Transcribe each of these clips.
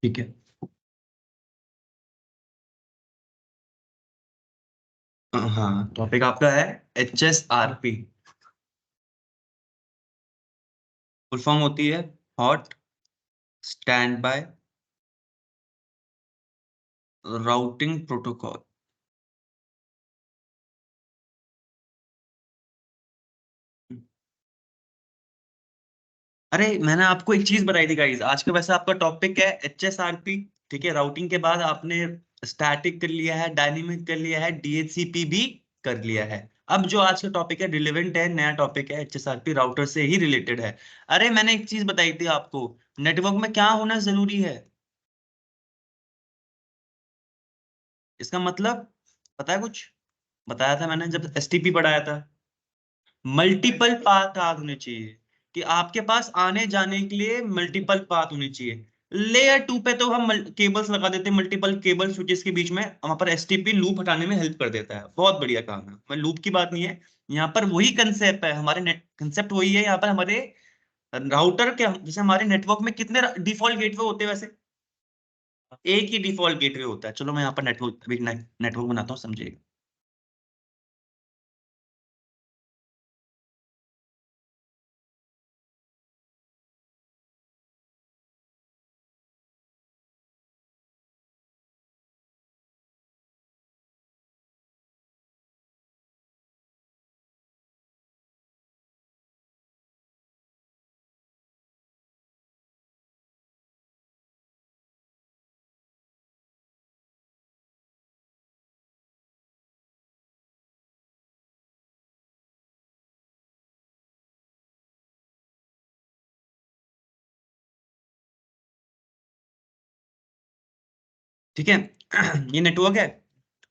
ठीक है। हाँ, टॉपिक आपका है HSRP। फुल फॉर्म होती है hot standby routing protocol. अरे मैंने आपको एक चीज बताई थी गाइस, आज का वैसे आपका टॉपिक है HSRP। ठीक है, राउटिंग के बाद आपने स्टैटिक कर लिया है, डायनेमिक कर लिया है, DHCP भी कर लिया है। अब जो आज का टॉपिक है रिलेवेंट है, नया टॉपिक है, HSRP राउटर से ही रिलेटेड है। अरे मैंने एक चीज बताई थी आपको, नेटवर्क में क्या होना जरूरी है। इसका मतलब पता है कुछ? बताया था मैंने जब STP पढ़ाया था। मल्टीपल पाथ होने चाहिए, कि आपके पास आने जाने के लिए मल्टीपल पाथ होने चाहिए। लेयर 2 पे तो हम केबल्स लगा देते हैं, मल्टीपल केबल स्विचेस के बीच में, वहां पर STP लूप हटाने में हेल्प कर देता है, बहुत बढ़िया काम है। मैं लूप की बात नहीं है, यहाँ पर वही कंसेप्ट है, हमारे नेट कंसेप्ट वही है यहाँ पर हमारे राउटर के। जैसे हमारे नेटवर्क में कितने डिफॉल्ट गेटवे होते हैं वैसे? एक ही डिफॉल्ट गेटवे होता है। चलो मैं यहाँ पर नेटवर्क नेटवर्क बनाता हूँ, समझिएगा। ठीक है। ये नेटवर्क है,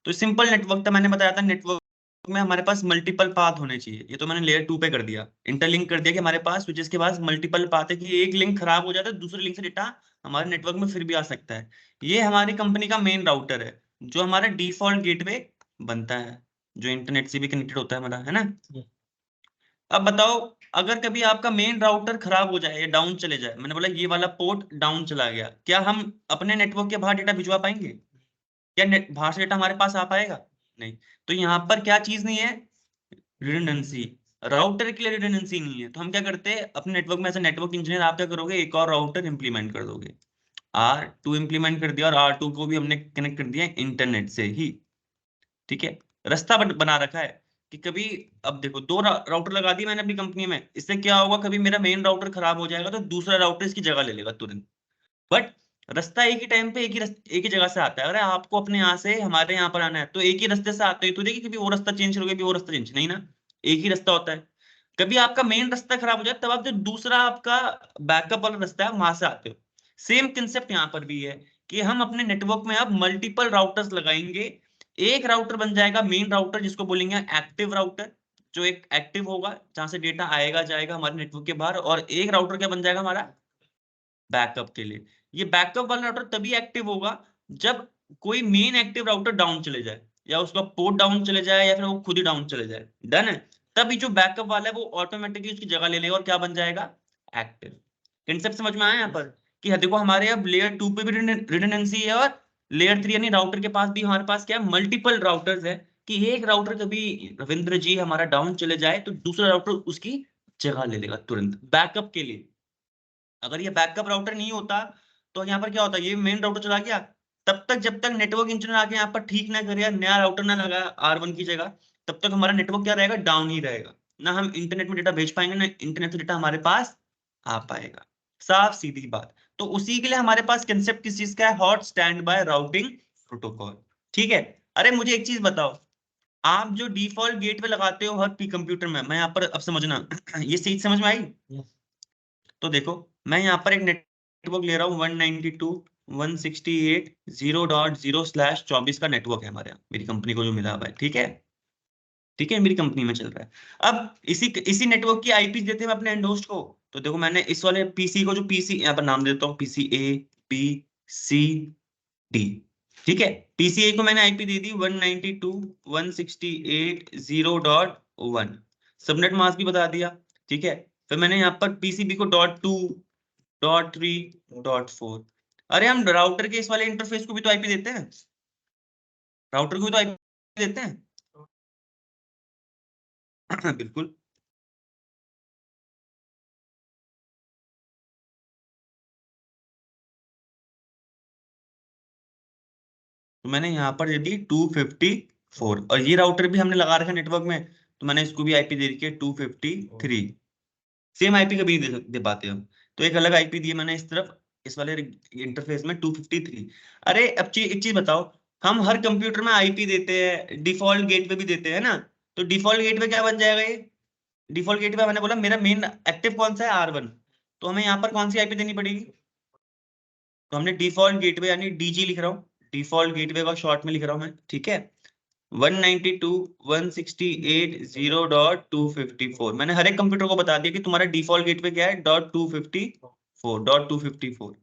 तो सिंपल नेटवर्क था, मैंने बताया था नेटवर्क में हमारे पास मल्टीपल पाथ होने चाहिए। ये तो मैंने लेयर 2 पे कर दिया, इंटरलिंक कर दिया, कि हमारे पास स्विचेस के पास मल्टीपल पाथ है, कि एक लिंक खराब हो जाता है दूसरे लिंक से डेटा हमारे नेटवर्क में फिर भी आ सकता है। ये हमारी कंपनी का मेन राउटर है, जो हमारा डिफॉल्ट गेटवे बनता है, जो इंटरनेट से भी कनेक्टेड होता है हमारा, है ना। अब बताओ, अगर कभी आपका मेन राउटर खराब हो जाए या डाउन चले जाए, मैंने बोला ये वाला पोर्ट डाउन चला गया, क्या हम अपने नेटवर्क के बाहर डेटा भिजवा पाएंगे? क्या नेट बाहर से डेटा हमारे पास आ पाएगा? नहीं। तो यहाँ पर क्या चीज नहीं है? रिडंडेंसी। राउटर के लिए रिडंडेंसी नहीं है, तो हम क्या करते हैं अपने नेटवर्क में, एज नेटवर्क इंजीनियर आप क्या करोगे, एक और राउटर इंप्लीमेंट कर दोगे। R2 इंप्लीमेंट कर दिया, और R2 को भी हमने कनेक्ट कर दिया इंटरनेट से ही। ठीक है, रास्ता बना रखा है कि कभी, अब देखो दो राउटर लगा दिए मैंने अपनी कंपनी में, इससे क्या होगा, कभी मेरा मेन राउटर खराब हो जाएगा तो दूसरा राउटर इसकी जगह ले लेगा तुरंत। बट रास्ता एक ही टाइम पे एक ही जगह से आता है। अगर आपको अपने यहाँ से हमारे यहाँ पर आना है तो एक ही रास्ते से आते हैं, तो देखिए कभी वो रास्ता चेंज करोगे, कभी वो रास्ता चेंज नहीं ना, एक ही रास्ता होता है। कभी आपका मेन रास्ता खराब हो जाए, तब आप जो दूसरा आपका बैकअप वाला रास्ता है वहां से आते हो। सेम कंसेप्ट यहाँ पर भी है, कि हम अपने नेटवर्क में अब मल्टीपल राउटर्स लगाएंगे। एक राउटर बन जाएगा मेन राउटर, जिसको बोलेंगे एक्टिव राउटर, जो एक एक्टिव होगा जहां से डेटा आएगा जाएगा हमारे नेटवर्क के बाहर। और एक राउटर क्या बन जाएगा हमारा, बैकअप के लिए। ये बैकअप वाला राउटर तभी एक्टिव होगा जब कोई मेन एक्टिव राउटर डाउन चले जाए, या उसका पोर्ट डाउन चले जाए, या फिर वो खुद ही डाउन चले जाए। डन है। तभी जो बैकअप वाला है वो ऑटोमेटिकली उसकी जगह ले लेगा और क्या बन जाएगा, एक्टिव। कंसेप्ट समझ में आया यहाँ पर? कि हाँ, देखो हमारे अब लेयर 2 पे भी रिडंडेंसी है, और लेयर 3 यानी राउटर के पास भी हमारे पास क्या है, मल्टीपल राउटर्स है। कि एक राउटर कभी रविंद्र जी हमारा डाउन चले जाए तो दूसरा राउटर उसकी जगह ले लेगा तुरंत, बैकअप के लिए। अगर ये बैकअप राउटर नहीं होता तो यहाँ पर क्या होता, ये मेन राउटर चला गया, तब तक जब तक नेटवर्क इंजीनियर आके यहाँ पर ठीक ना करे या नया राउटर ना लगाया R1 की जगह, तब तक हमारा नेटवर्क क्या रहेगा, डाउन ही रहेगा। ना हम इंटरनेट में डेटा भेज पाएंगे, ना इंटरनेट से डेटा हमारे पास आ पाएगा। साफ सीधी बात। तो उसी के लिए हमारे पास कंसेप्ट किस चीज का है, hot standby routing protocol. ठीक है। अरे मुझे एक चीज बताओ, आप जो डिफॉल्ट गेटवे लगाते हो हर पी कंप्यूटर में, मैं यहाँ पर अब समझना ये चीज समझ में आई? तो देखो, मैं यहाँ पर एक नेटवर्क ले रहा हूँ 192.168.0.0/24 का नेटवर्क है हमारे यहाँ, मेरी कंपनी को जो मिला हुआ है। ठीक है, ठीक है, मेरी कंपनी में चल रहा है। अब इसी इसी नेटवर्क की आईपी देते हैं अपने एंड होस्ट को। तो देखो मैंने इस वाले पीसी को, जो पीसी यहाँ पर नाम देता हूँ, PCA B C D। ठीक है, PCA को मैंने आईपी दे दी 192.168.0.1। सबनेट मास्क भी बता दिया। ठीक है, फिर मैंने यहाँ पर PCB को .2 .3 .4, अरे हम राउटर के इस वाले इंटरफेस को भी तो आईपी देते हैं, राउटर को भी तो आईपी देते हैं। बिल्कुल। तो मैंने यहाँ पर दे दी 254, और ये राउटर भी हमने लगा रखा नेटवर्क में, तो मैंने इसको भी आईपी दे रखी है 253। सेम आईपी कभी नहीं दे पाते हम, तो एक अलग आईपी दी है मैंने इस तरफ, इस वाले इंटरफेस में 253। अरे अब एक चीज बताओ, हम हर कंप्यूटर में आईपी देते हैं, डिफॉल्ट गेटवे भी देते हैं ना, तो डिफॉल्ट गेटवे क्या बन जाएगा ये? डिफॉल्ट गेटवे मैंने बोला मेरा मेन एक्टिव कौन सा है, R1, तो हमें यहाँ पर कौन सी आईपी देनी पड़ेगी? तो हमने डिफॉल्ट गेटवे यानी डीजी लिख रहा हूँ, डिफॉल्ट गेटवे का शॉर्ट में लिख रहा हूँ मैं, ठीक है। 192.168.0.254, मैंने हर एक कंप्यूटर को बता दिया कि तुम्हारा डिफॉल्ट गेटवे क्या है, .254.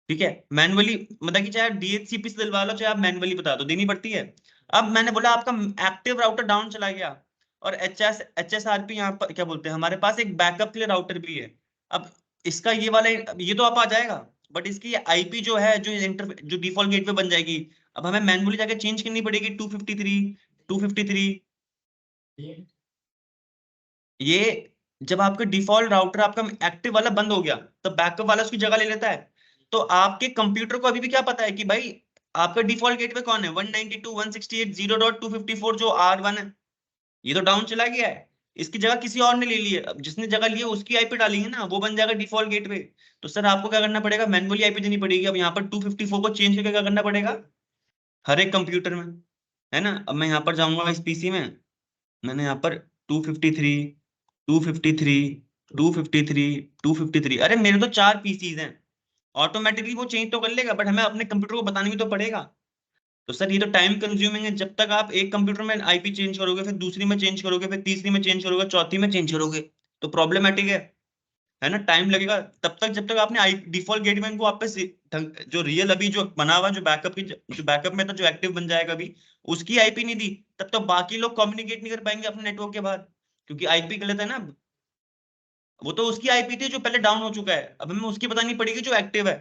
ठीक है। मैनुअली मतलब कि चाहे आप डीएचसीपी से दिलवा लो, चाहे आप मैनुअली बता दो, देनी पड़ती है। अब मैंने बोला आपका एक्टिव राउटर डाउन चला गया, और एचएसआरपी यहाँ पर क्या बोलते हैं, हमारे पास एक बैकअप के लिए राउटर भी है। अब इसका ये वाला, ये तो आप आ जाएगा, बट इसकी आईपी जो है, जो डिफॉल्ट गेटवे बन जाएगी, अब हमें मैनुअली जाके चेंज करनी पड़ेगी 253। ये जब आपका डिफॉल्ट राउटर आपका एक्टिव वाला बंद हो गया, तो बैकअप वाला उसकी जगह ले लेता है। तो आपके कंप्यूटर को अभी भी क्या पता है कि भाई आपका डिफॉल्ट गेटवे कौन है, 192.168.0.254 जो R1 है, ये तो डाउन चला गया है, इसकी जगह किसी और ने ले ली है। अब जिसने जगह ली है उसकी आईपी डालेंगे ना, वो बन जाएगा डिफॉल्ट गेटवे। तो सर आपको क्या करना पड़ेगा, मैनुअली आईपी देनी पड़ेगी। अब यहाँ पर 254 को चेंज करके क्या करना पड़ेगा, हर एक कंप्यूटर में, है ना। अब मैं यहाँ पर जाऊंगा इस पीसी में, मैंने यहाँ पर 253, 253, 253, 253, अरे मेरे तो 4 पीसीज हैं, ऑटोमेटिकली वो चेंज तो कर लेगा, बट हमें अपने कंप्यूटर को बताना भी तो पड़ेगा। तो सर ये तो टाइम कंज्यूमिंग है, जब तक आप एक कंप्यूटर में आईपी चेंज करोगे, फिर दूसरी में चेंज करोगे, फिर तीसरी में चेंज करोगे, चौथी में चेंज करोगे, तो प्रॉब्लमेटिक है ना, टाइम लगेगा तब तक जब तक आपने डिफॉल्ट गेटवे को आप पे जो रियल अभी जो बना हुआ, जो बैकअप की, जो बैकअप में था, जो एक्टिव बन जाएगा अभी, उसकी आईपी नहीं दी, तब तक बाकी लोग कम्युनिकेट नहीं कर पाएंगे अपने नेटवर्क के बाद, क्योंकि आईपी गलत है ना। वो तो उसकी आईपी थी जो पहले डाउन हो चुका है, अब हमें उसकी बतानी पड़ेगी जो एक्टिव है।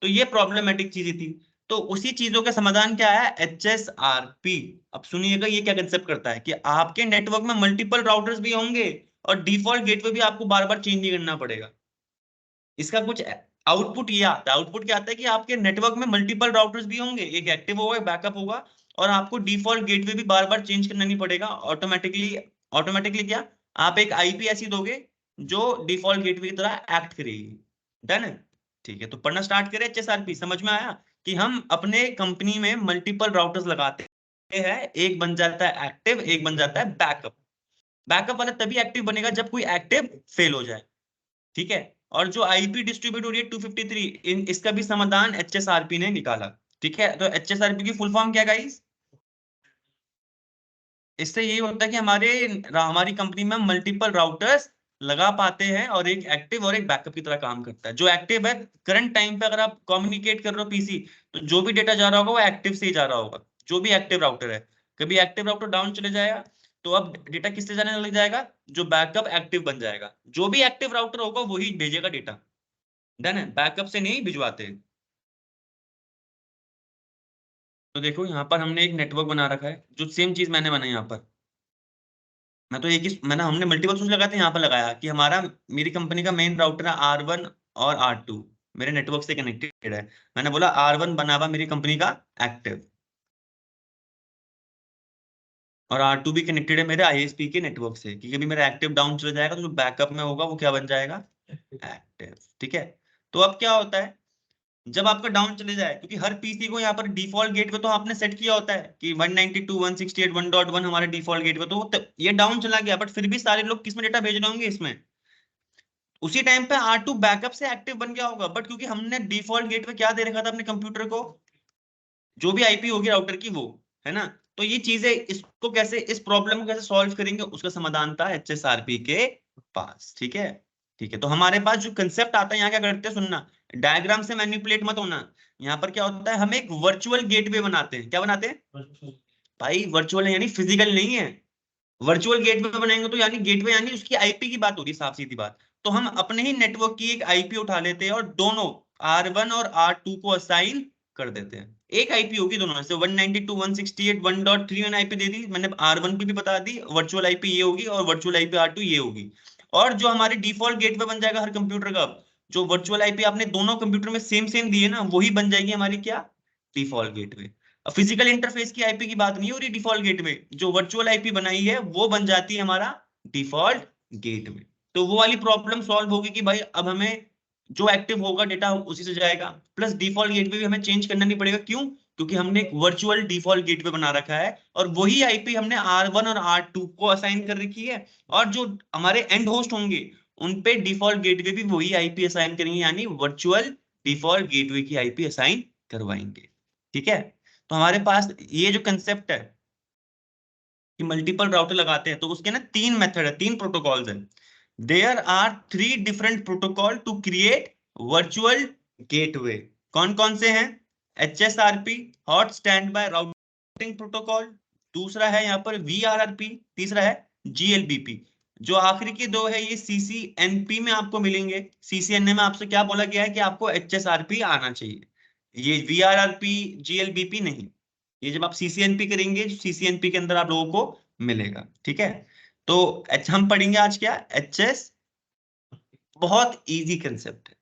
तो ये प्रॉब्लमेटिक चीजें थी। तो उसी चीजों का समाधान क्या है, HSRP। अब सुनिएगा ये क्या कंसेप्ट करता है, कि आपके नेटवर्क में मल्टीपल राउटर्स भी होंगे, और डिफॉल्ट गेटवे भी आपको बार बार चेंज नहीं करना पड़ेगा। इसका कुछ आउटपुट ये आता है, आउटपुट क्या आता है कि आपके नेटवर्क में मल्टीपल राउटर्स भी होंगे, एक एक्टिव होगा, एक बैकअप होगा, और आपको डिफॉल्ट गेटवे भी बार बार चेंज करना नहीं पड़ेगा, ऑटोमेटिकली। ऑटोमेटिकली क्या, आप एक आईपी ऐसी दोगे जो डिफॉल्ट गेटवे की तरह एक्ट करेगी। डन है। ठीक है, तो पढ़ना स्टार्ट करें। HSRP समझ में आया कि हम अपने कंपनी में मल्टीपल राउटर्स लगाते हैं, एक बन जाता है एक्टिव, एक बन जाता है बैकअप। बैकअप वाला तभी एक्टिव बनेगा जब कोई एक्टिव फेल हो जाए, ठीक है। और जो आईपी डिस्ट्रीब्यूट हो रही है 253, इसका भी समाधान HSRP ने निकाला, ठीक है। तो HSRP की फुल फॉर्म क्या गाइस? इससे यही होता है कि हमारी कंपनी में मल्टीपल राउटर्स लगा पाते हैं, और एक एक्टिव और एक बैकअप की तरह काम करता है। जो एक्टिव है, करंट टाइम पे अगर आप कम्युनिकेट कर रहे हो पीसी, तो जो भी डेटा जा रहा होगा वो एक्टिव से ही जा रहा होगा, जो भी एक्टिव राउटर है। कभी एक्टिव राउटर डाउन चले जाएगा, तो अब डेटा किससे जाने लग जाएगा, जो बैकअप एक्टिव बन जाएगा, जो भी एक्टिव राउटर होगा वही भेजेगा डेटा। डन है, बैकअप से नहीं भिजवाते। तो देखो यहाँ पर हमने एक नेटवर्क बना रखा है, जो सेम चीज मैंने बनाई यहाँ पर। मैं तो एक ही मैंने हमने मल्टीपल स्विच लगाते हैं, यहाँ पर लगाया कि हमारा, मेरी कंपनी का मेन राउटर है R1 और R2, मेरे नेटवर्क से कनेक्टेड है। मैंने बोला R1 बना हुआ मेरी कंपनी का एक्टिव, और R2 भी कनेक्टेड है मेरे ISP के नेटवर्क से, कि कभी मेरा एक्टिव डाउन चला जाएगा तो जो बैकअप में होगा वो क्या बन जाएगा, एक्टिव। ठीक है। तो अब क्या होता है, जब आपका डाउन चले जाए, क्योंकि हर पीसी को यहाँ पर डिफॉल्ट गेटवे तो आपने सेट किया होता है कि 192.168.1.1 हमारा डिफॉल्ट गेटवे, तो ये डाउन चला गया, बट फिर भी सारे लोग किसमें डेटा भेज रहे होंगे, इसमें। उसी टाइम पे R2 बैकअप से एक्टिव बन गया होगा, बट क्योंकि हमने डिफॉल्ट गेटवे क्या दे रखा था अपने कंप्यूटर को, जो भी आईपी होगी राउटर की वो, है ना। तो ये चीजें, इसको कैसे, इस प्रॉब्लम को कैसे सॉल्व करेंगे, उसका समाधान था HSRP के पास, ठीक है। ठीक है, तो हमारे पास जो कंसेप्ट आता है, यहाँ क्या करते हैं सुनना, डायग्राम से मैनिपुलेट मत होना। यहाँ पर क्या होता है, हम एक वर्चुअल गेटवे बनाते हैं, क्या बनाते हैं भाई, वर्चुअल है यानी फिजिकल नहीं है। वर्चुअल गेटवे बनाएंगे तो यानी गेटवे यानी उसकी आईपी की बात होगी, साफ सीधी बात। तो हम अपने ही नेटवर्क की एक आईपी उठा लेते हैं, और दोनों R1 और R2 को असाइन कर देते हैं। एक आईपी होगी दोनों से, 192.168.1.3 आईपी दे दी मैंने, R1 की भी बता दी, वर्चुअल आईपी ये होगी और वर्चुअल आईपी R2 ये होगी। और जो हमारी डिफॉल्ट गेटवे बन जाएगा हर कंप्यूटर का, जो वर्चुअल आईपी आपने दोनों कंप्यूटर में सेम सेम दी है ना, वही बन जाएगी हमारी क्या, डिफॉल्ट गेटवे। फिजिकल इंटरफेस की आईपी की बात नहीं हो रही, डिफॉल्ट गेटवे जो वर्चुअल आईपी बनाई है वो बन जाती है हमारा डिफॉल्ट गेटवे। तो वो वाली प्रॉब्लम सॉल्व होगी कि भाई अब हमें जो एक्टिव होगा डेटा उसी से जाएगा, प्लस डिफॉल्ट गेटवे भी हमें चेंज करना नहीं पड़ेगा। क्यों? क्योंकि हमने एक वर्चुअल डिफॉल्ट गेटवे बना रखा है और वही आईपी हमने R1 और R2 को असाइन कर रखी है, और जो हमारे एंड होस्ट होंगे उन पे डिफॉल्ट गेटवे भी वही आईपी असाइन करेंगे, यानी वर्चुअल डिफॉल्ट गेटवे की आईपी असाइन करवाएंगे। ठीक है, तो हमारे पास ये जो कंसेप्ट है कि मल्टीपल राउटर लगाते हैं, तो उसके ना तीन मेथड है, तीन प्रोटोकॉल्स हैं। There are 3 different protocol to create virtual gateway. कौन कौन से हैं? HSRP, hot standby routing protocol, दूसरा है यहाँ पर VRRP, तीसरा है GLBP। जो आखिरी के दो है ये CCNP में आपको मिलेंगे। CCNA में आपसे क्या बोला गया है कि आपको HSRP आना चाहिए, ये VRRP GLBP नहीं। ये जब आप CCNP करेंगे, CCNP के अंदर आप लोगों को मिलेगा। ठीक है, तो हम पढ़ेंगे आज क्या, HS। बहुत इजी कंसेप्ट है,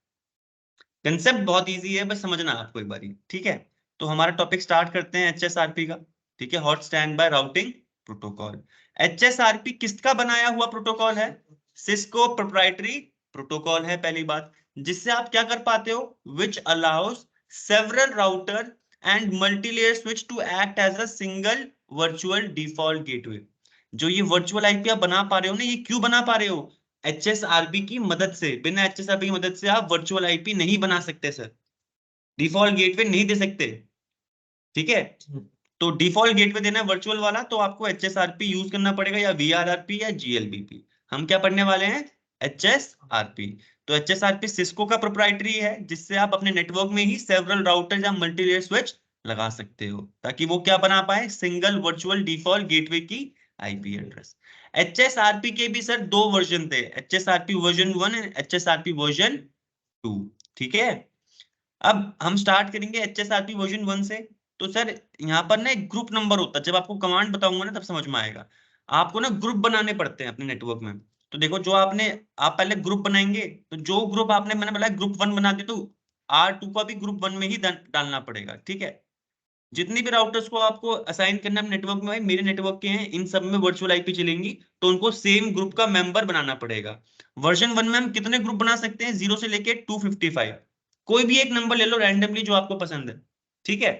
कंसेप्ट बहुत इजी है, बस समझना आपको एक बारी। ठीक है, तो हमारा टॉपिक स्टार्ट करते हैं HSRP का। ठीक है, hot standby routing protocol. HSRP किसका बनाया हुआ प्रोटोकॉल है? सिस्को प्रोप्राइटरी प्रोटोकॉल है पहली बात, जिससे आप क्या कर पाते हो, which allows several router and multilayer switch to act as a single virtual default gateway. जो ये वर्चुअल आईपी आप बना पा रहे हो ना, ये क्यों बना पा रहे हो? HSRP की मदद से। बिना HSRP की मदद से आप वर्चुअल आईपी नहीं बना सकते सर, डिफॉल्ट गेटवे नहीं दे सकते। ठीक है, तो डिफॉल्ट गेटवे देना है वर्चुअल वाला, तो आपको HSRP यूज करना पड़ेगा, या VRRP या GLBP। हम क्या पढ़ने वाले हैं? HSRP। तो HSRP सिस्को का प्रोप्राइटरी है, जिससे आप अपने नेटवर्क में ही सेवरल राउटर या मल्टीलेयर स्विच लगा सकते हो, ताकि वो क्या बना पाए, सिंगल वर्चुअल डिफॉल्ट गेटवे की आईपी एड्रेस। HSRP के भी सर दो वर्जन थे, HSRP version 1 and HSRP version 2। ठीक है, अब हम स्टार्ट करेंगे HSRP वर्जन 1 से। तो सर यहाँ पर ना एक ग्रुप नंबर होता है, जब आपको कमांड बताऊंगा ना तब समझ में आएगा। आपको ना ग्रुप बनाने पड़ते हैं अपने नेटवर्क में। तो देखो, जो आप पहले ग्रुप बनाएंगे, तो जो ग्रुप मैंने बोला ग्रुप 1 बना दिया, तो R2 का भी ग्रुप 1 में ही डालना पड़ेगा। ठीक है, जितनी भी राउटर्स को आपको असाइन करना है नेटवर्क में, भाई मेरे नेटवर्क के हैं, इन सब में वर्चुअल आईपी चलेंगी, तो उनको सेम ग्रुप का मेंबर बनाना पड़ेगा। वर्जन 1 में हम कितने ग्रुप बना सकते हैं? 0 से लेके 255। कोई भी एक नंबर ले लो रैंडमली जो आपको पसंद है। ठीक है,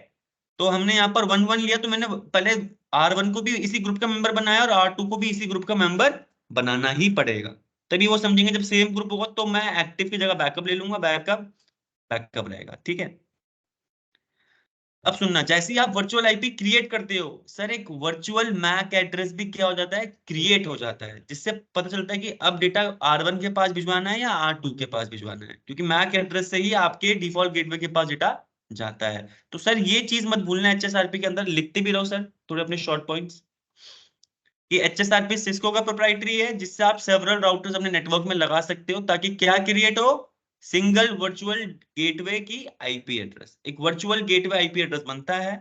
तो हमने यहाँ पर 1 1 लिया, तो मैंने पहले R1 को भी इसी ग्रुप का मेंबर बनाया और R2 को भी इसी ग्रुप का मेंबर बनाना ही पड़ेगा। तभी वो समझेंगे, जब सेम ग्रुप होगा तो मैं एक्टिव की जगह बैकअप ले लूंगा, बैकअप बैकअप रहेगा। ठीक है, अब सुनना, जैसे ही आप वर्चुअल आईपी क्रिएट करते हो सर, एक वर्चुअल मैक एड्रेस भी क्या हो जाता है, क्रिएट हो जाता है, जिससे पता चलता है कि अब डेटा R1 के पास भिजवाना है या R2 के पास भिजवाना है, क्योंकि मैक एड्रेस से ही आपके डिफॉल्ट गेटवे के पास डेटा जाता है। तो सर ये चीज मत भूलना, HSRP के अंदर लिखते भी रहो सर थोड़े अपने शॉर्ट पॉइंट्स, कि HSRP सिस्को का प्रोप्राइटरी है, जिससे आप सेवरल राउटर्स अपने नेटवर्क में लगा सकते हो, ताकि क्या क्रिएट हो, सिंगल वर्चुअल गेटवे की आईपी एड्रेस, एक वर्चुअल गेटवे आईपी एड्रेस बनता है।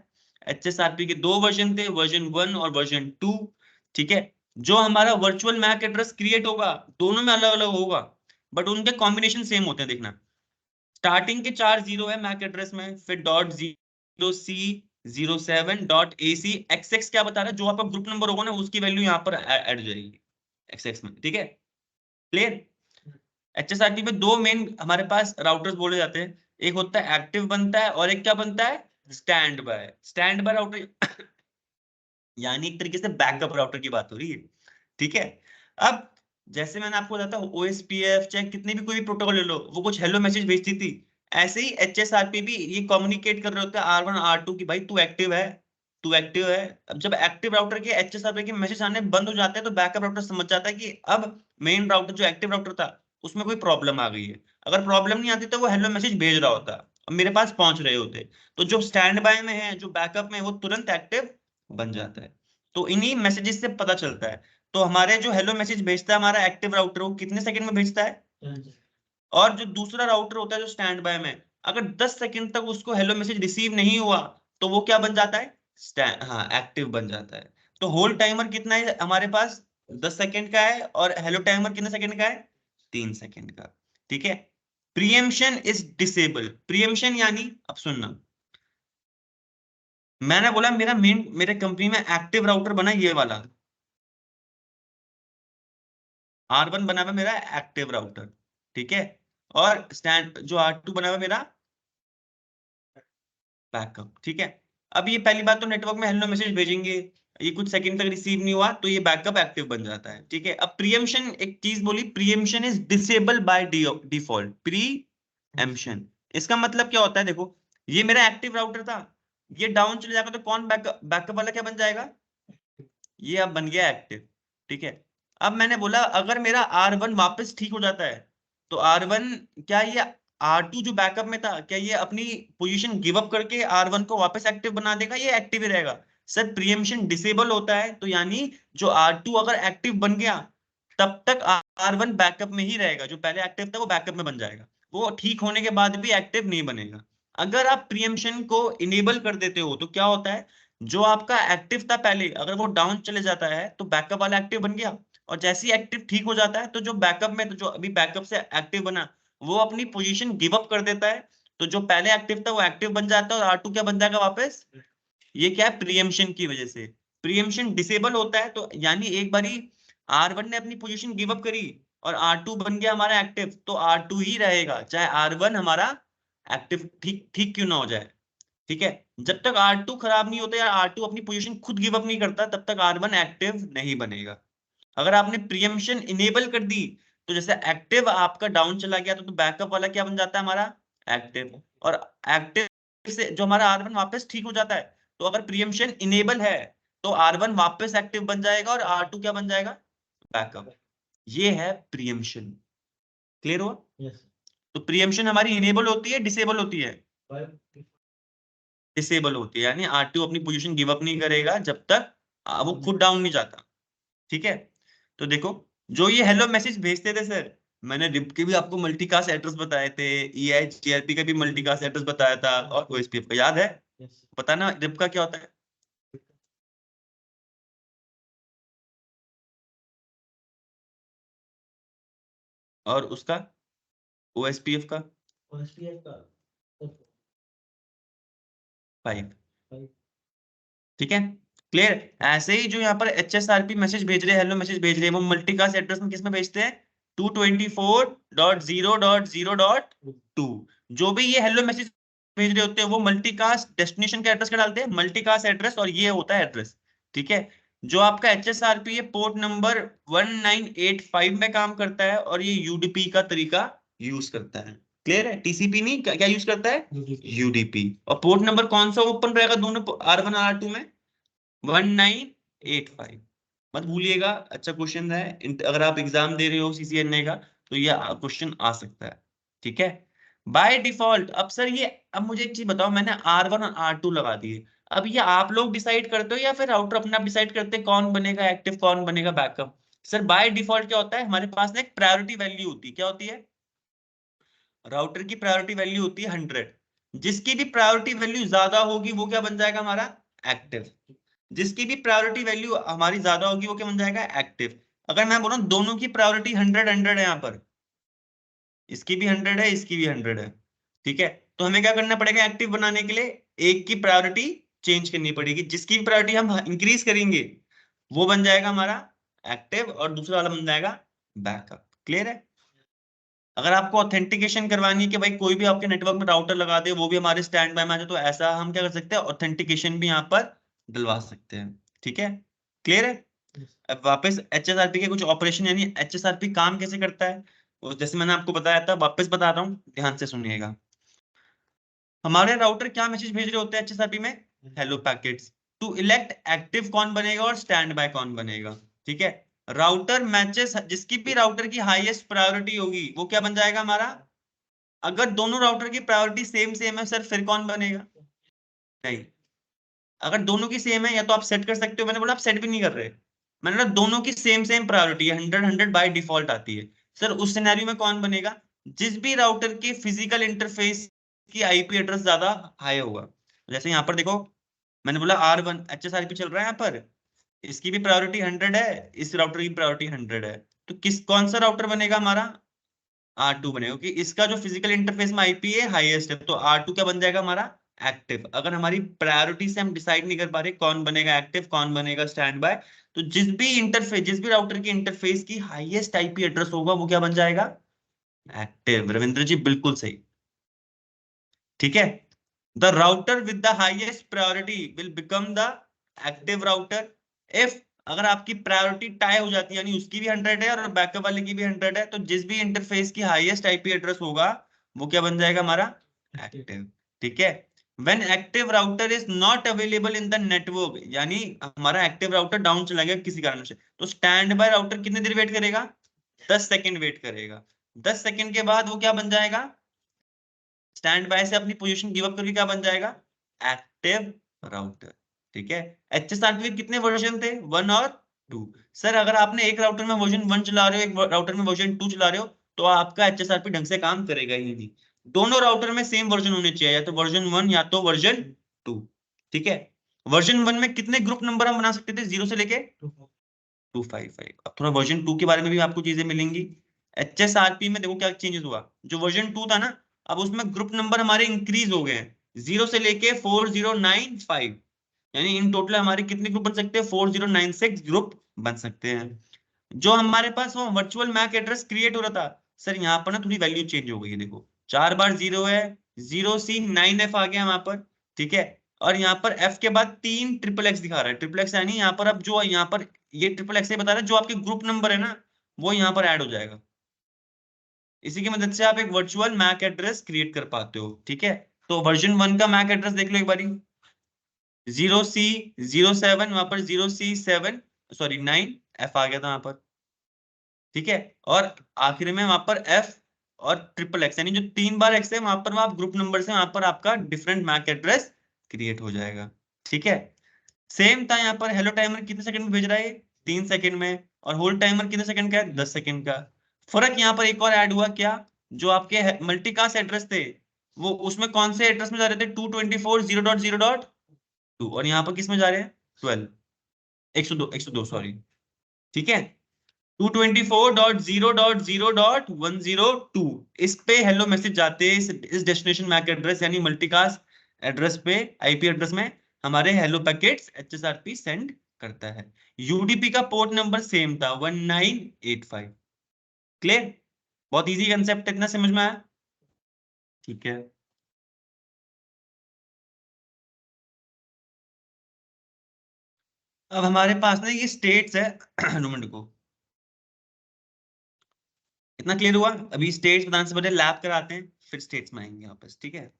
HSRP के दो वर्जन थे, वर्जन 1 और वर्जन 2। ठीक है, जो हमारा वर्चुअल मैक एड्रेस क्रिएट होगा दोनों में अलग अलग होगा, बट उनके कॉम्बिनेशन सेम होते हैं। देखना, स्टार्टिंग के 4 जीरो है मैक एड्रेस में, फिर .0C07.AC XX क्या बता रहा है, जो आपका ग्रुप नंबर होगा ना उसकी वैल्यू यहाँ पर ऐड हो जाएगी XX में। ठीक है, क्लियर? HSRP में दो मेन हमारे पास राउटर्स बोले जाते हैं, एक होता है एक्टिव बनता है, और एक क्या बनता है, stand by. Stand by router यानी एक तरीके से बैकअप राउटर की बात हो रही है। ठीक है, अब जैसे मैंने आपको बताया था OSPF चाहे कितने भी कोई भी प्रोटोकॉल ले लो, वो कुछ हेलो मैसेज भेजती थी, ऐसे ही HSRP भी ये कम्युनिकेट कर रहे होते हैं R1 R2 की भाई तू एक्टिव है, तू एक्टिव है। अब जब एक्टिव राउटर के HSRP के मैसेज आने बंद हो जाते हैं, तो बैकअप राउटर समझ जाता है कि अब मेन राउटर जो एक्टिव राउटर था उसमें कोई प्रॉब्लम आ गई है। अगर प्रॉब्लम नहीं आती तो वो हेलो मैसेज भेज रहा होता और मेरे पास पहुंच रहे होते। तो जो स्टैंड बाय में है, जो बैकअप में, वो तुरंत एक्टिव बन जाता है। तो इन्हीं मैसेजेस से पता चलता है। तो हमारे जो हेलो मैसेज भेजता है हमारा एक्टिव राउटर, वो कितने सेकंड में भेजता है, और जो दूसरा राउटर होता है जो स्टैंड बाय में, अगर 10 सेकंड तक उसको हेलो मैसेज रिसीव नहीं हुआ तो वो क्या बन जाता है, हाँ एक्टिव बन जाता है। तो होल्ड टाइमर कितना है हमारे पास, 10 सेकंड का है, और हेलो टाइमर कितने सेकंड का है, 3 सेकंड का। ठीक है। प्रीएम्पशन इज डिसेबल, प्रीएम्पशन यानी, अब सुनना, मैंने बोला मेरे कंपनी में एक्टिव राउटर बना ये वाला, R1 बना हुआ मेरा एक्टिव राउटर, ठीक है, और स्टैंड जो R2 बना हुआ मेरा बैकअप। ठीक है। अब ये पहली बात तो नेटवर्क में हेलो मैसेज भेजेंगे, ये कुछ सेकंड तक रिसीव नहीं हुआ तो ये बैकअप एक्टिव बन जाता है। ठीक है। अब प्रीएम्पशन, एक चीज बोली, preemption is disable by default, preemption इसका मतलब क्या होता है, देखो ये मेरा एक्टिव राउटर था, ये डाउन चले जाएगा तो कौन बैकअप बैकअप वाला क्या बन जाएगा, ये अब बन गया एक्टिव। ठीक है। अब मैंने बोला अगर मेरा R1 वापस ठीक हो जाता है तो R1, क्या ये R2 जो बैकअप में था, क्या ये अपनी पोजीशन गिव अप करके R1 को वापस एक्टिव बना देगा, ये एक्टिव ही रहेगा। सर प्रीएम्पशन डिसेबल होता है तो यानी जो R2 अगर एक्टिव बन गया तब तक R1 बैकअप में ही रहेगा, जो पहले एक्टिव था वो बैकअप में बन जाएगा, वो ठीक होने के बाद भी एक्टिव नहीं बनेगा। अगर आप प्रीएम्पशन को इनेबल कर देते हो तो क्या होता है, जो आपका एक्टिव था पहले अगर वो डाउन चले जाता है तो बैकअप वाला एक्टिव बन गया, और जैसे ही एक्टिव ठीक हो जाता है तो जो बैकअप में, तो जो अभी बैकअप से एक्टिव बना वो अपनी पोजीशन गिव अप कर देता है, तो जो पहले एक्टिव था वो एक्टिव बन जाता है और R2 क्या बन जाएगा वापस। ये क्या है, प्रीएम्पशन की वजह से। प्रीएम्पशन डिसेबल होता है तो यानी एक बारी R1 ने अपनी पोजीशन गिव अप करी और R2 बन गया हमारा एक्टिव, तो R2 ही रहेगा चाहे R1 हमारा एक्टिव ठीक ठीक क्यों ना हो जाए। ठीक है। जब तक R2 खराब नहीं होता या R2 अपनी पोजीशन खुद गिव अप नहीं करता तब तक R1 एक्टिव नहीं बनेगा। अगर आपने प्रीएम्पशन इनेबल कर दी तो जैसे एक्टिव आपका डाउन चला गया तो बैकअप वाला क्या बन जाता है हमारा एक्टिव, और एक्टिव से जो हमारा R1 वापस ठीक हो जाता है, तो अगर प्रीएम्पशन इनेबल है तो R1 वापस एक्टिव बन जाएगा और R2 क्या बन जाएगा, बैकअप। ये है प्रीएम्पशन। क्लियर हुआ? yes. तो प्रीएम्पशन हमारी इनेबल होती है डिसेबल होती है, डिसेबल होती है, यानी R2 अपनी पोजीशन गिव अप नहीं करेगा जब तक वो खुद डाउन नहीं जाता। ठीक है। तो देखो जो ये हेलो मैसेज भेजते थे सर, मैंने रिप के भी आपको मल्टीकास्ट एड्रेस बताए थे, EIGRP का भी मल्टीकास्ट एड्रेस बताया था, और OSPF का याद है? पता ना रिप का क्या होता है? और उसका OSPF का 5। ठीक है। क्लियर? ऐसे ही जो यहाँ पर HSRP मैसेज भेज रहे हैं, हेलो मैसेज भेज रहे हैं, वो मल्टीकास्ट एड्रेस में किस में भेजते हैं, 224.0.0.2। जो भी ये हेलो मैसेज भेज रहे होते हैं वो मल्टीकास्ट डेस्टिनेशन का एड्रेस क्या डालते हैं, मल्टीकास्ट एड्रेस, और ये होता है एड्रेस। ठीक है। जो आपका HSRP है पोर्ट नंबर 1985 में काम करता है और ये UDP का तरीका यूज करता है। क्लियर है? TCP नहीं, क्या यूज करता है, UDP। और पोर्ट नंबर कौन सा ओपन रहेगा दोनों R1 और R2 में, 1985। मत भूलिएगा, अच्छा क्वेश्चन है, अगर आप एग्जाम दे रहे हो CCNA का तो ये क्वेश्चन आ सकता है। ठीक है। बाय डिफॉल्ट, अब सर ये, अब मुझे एक चीज बताओ, मैंने R1 और R2 लगा दिए, अब ये आप लोग डिसाइड करते हो या फिर राउटर अपना डिसाइड करते हैं कौन बनेगा एक्टिव कौन बनेगा बैकअप? सर बाय डिफॉल्ट क्या होता है, हमारे पास ना एक प्रायोरिटी वैल्यू होती है, क्या होती है, राउटर की प्रायोरिटी वैल्यू होती है 100, जिसकी भी प्रायोरिटी वैल्यू ज्यादा होगी वो क्या बन जाएगा हमारा एक्टिव, जिसकी भी प्रायोरिटी वैल्यू हमारी ज्यादा होगी वो क्या बन जाएगा एक्टिव। अगर मैं बोलूं दोनों की प्रायोरिटी 100 है यहाँ पर, इसकी भी 100 है इसकी भी 100 है, ठीक है, तो हमें क्या करना पड़ेगा एक्टिव बनाने के लिए, एक की प्रायोरिटी चेंज करनी पड़ेगी, जिसकी भी प्रायोरिटी हम इंक्रीज करेंगे वो बन जाएगा हमारा एक्टिव और दूसरा वाला बन जाएगा बैकअप। क्लियर है? अगर आपको ऑथेंटिकेशन करवानी है कि भाई कोई भी आपके नेटवर्क में राउटर लगा दे वो भी हमारे स्टैंड बाय में आ जाए, तो ऐसा हम क्या कर सकते हैं, ऑथेंटिकेशन भी यहाँ पर डलवा सकते हैं। ठीक है। क्लियर है? अब वापस HSRP के कुछ ऑपरेशन, यानी HSRP काम कैसे करता है, वो जैसे मैंने आपको बताया था वापस बता रहा हूँ, ध्यान से सुनिएगा। हमारे राउटर क्या मैसेज भेज रहे होते हैं HSRP में, hello packets, to elect active कौन बनेगा और स्टैंड बाय कौन बनेगा। ठीक है। राउटर मैचेस, जिसकी भी राउटर की हाईएस्ट प्रायोरिटी होगी वो क्या बन जाएगा हमारा, अगर दोनों राउटर की प्रायोरिटी सेम सेम है सर फिर कौन बनेगा, नहीं, अगर दोनों की सेम है या तो आप सेट कर सकते हो, मैंने बोला आप सेट भी नहीं कर रहे, मैंने बोला दोनों की सेम सेम प्रायोरिटी है, 100 बाय डिफॉल्ट आती है, सर उस सिनेरियो में कौन बनेगा, जिस भी राउटर के फिजिकल इंटरफेस की आईपी एड्रेस ज्यादा हाई होगा। जैसे यहाँ पर देखो, मैंने बोला R1 HSRP चल रहा है यहाँ पर, इसकी भी प्रायोरिटी 100 है, इस राउटर की प्रायोरिटी 100 है, तो कौन सा राउटर बनेगा हमारा? R2 बनेगा, क्योंकि इसका जो फिजिकल इंटरफेस में आईपी है हाईएस्ट है, तो R2 क्या बन जाएगा हमारा? एक्टिव। अगर हमारी प्रायोरिटी से हम डिसाइड नहीं कर पा रहे कौन बनेगा एक्टिव कौन बनेगा स्टैंड बाय, तो जिस भी राउटर की इंटरफेस की हाईएस्ट आईपी एड्रेस होगा वो क्या बन जाएगा? एक्टिव। रविंद्र जी बिल्कुल सही। ठीक है, the router with the highest priority will become the active router. If अगर आपकी प्रायोरिटी टाई हो जाती है, यानी उसकी भी 100 है और बैकअप वाले की भी 100 है, तो जिस भी इंटरफेस की हाईएस्ट आईपी एड्रेस होगा वो क्या बन जाएगा हमारा? एक्टिव। ठीक है, when active router is not available in the network, यानी हमारा एक्टिव राउटर डाउन चला गया किसी कारण से, तो स्टैंड बाय राउटर कितनी देर वेट करेगा? 10 सेकेंड वेट करेगा। 10 सेकेंड के बाद वो क्या बन जाएगा? स्टैंड बाय से अपनी पोजीशन गिव अप करके क्या बन जाएगा? Active router. ठीक है, HSRP के कितने वर्जन थे? 1 और 2। सर अगर आपने एक राउटर में वर्जन 1 चला रहे हो, एक राउटर में वर्जन 2 चला रहे हो, तो आपका HSRP ढंग से काम करेगा ही नहीं। दोनों राउटर में सेम वर्जन होने चाहिए, या तो वर्जन 1 या तो वर्जन 2। ठीक है, वर्जन 1 में कितने ग्रुप नंबर हम बना सकते थे 0 से लेके 255? अब थोड़ा वर्जन 2 के बारे में भी आपको चीजें मिलेंगी। HSRP में देखो क्या चेंजेस हुआ, जो वर्जन 2 था ना, अब उसमें ग्रुप नंबर हमारे इंक्रीज हो गए हैं 0 से लेके 4095, यानी इन टोटल हमारे कितने ग्रुप बन सकते हैं? 4096 ग्रुप बन सकते हैं। जो हमारे पास वो वर्चुअल मैक एड्रेस क्रिएट हो रहा था, सर यहाँ पर ना थोड़ी वैल्यू चेंज हो गई है। देखो 4 बार 0 है, 0C9F आ गया वहां पर। ठीक है, और यहाँ पर F के बाद 3 ट्रिपल एक्स दिखा रहा है। ट्रिपल एक्स यानी यहाँ पर अब जो यहाँ पर ये ट्रिपल एक्स बता रहा है जो आपके ग्रुप नंबर है ना, वो यहाँ पर ऐड हो जाएगा। इसी की मदद से आप एक वर्चुअल मैक एड्रेस क्रिएट कर पाते हो। ठीक है, तो वर्जन 1 का मैक एड्रेस देख लो एक बारी। 0C07, वहां पर 0C7 सॉरी 9F आ गया था वहां पर। ठीक है, और आखिर में वहां पर F और ट्रिपल एक्स, यानी जो 3 बार एक्स है वहां पर आप ग्रुप नंबर से वहां पर आपका डिफरेंट मैक एड्रेस क्रिएट हो जाएगा। ठीक है, सेम था यहाँ पर। हेलो टाइमर कितने सेकंड में भेज रहा है? 3 सेकंड में। और होल्ड टाइमर कितने सेकंड का है? 10 सेकंड का। फर्क यहाँ पर एक और ऐड हुआ क्या, जो आपके मल्टीकास्ट एड्रेस थे वो उसमें कौन से एड्रेस में जा रहे थे? 224.0.0.2, और यहाँ पर किस में जा रहे हैं? 12 102 सॉरी। ठीक है, 224.0.0.102 इस पे हेलो मैसेज जाते हैं, इस डेस्टिनेशन मैक एड्रेस यानी मल्टीकास्ट एड्रेस पे, आईपी एड्रेस में हमारे हेलो पैकेट्स HSRP सेंड करता है। यूडीपी का पोर्ट नंबर सेम था 1985। क्लियर? बहुत इजी कंसेप्ट, इतना समझ में आया? ठीक है, अब हमारे पास ना ये स्टेट्स है अनुमंड को, इतना क्लियर हुआ? अभी स्टेट्स बताने से पहले लैब कराते हैं, फिर स्टेट्स में आएंगे वापस। ठीक है,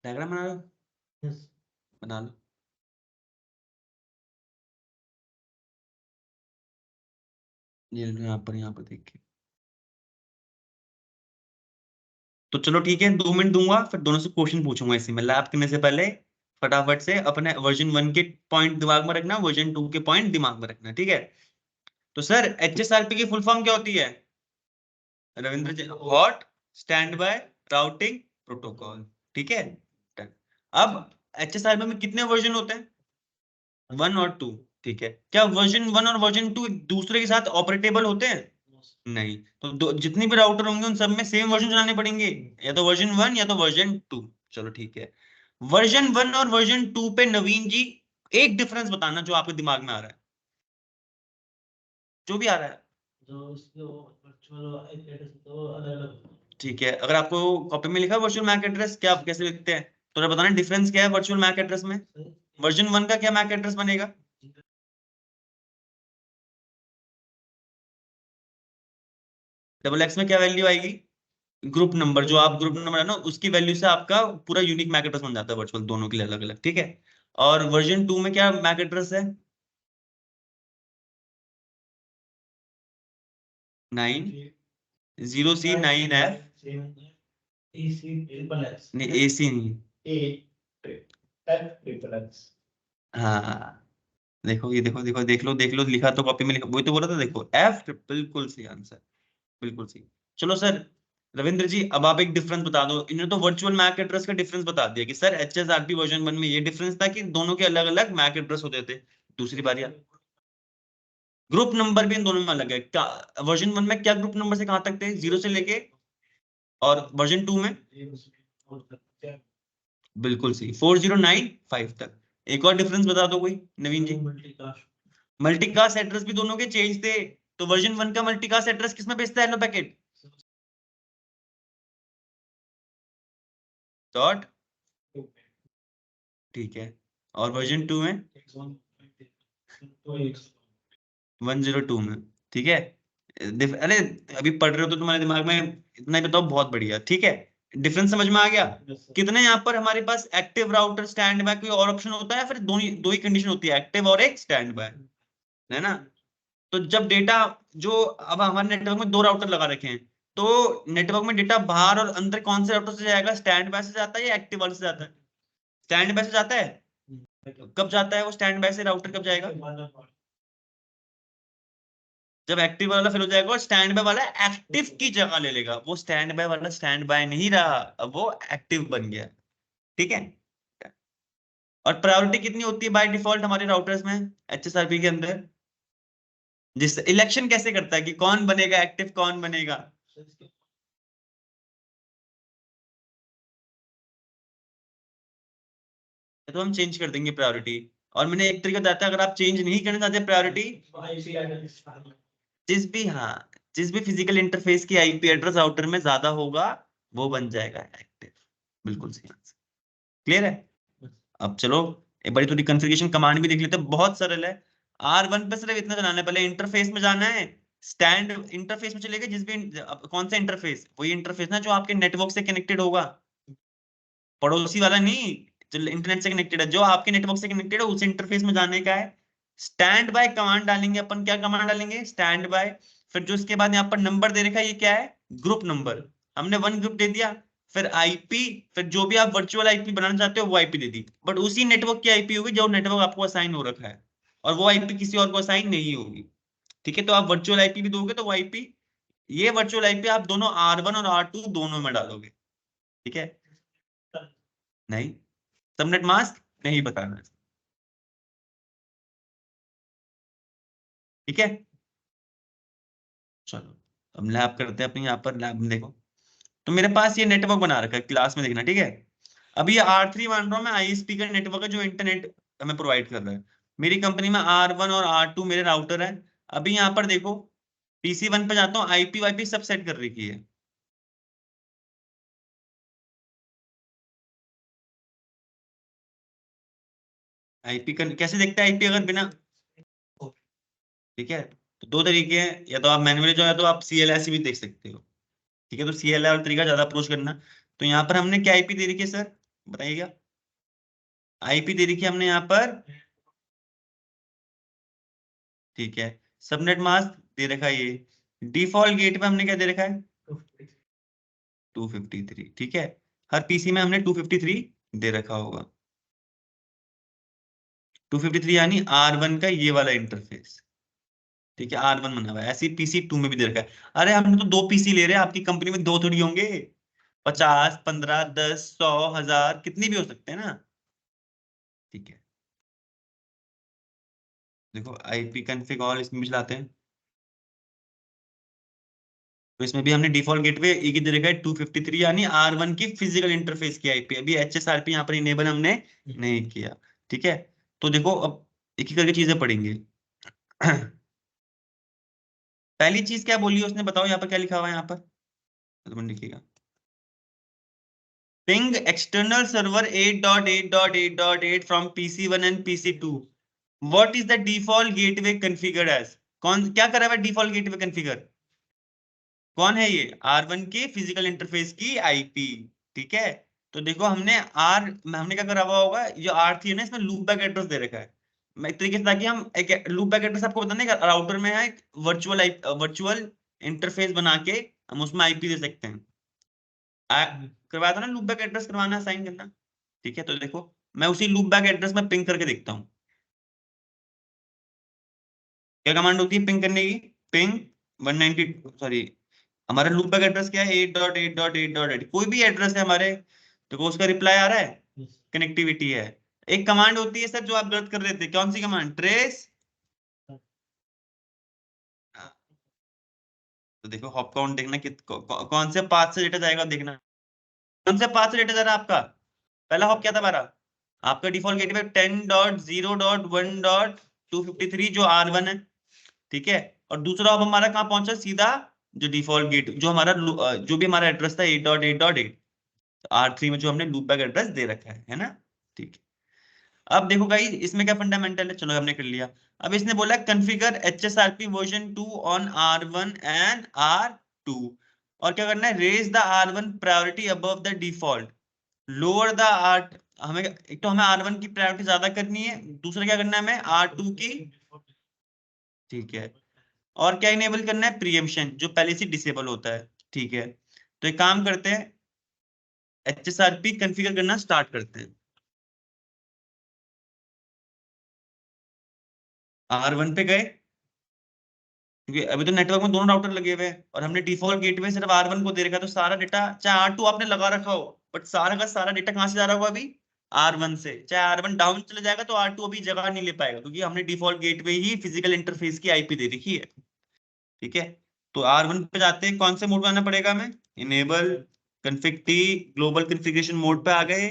डायग्राम बना लो। बना लो। ये लो यहाँ पर देख के। तो चलो ठीक है, 2 मिनट दूंगा, फिर दोनों से क्वेश्चन पूछूंगा इसी में। लैब करने से पहले फटाफट से अपने वर्जन 1 के पॉइंट दिमाग में रखना, वर्जन 2 के पॉइंट दिमाग में रखना। ठीक है, तो सर HSRP की फुल फॉर्म क्या होती है? Ravindra ji, hot standby routing protocol. ठीक है, done। अब HSRP में कितने वर्जन होते हैं? 1 और 2। ठीक है, क्या वर्जन 1 और वर्जन 2 एक दूसरे के साथ ऑपरेटेबल होते हैं? नहीं, तो जितनी भी राउटर होंगे उन सब में सेम वर्जन चलाने पड़ेंगे, या तो वर्जन 1 या तो वर्जन 2। चलो ठीक है, वर्जन 1 और वर्जन 2 पे नवीन जी एक डिफरेंस बताना जो आपके दिमाग में आ रहा है, जो भी आ रहा है। ठीक है, अगर आपको कॉपी में लिखा वर्चुअल मैक एड्रेस, क्या आप कैसे लिखते हैं? तो बताना डिफरेंस क्या है वर्चुअल मैक एड्रेस में। वर्जन 1 का क्या मैक एड्रेस बनेगा? डबल एक्स में क्या वैल्यू आएगी? ग्रुप नंबर, जो आप ग्रुप नंबर है ना उसकी वैल्यू से आपका पूरा यूनिक मैक एड्रेस बन जाता है वर्चुअल, दोनों के लिए अलग अलग, ठीक है। और वर्जन 2 में क्या मैक एड्रेस है? 9 0C 9F, नहीं AC नहीं। हाँ, देखो ये देखो देखो देख लो लिखा तो कॉपी में लिखा, वही तो बोला था, देखो F, बिल्कुल सही आंसर, बिल्कुल सही। चलो सर, रविंद्र जी अब आप एक डिफरेंस बता दो। इन्होंने तो वर्चुअल मैक एड्रेस का डिफरेंस बता दिया कि सर HSRP वर्जन 1 में ये डिफरेंस था कि दोनों के अलग अलग मैक एड्रेस होते थे। दूसरी बात, ग्रुप नंबर भी इन दोनों में अलग है क्या? वर्जन 1 में क्या ग्रुप नंबर से कहां तक थे, 0 से लेके, और वर्जन 2 में? बिल्कुल सही, 4095 तक। एक और डिफरेंस बता दो कोई, नवीन जी। मल्टीकास्ट एड्रेस भी दोनों के चेंज थे, तो वर्जन 1 का मल्टीकास्ट एड्रेस किसमें भेजता है हेलो पैकेट? डॉट, ठीक है। और वर्जन 2 में 102 में, ठीक है। अरे अभी पढ़ रहे हो तो तुम्हारे दिमाग में इतना ही बताओ, बहुत बढ़िया, ठीक है। डिफरेंस समझ में आ गया? कितने यहाँ पर हमारे पास एक्टिव राउटर, स्टैंड बाय, कोई और ऑप्शन होता है? फिर दो ही कंडीशन होती है, एक्टिव और एक स्टैंड बाय, है ना। तो जब डेटा, जो अब हमारे नेटवर्क में दो राउटर लगा रखे हैं, तो नेटवर्क में डेटा बाहर और अंदर कौन से राउटर से जाएगा? स्टैंड बाय से जाता है या एक्टिव वाले से जाता है? स्टैंड बाय से जाता है। कब जाता है वो स्टैंड बाय से राउटर, कब जाएगा? जब एक्टिव वाला फिल हो जाएगा और स्टैंड बाय वाला एक्टिव की जगह ले लेगा, वो स्टैंड बाय वाला स्टैंड बाय नहीं रहा, अब वो एक्टिव बन गया, ठीक है। और प्रायोरिटी कितनी होती है बाय डिफॉल्ट हमारे राउटर्स में, HSRP के अंदर? जिस इलेक्शन कैसे करता है कि कौन बनेगा एक्टिव, कौन बनेगा? तो हम चेंज कर देंगे प्रायोरिटी। और मैंने एक तरीका बताया था, अगर आप चेंज नहीं करना चाहते प्रायोरिटी, हाँ, जिस भी फिजिकल इंटरफेस की IP एड्रेस राउटर में ज्यादा होगा, वो बन जाएगा एक्टिव। बिल्कुल सही आंसर, क्लियर है। अब चलो एक बड़ी थोड़ी कॉन्फ़िगरेशन कमांड भी देख लेते हैं, बहुत सरल है। R1 पे सिर्फ इतना जाना है, पहले इंटरफेस में जाना है। स्टैंड इंटरफेस में चलेगा, जिस भी कौन सा इंटरफेस, वही इंटरफेस ना जो आपके नेटवर्क से कनेक्टेड होगा, पड़ोसी वाला नहीं, जो इंटरनेट से कनेक्टेड है, जो आपके नेटवर्क से कनेक्टेड है उस इंटरफेस में जाने का है। स्टैंड बाय कमांड डालेंगे अपन, क्या कमांड डालेंगे? Stand by. फिर जो इसके बाद यहाँ पर नंबर दे रखा है, ये क्या है? Group number. हमने वन ग्रुप दे दिया। फिर IP, फिर जो भी आप वर्चुअल IP बनाना चाहते हो वो IP दे दी, बट उसी नेटवर्क की IP होगी जो नेटवर्क आपको असाइन हो रखा है, और वो IP किसी और को असाइन नहीं होगी, ठीक है। तो आप वर्चुअल IP भी दोगे तो वो IP, ये वर्चुअल IP आप दोनों R1 और R2 दोनों में डालोगे, ठीक है। नहीं, सबनेट मास्क नहीं बताना है, ठीक है। चलो अब लैब करते हैं अपनी, यहाँ पर लैब में देखो। तो मेरे पास ये नेटवर्क बना रखा है, क्लास में देखना, ठीक है। अभी ये R3 मान रहा हूँ मैं, ISP का नेटवर्क है जो इंटरनेट हमें प्रोवाइड कर रहा है। मेरी कंपनी में R1 और R2 मेरे राउटर है। अभी यहाँ पर देखो, PC1 पे जाता हूँ, IP वाईपी सब सेट कर रखी है। IP का कैसे देखते हैं IP अगर बिना, ठीक है। तो दो तरीके हैं, या तो आप मैन्युअली जो है, तो आप CLI भी देख सकते हो, ठीक है। तो CLI और तरीका ज्यादा अप्रोच करना। तो यहाँ पर हमने क्या IP दे रखी है सर, बताइएगा। IP दे रखी है हमने यहाँ पर, ठीक है। सबनेट मास्क दे रखा है ये। डिफॉल्ट गेट पे हमने क्या दे रखा है? 253, ठीक है। हर PC में हमने 253 दे रखा होगा। 253 यानी R1 का ये वाला इंटरफेस, ठीक है। R1 बना हुआ है, ऐसे ही PC2 में भी दे रखा है। अरे हमने तो दो PC ले रहे हैं, आपकी कंपनी में दो थोड़ी होंगे। 50, 15, 10, 100, 1000, कितनी भी हो सकते हैं ना, ठीक है। देखो IP कॉन्फ़िग ऑल इसमें भी चलाते हैं, तो इसमें भी हमने डिफॉल्ट गेटवे एक ही दे रखा है 253, यानी R1 की फिजिकल इंटरफेस की IP। अभी HSRP यहाँ पर इनेबल हमने नहीं किया, ठीक है। तो देखो अब एक ही करके चीजें पढ़ेंगे। पहली चीज क्या बोली उसने, बताओ यहाँ पर क्या लिखा हुआ है यहाँ पर, तो लिखिएगा। Ping external server 8.8.8.8 from PC1 and PC2। What is the default gateway configured as? कौन क्या करा हुआ है डिफॉल्ट गेटवे कॉन्फ़िगर? कौन है ये? R1 के फिजिकल इंटरफेस की आईपी। ठीक है, तो देखो हमने क्या करा हुआ होगा, जो R3 है ना, इसमें लूप बैक एड्रेस दे रखा है। मैं एक तरीके से, ताकि हम एक लूप बैक एड्रेस आपको बताने का, राउटर में है वर्चुअल इंटरफेस बना के हम उसमें आईपी दे सकते हैं। करवाया था ना लूप बैक एड्रेस, करवाना, साइन करना। ठीक है, तो देखो मैं उसी लूप बैक एड्रेस में पिंग करके देखता हूँ। क्या कमांड होती है पिंग करने की? पिंग 190, सॉरी, हमारा लूप बैक एड्रेस क्या है? 8.8.8.8, कोई भी एड्रेस है हमारे, देखो उसका रिप्लाई आ रहा है, कनेक्टिविटी है। एक कमांड होती है सर जो आप गलत कर रहे थे, कौन सी कमांड? ट्रेस। तो देखो हॉप काउंट देखना कि कौन से पाथ से डेटा जाएगा, देखना कौन से पाथ से डेटा जा रहा है आपका। पहला हॉप क्या था हमारा? आपका डिफॉल्ट गेटवे 10.0.1.253 जो R1 है। ठीक है, और दूसरा हॉप हमारा कहाँ पहुंचा? सीधा जो डिफॉल्ट गेट, जो हमारा जो भी हमारा एड्रेस था 8.8.8, R3 में जो हमने लूप बैक एड्रेस दे रखा है ना। ठीक है, अब देखो गाइस इसमें क्या फंडामेंटल है, चलो हमने कर लिया। अब इसने बोला configure HSRP version 2 on R1 and R2, और क्या करना है? Raise the R1 priority above the default, lower the R, हमें एक तो हमें R1 की प्रायोरिटी ज्यादा करनी है, दूसरा क्या करना है हमें? R2 की। ठीक है, और क्या इनेबल करना है? प्रीएम्पशन, जो पहले से डिसेबल होता है। ठीक है, तो एक काम करते हैं, HSRP कॉन्फ़िगर करना स्टार्ट करते हैं। R1 पे गए, क्योंकि अभी तो नेटवर्क में दोनों राउटर लगे हुए हैं और हमने डिफॉल्ट गेटवे सिर्फ R1 को दे रखा है, तो सारा डेटा, चाहे R2 आपने लगा रखा हो, बट सारा का सारा डेटा कहाँ से जा रहा होगा अभी? R1 से। चाहे R1 डाउन चले जाएगा तो R2 अभी जगह नहीं ले पाएगा, क्योंकि हमने डिफॉल्ट गेटवे ही फिजिकल इंटरफेस की आईपी दे रखी है। ठीक है, तो R1 पे जाते हैं, कौन से मोड में आना पड़ेगा हमें? Enable config T, global configuration mode पे आ गए।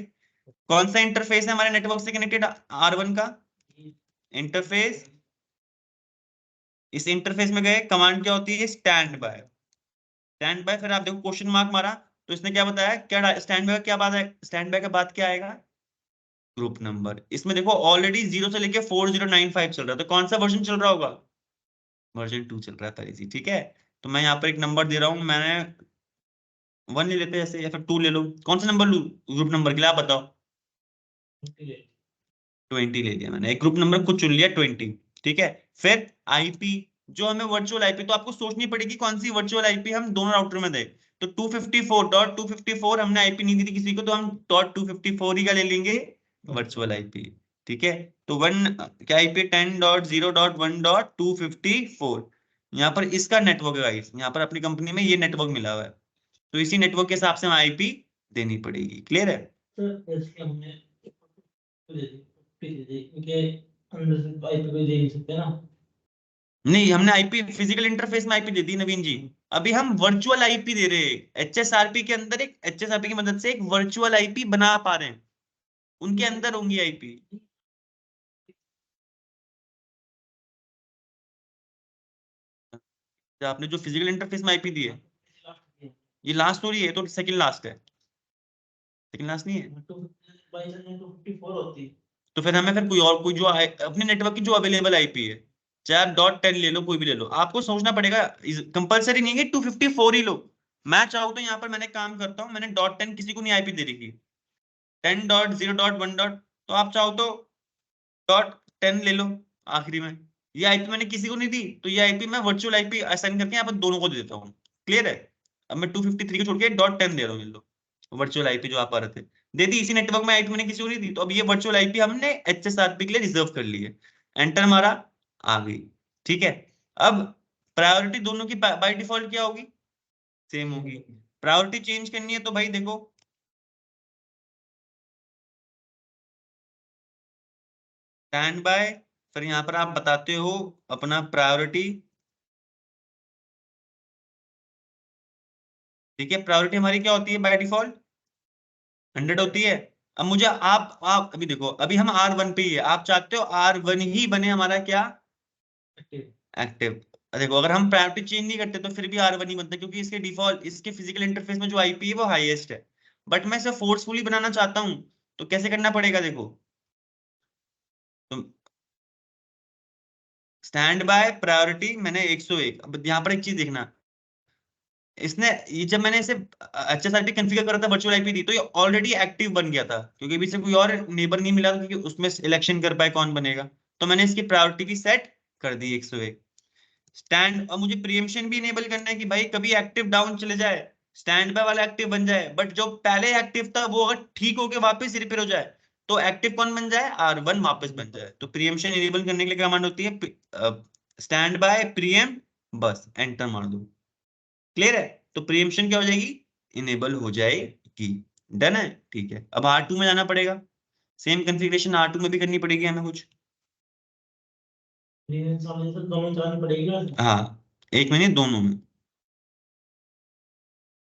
कौन सा इंटरफेस है हमारे नेटवर्क से कनेक्टेड? R1 का इंटरफेस। इस इंटरफेस में गए, कमांड क्या होती है? Stand by. स्टैंड बाय, फिर आप देखो क्वेश्चन मार्क मारा, तो इसने क्या बताया, क्या स्टैंड बाय क्या बात है? स्टैंड बाय के बाद क्या आएगा? Group number. इसमें देखो ऑलरेडी 0 से लेके 4095 चल रहा है, तो कौन सा वर्जन चल रहा होगा? वर्जन 2 चल रहा है पहले से। ठीक है, तो मैं यहाँ पर एक नंबर दे रहा हूँ, मैंने 1 ले लेते हैं जैसे, या फिर 2 ले लो, कौन सा नंबर लू ग्रुप नंबर के लिए, आप बताओ। 20 ले लिया मैंने, एक ग्रुप नंबर खुद चुन लिया, 20। ठीक है, फिर आईपी, जो हमें वर्चुअल आईपी, तो आपको सोचनी पड़ेगी कौन सी वर्चुअल आईपी हम दोनों राउटर में दें। तो 254.254 हमने आईपी नहीं दी थी किसी को, तो हम .254 ही का ले लेंगे वर्चुअल आईपी। ठीक है, तो वन क्या आईपी? 10.0.1.254। यहाँ पर इसका नेटवर्क है गाइस, यहाँ पर अपनी कंपनी में ये नेटवर्क मिला हुआ है, तो इसी नेटवर्क के हिसाब से हम आईपी देनी पड़ेगी। क्लियर है? नहीं, हमने आईपी फिजिकल इंटरफेस में आईपी दे दी नवीन जी। अभी हम वर्चुअल आईपी दे रहे हैं, एचएसआरपी के अंदर, एक एचएसआरपी की मदद से एक वर्चुअल आईपी बना पा रहे हैं, उनके अंदर होंगी आईपी। आपने जो फिजिकल इंटरफेस में आईपी दी है, ये लास्ट स्टोरी है, तो सेकंड लास्ट है, सेकंड लास्ट नहीं है। तो फिर हमें, फिर कोई जो अपने नेटवर्क की जो अवेलेबल आईपी है, चाहे आप .10 ले लो, कोई भी ले लो, आपको सोचना पड़ेगा, कंपलसरी नहीं है कि 254 ही लो। मैं चाहूँ तो यहाँ पर मैंने काम करता हूँ, मैंने .10 किसी को नहीं आईपी दे रखी, 10.0.1. तो आप चाहो तो .10 ले लो आखिरी में। ये आईपी मैंने किसी को नहीं दी, तो ये आईपी मैं वर्चुअल आईपी असाइन करके यहाँ पर दोनों को दे देता हूँ। क्लियर है? अब मैं 253 को छोड़ के .10 दे रहा हूँ, ये लो वर्चुअल आईपी जो आप आ रहे थे, दे दी। इसी नेटवर्क में आईपी मैंने किसी को नहीं दी, तो अब ये वर्चुअल आईपी हमने एचएसआरपी के लिए रिजर्व कर ली है। एंटर मारा, आ गई। ठीक है, अब प्रायोरिटी दोनों की बाय डिफॉल्ट क्या होगी? सेम होगी। प्रायोरिटी चेंज करनी है तो भाई देखो, स्टैंड बाय, फिर यहाँ पर आप बताते हो अपना प्रायोरिटी। ठीक है, प्रायोरिटी हमारी क्या होती है बाय डिफॉल्ट? 100 होती है। अब मुझे आप अभी देखो, अभी हम R1 पे ही है, आप चाहते हो R1 ही बने हमारा क्या? एक्टिव। देखो अगर हम प्रायोरिटी चेंज नहीं करते तो फिर भी R1 ही बनता है, क्योंकि इसके डिफॉल्ट, इसके फिजिकल इंटरफेस में जो आईपी है वो हाईएस्ट है। बट मैं इसे फोर्सफुली बनाना चाहता हूँ, तो कैसे करना पड़ेगा देखो, तो स्टैंड बाय प्रायोरिटी मैंने 101। अब यहाँ पर एक चीज देखना, इसने ये जब मैंने इसे HSRP कॉन्फ़िगर करा था वर्चुअल आईपी थी, तो ये ऑलरेडी एक्टिव बन गया था, क्योंकि अभी से कोई और नेबर नहीं मिला था, क्योंकि उसमें सिलेक्शन कर पाए कौन बनेगा। तो मैंने इसकी प्रायोरिटी भी सेट कर दी 101 स्टैंड। और मुझे प्रीएम्पशन भी इनेबल करना है कि भाई कभी एक्टिव डाउन चले जाए, स्टैंड बाय वाला एक्टिव बन जाए, बट जो पहले एक्टिव था वो अगर ठीक होके वापस रिपेयर हो जाए, तो एक्टिव कौन बन जाए, R1 वापस बन जाए। तो प्रीएम्पशन इनेबल करने के लिए कमांड होती है स्टैंड बाय प्रीएम्प्ट, बस एंटर मार दो। क्लियर है? तो प्रीएम्पशन क्या हो जाएगी, इनेबल हो जाएगी। डन है? ठीक है। अब R2 में जाना पड़ेगा, सेम कॉन्फ़िगरेशन R2 में भी करनी पड़ेगी हमें कुछ। दोनों चलानी पड़ेगी। हाँ, एक मिनट, दोनों में,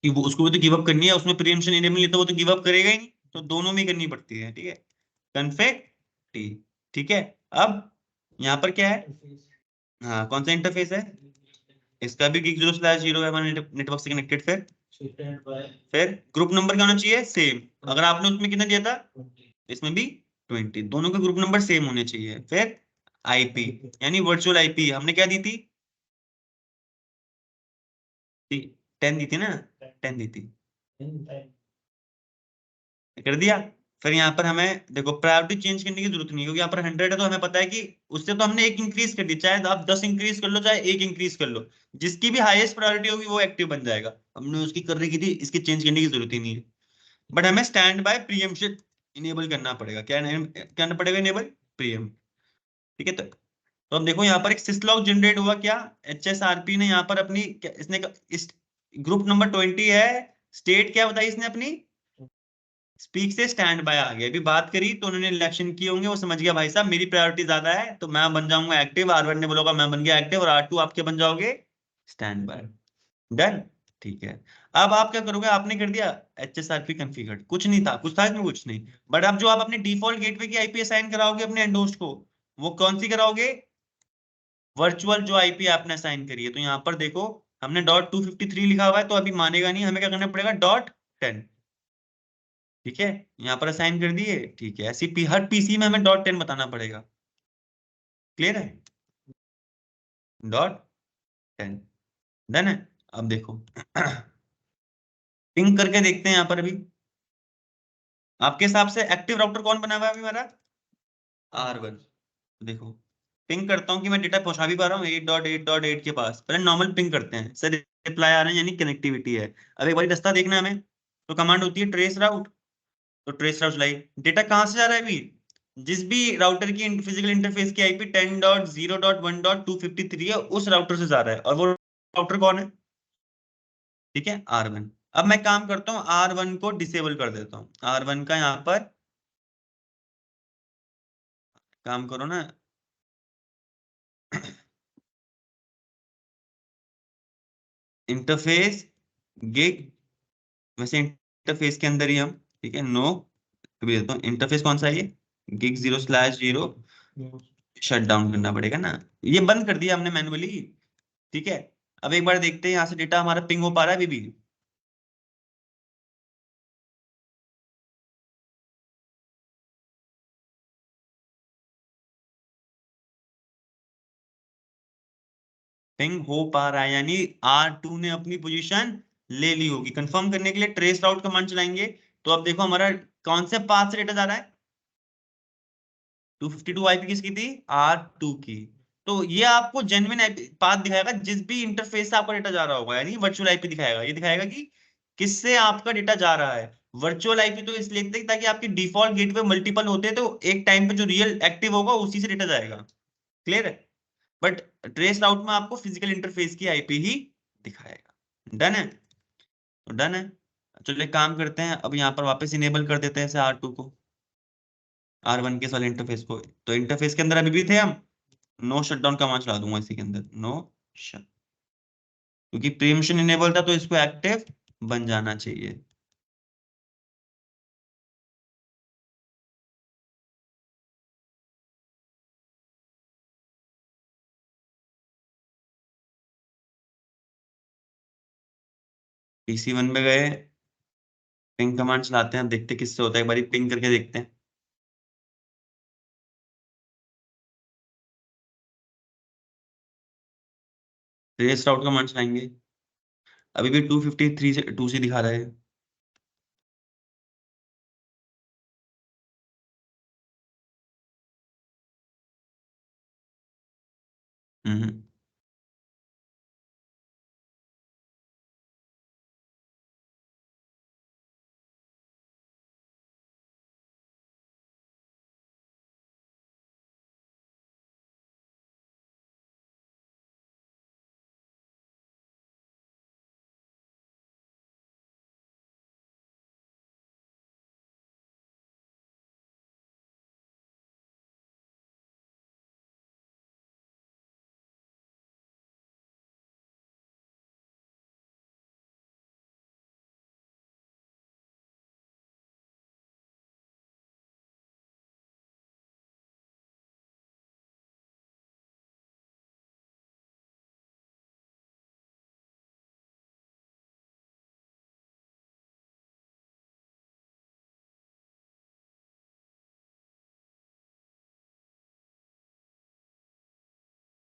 कि वो उसको भी तो गिव अप करनी है, उसमें प्रीएम्पशन इनेबल नहीं तो वो तो गिव अप करेगा ही नहीं, तो दोनों में करनी पड़ती है। ठीक है, कन्फिग टी। ठीक है, अब यहाँ पर क्या है, हाँ कौन सा इंटरफेस है, इसका भी gig 0/0 है हमारे नेटवर्क से कनेक्टेड। फिर ग्रुप नंबर क्या होना चाहिए, सेम। अगर आपने उसमें कितना दिया था, इसमें भी 20, दोनों के ग्रुप नंबर सेम होने चाहिए। फिर आईपी, यानी वर्चुअल आईपी हमने क्या दी थी, 10 दी थी ना, 10 दी थी, कर दिया। फिर यहाँ पर हमें देखो प्रायोरिटी चेंज करने की जरूरत नहीं है, क्योंकि यहाँ पर 100 है, तो हमें पता है कि उससे तो हमने एक इंक्रीज कर दी, चाहे आप 10 इंक्रीज कर लो चाहे एक इंक्रीज कर लो, जिसकी भी हाईएस्ट प्रायोरिटी होगी वो एक्टिव बन जाएगा। हमने उसकी कर रखी थी, इसकी चेंज करने की जरूरत ही नहीं है। बट हमें स्टैंड बाय प्रीएम्पशन इनेबल करना पड़ेगा। क्या करना पड़ेगा, इनेबल प्रीएम। ठीक है, तो अब देखो यहाँ पर एक सिस्लॉग जनरेट हुआ, क्या HSRP ने यहाँ पर अपनी इसने इस ग्रुप नंबर 20 है, स्टेट क्या बताई इसने अपनी, स्पीक से स्टैंड बाय आ गया। अभी बात करी तो उन्होंने इलेक्शन किए होंगे, वो समझ गया भाई साहब मेरी प्रायोरिटी ज्यादा है, तो मैं बन जाऊंगा एक्टिव। R1 ने बोला मैं बन गया एक्टिव, और R2 आपके बन जाओगे स्टैंड बाय। डन। ठीक है, अब आप क्या करोगे, आपने कर दिया HSRP कॉन्फ़िगर्ड, कुछ नहीं था, कुछ था इसमें, कुछ नहीं। बट अब जो आप अपने डिफॉल्ट गेटवे की आईपी असाइन कराओगे अपने एंडोस्ट को, वो कौन सी कराओगे, वर्चुअल जो आईपी आपने असाइन करी है। तो यहाँ पर देखो हमने .253 लिखा हुआ है, तो अभी मानेगा नहीं, हमें क्या करना पड़ेगा, .10। ठीक है, यहाँ पर असाइन कर दिए। ठीक है, ऐसी हर पीसी में हमें .10 बताना पड़ेगा। क्लियर है, .10। डन है। अब देखो पिंग करके देखते हैं यहाँ पर अभी, आपके हिसाब से एक्टिव राउटर कौन बना हुआ है अभी हमारा, R1। देखो पिंग करता हूँ कि मैं डेटा पहुंचा भी पा रहा हूँ 8.8.8 के पास। पहले नॉर्मल पिंग करते हैं, सर रिप्लाई आ रहे हैं, यानी कनेक्टिविटी है। अब एक बार रास्ता देखना है हमें, तो कमांड होती है ट्रेस राउट। तो ट्रेस राउट चलाई, डेटा कहाँ से जा रहा है अभी, जिस भी राउटर की फिजिकल इंटरफेस की आईपी 10.0.1.253 है, उस राउटर से जा रहा है, और वो राउटर कौन है, ठीक है, R1। अब मैं काम करता हूँ, R1 को डिसेबल कर देता हूँ। R1 का यहाँ पर काम करो ना, इंटरफेस गिग, वैसे इंटरफेस के अंदर ही हम, ठीक है, नो अभी देता हूँ, इंटरफेस कौन सा है ये, गिग 0/0 शट डाउन करना पड़ेगा ना, ये बंद कर दिया हमने मैनुअली। ठीक है, अब एक बार देखते हैं यहाँ से डेटा हमारा पिंग हो पा रहा है अभी भी। पिंग हो पा रहा है, यानी R2 ने अपनी पोजीशन ले ली होगी। कंफर्म करने के लिए ट्रेस राउट कमांड चलाएंगे। तो अब देखो हमारा कौन से पाथ से डेटा जा रहा है, 252 आईपी किसकी थी, R2 की। तो ये आपको जेन्युइन पाथ दिखाएगा, जिस भी इंटरफेस से आपका डेटा जा रहा होगा, यानी वर्चुअल आईपी दिखाएगा। ये दिखाएगा कि किससे आपका डेटा जा रहा है। वर्चुअल आईपी तो इसलिए लिखते हैं ताकि आपकी डिफॉल्ट गेटवे मल्टीपल होते हैं, तो एक टाइम पे जो रियल एक्टिव होगा उसी से डेटा जाएगा। क्लियर है? बट ट्रेस राउट में आपको फिजिकल इंटरफेस की आईपी ही दिखाएगा। डन है? तो डन है। चलो एक काम करते हैं, अब यहाँ पर वापस इनेबल कर देते हैं इसे R2 को, R1 के सारे इंटरफेस को। तो इंटरफेस के अंदर अभी भी थे हम, नो शटडाउन कमांड चला दूंगा इसी के अंदर, नो शट, क्योंकि प्रीएम्पशन इनेबल था तो इसको एक्टिव बन जाना चाहिए। PC1 में गए, पिंग कमांड चलाते हैं, देखते किससे होता है, एक बार पिंग करके देखते हैं। ट्रेस राउट कमांड चलाएंगे। अभी भी 253 से 2 से दिखा रहा है। हम्म।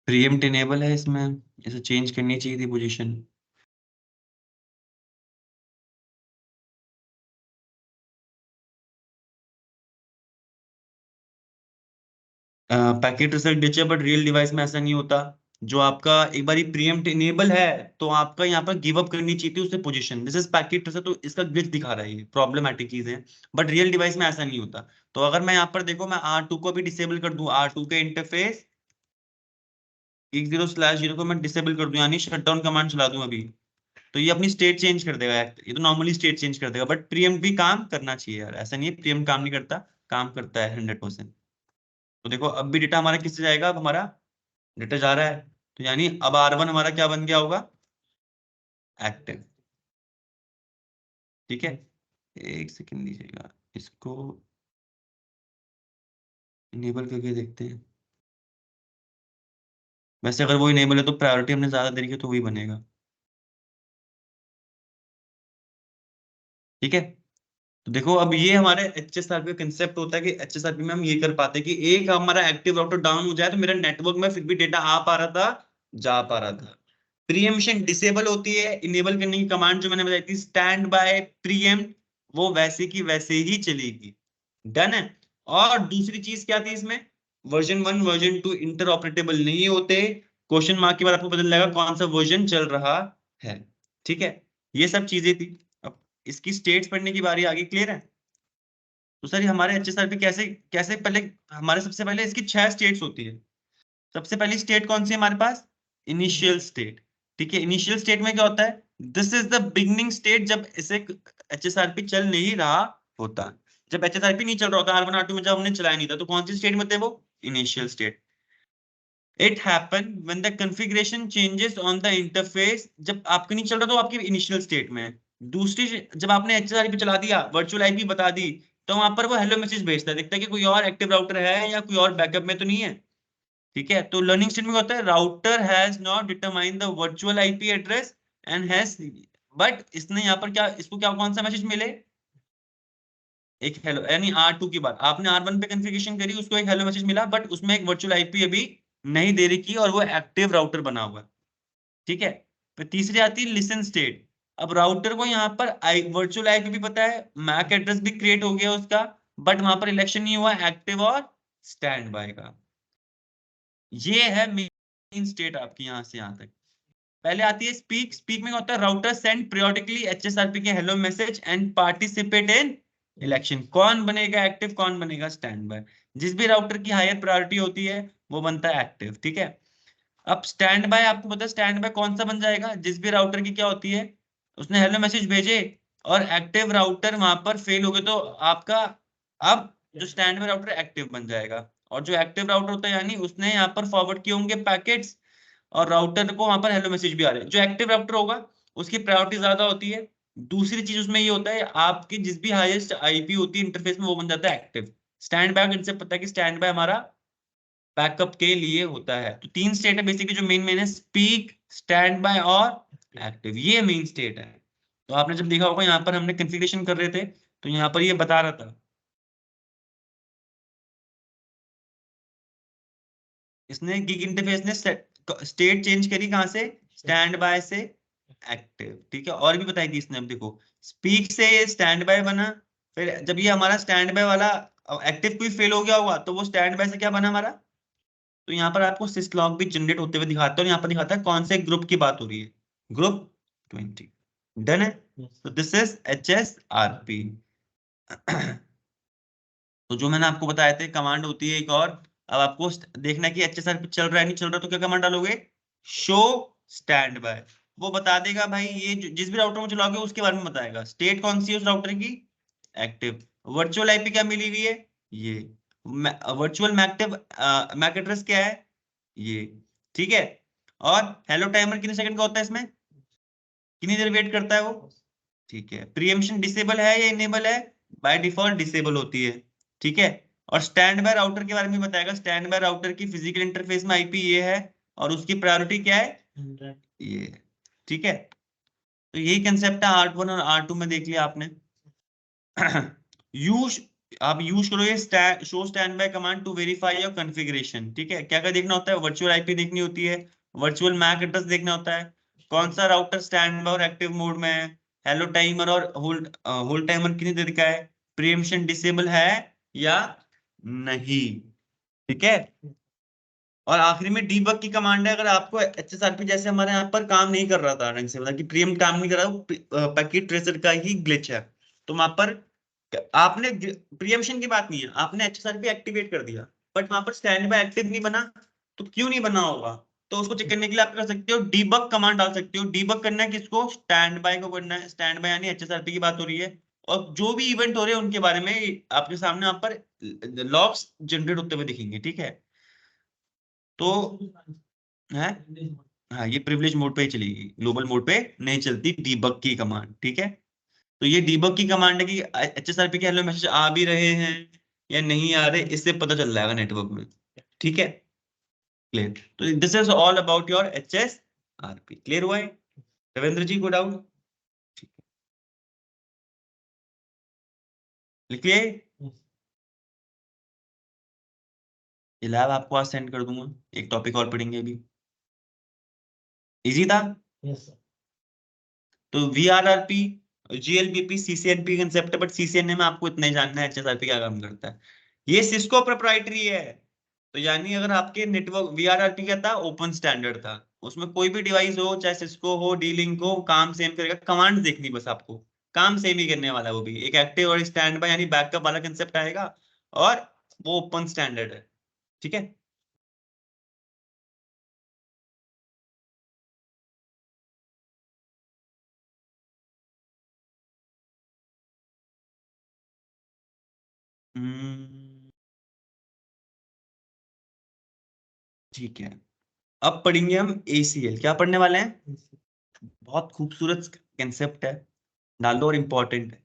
प्रीएम्प्ट इनेबल है इसमें, इसे चेंज करनी चाहिए थी पोजीशन। पैकेट रिसेट डिच है, बट रियल डिवाइस में ऐसा नहीं होता। जो आपका एक बार प्रीएम्प्ट इनेबल है, तो आपका यहाँ पर गिव अप करनी चाहिए थी उससे position. This is packet reset, तो इसका ग्लिच दिखा रहा है, ये प्रॉब्लमेटिक चीज है। बट रियल डिवाइस में ऐसा नहीं होता। तो अगर मैं यहाँ पर देखो, मैं R2 को भी डिसेबल कर दूं, R2 के इंटरफेस 10/0 को मैं डिसेबल कर दूं, यानी शटडाउन कमांड चला दूं अभी, तो ये अपनी स्टेट चेंज कर देगा। ये तो नॉर्मली स्टेट चेंज कर देगा, बट प्रीएम्प्ट भी काम करना चाहिए यार, ऐसा नहीं है प्रीएम्प्ट काम नहीं करता, काम करता है 100%। तो देखो अब भी डेटा हमारा किससे जाएगा, अब हमारा डेटा जा रहा है, तो यानी अब R1 हमारा क्या बन गया होगा, एक्टिव। ठीक है, एक सेकंड दीजिएगा, इसको इनेबल करके देखते हैं। वैसे अगर वो इनेबल है तो प्रायोरिटी हमने ज्यादा देरी की, तो वही बनेगा। ठीक है, तो देखो अब ये हमारे HSRP का कंसेप्ट होता है कि HSRP में हम ये कर पाते हैं कि एक हमारा एक्टिव राउटर डाउन हो जाए तो मेरा नेटवर्क में फिर भी डेटा आ पा रहा था, जा पा रहा था। प्रीएम्पशन डिसेबल होती है, इनेबल करने की कमांड जो मैंने बताई थी स्टैंड बाय प्रीएम्प्ट, वो वैसे की वैसे ही चलेगी। डन है। और दूसरी चीज क्या थी इसमें, वर्जन 1 वर्जन 2 इंटर ऑपरेटेबल नहीं होते। क्वेश्चन मार्क के बाद आपको पता लगेगा कौन सा वर्जन चल रहा है। ठीक है, ये सब चीजें थी। अब इसकी स्टेट्स पढ़ने की बारी आ गई, क्लियर है। तो सर ये हमारे HSRP कैसे कैसे पहले, हमारे सबसे पहले इसकी 6 स्टेट्स होती है। सबसे पहली स्टेट कौन सी है हमारे पास, इनिशियल स्टेट। ठीक है, इनिशियल स्टेट में क्या होता है, this is the beginning state, जब इसे HSRP चल नहीं रहा होता। जब HSRP नहीं चल रहा होता, R1 R2 में जब हमने चलाया नहीं था, तो कौन सी स्टेट में थे वो, initial state. It happen when the configuration changes on the interface, जब आपका नहीं चल रहा तो आपकी इनिशियल स्टेट में है। दूसरी, जब आपने HSRP चला दिया, वर्चुअल आईपी बता दी, तो वहां पर वो हेलो मैसेज भेजता है, देखता है कि कोई और एक्टिव राउटर है या कोई और बैकअप में तो नहीं है। ठीक है, तो लर्निंग स्टेट में क्या होता है, router has not determine the virtual IP address and has, but इसने यहाँ पर क्या, इसको क्या कौन सा मैसेज मिले, एक हेलो, यानी R2 की बात, आपने R1 पे कॉन्फ़िगरेशन करी, उसको एक हेलो मैसेज मिला, बट उसमें एक वर्चुअल आईपी अभी नहीं दे रखी और वो एक्टिव राउटर बना हुआ है। ठीक है, फिर तीसरी आती है लिसन स्टेट। अब राउटर को यहाँ पर वर्चुअल आईपी भी पता है, मैक एड्रेस भी क्रिएट हो गया उसका, बट वहां पर इलेक्शन नहीं हुआ एक्टिव और स्टैंड बाय का। ये है मेन स्टेट आपकी यहां से यहां तक। पहले आती है स्पीक। स्पीक में क्या होता है, राउटर सेंड periodically HSRP के hello message and participate in election. कौन बनेगा एक्टिव, कौन बनेगा स्टैंड बाय। जिस भी राउटर की हायर प्रायोरिटी होती है वो बनता है एक्टिव। ठीक है, अब स्टैंड बाय आपको पता है स्टैंड बाय कौन सा बन जाएगा, जिस भी राउटर की क्या होती है, उसने हेलो मैसेज भेजे और एक्टिव राउटर वहां पर फेल हो गए, तो आपका अब जो स्टैंड बाय राउटर एक्टिव बन जाएगा। और जो एक्टिव राउटर होता है, यानी उसने यहाँ पर फॉरवर्ड किए होंगे पैकेट्स, और राउटर को वहां पर हेलो मैसेज भी आ रहे हैं। जो एक्टिव राउटर होगा उसकी प्रायोरिटी ज्यादा होती है। दूसरी चीज उसमें ये होता है, आपकी जिस भी हाईएस्ट आईपी होती है इंटरफेस में, वो बन जाता है एक्टिव। स्टैंड बाय इनसे पता है कि स्टैंड बाय हमारा बैकअप के लिए होता है। तो 3 स्टेट है बेसिकली, जो मेन है, स्पीक, स्टैंड बाय और एक्टिव, ये मेन स्टेट है। तो आपने जब देखा होगा यहाँ पर हमने कॉन्फ़िगरेशन कर रहे थे, तो यहाँ पर ये बता रहा था, इसने गिग इंटरफेस ने स्टेट चेंज करी कहाँ से, स्टैंड बाय से एक्टिव। ठीक है, और भी बताई थी इसने। अब देखो, स्पीक से ये स्टैंड बाय बना, फिर जब ये हमारा स्टैंड बाय वाला एक्टिव कोई फेल हो गया होगा तो वो स्टैंड बाय से क्या बना हमारा। तो यहाँ पर आपको सिस्लॉग भी जनरेट होते हुए दिखाता है, और यहाँ पर दिखाता है कौन से ग्रुप की बात हो रही है, ग्रुप 20। डन है। तो दिस इज HSRP। तो जो मैंने आपको बताया थे कमांड होती है एक और। अब आपको देखना है कि HSRP चल रहा है नहीं चल रहा, तो क्या कमांड डालोगे, शो स्टैंड बाय। वो बता देगा भाई, ये जिस भी राउटर में चलाओगे उसके बारे में बताएगा। स्टेट कौन सी है उस राउटर की, एक्टिव। वर्चुअल आईपी क्या मिली हुई है, ये। वर्चुअल मैक एड्रेस क्या है, ये। ठीक है। और हेलो टाइमर कितने सेकंड का होता है इसमें, कितनी देर वेट करता है वो। ठीक है। प्रीएम्पशन डिसेबल है या इनेबल है, बाय डिफॉल्ट डिसेबल होती है। ठीक है। और स्टैंड बाय राउटर के बारे में बताएगा। स्टैंड बाय राउटर की फिजिकल इंटरफेस में आईपी ये है, और उसकी प्रायोरिटी क्या है, 100। ये। ठीक है। तो यही कंसेप्ट है R1 और R2 में, देख लिया आपने। यूज आप यूज करो ये show standby command to verify your configuration. ठीक है, क्या क्या देखना होता है, वर्चुअल आईपी देखनी होती है, वर्चुअल मैक एड्रेस देखना होता है, कौन सा राउटर स्टैंड बाय और एक्टिव मोड में है, हेलो टाइमर और होल्ड टाइमर कितनी देर का है, प्रीएम्पशन डिसेबल है या नहीं। ठीक है। और आखिरी में डीबग की कमांड है, अगर आपको HSRP जैसे हमारे यहाँ पर काम नहीं कर रहा था ढंग से, मतलब कि प्रीएम्प्ट काम नहीं कर रहा, पैकेट ट्रेसर का ही ग्लिच है, तो वहां पर आपने प्रीएम्पशन की बात नहीं है, आपने HSRP एक्टिवेट कर दिया, बट वहां पर स्टैंड बाय एक्टिव नहीं बना। तो क्यों नहीं बना होगा, तो उसको चेक करने के लिए आप कर सकते हो डीबग कमांड डाल सकते हो। डीबग करना है किसको, स्टैंड बाय को करना है। स्टैंड बाय यानी HSRP की बात हो रही है, और जो भी इवेंट हो रहे हैं उनके बारे में आपके सामने यहाँ पर लॉग्स जनरेट होते हुए दिखेंगे। ठीक है। तो है, हाँ ये प्रिविलेज मोड पे ही चलेगी, ग्लोबल मोड पे नहीं चलती डीबग की कमांड। ठीक है। तो ये डीबग की कमांड है कि HSRP के हेलो मैसेज आ भी रहे हैं या नहीं आ रहे, इससे पता चल जाएगा नेटवर्क में। ठीक है, क्लियर। तो this is all about your HSRP। Clear हुआ है रविंद्र जी, को डाउट लिखिए। ये लैब आपको आज सेंड कर दूंगा, एक टॉपिक और पढ़ेंगे अभी। इजी था। Yes sir. तो VRRP, GLBP, CCNP कंसेप्ट है, बट CCNA में आपको इतना ही जानना है HSRP क्या काम करता है। ये सिस्को प्रोप्राइटरी है, तो यानी अगर आपके नेटवर्क, VRRP क्या था, ओपन स्टैंडर्ड था, उसमें कोई भी डिवाइस हो, चाहे सिस्को हो, D-Link हो, काम सेम करेगा। कमांड देखनी बस आपको, काम सेम ही करने वाला है वो भी। एक एक्टिव और स्टैंड बाय यानी बैकअप वाला कंसेप्ट आएगा, और वो ओपन स्टैंडर्ड है। ठीक है। हम्म, ठीक है। अब पढ़ेंगे हम ACL। क्या पढ़ने वाले हैं, बहुत खूबसूरत कंसेप्ट है, डालो और इम्पोर्टेंट है।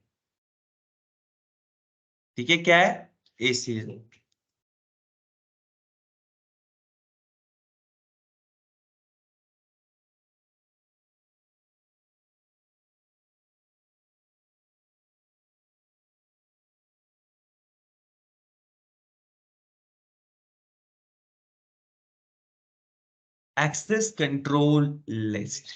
ठीक है, क्या है ACL। Access control list.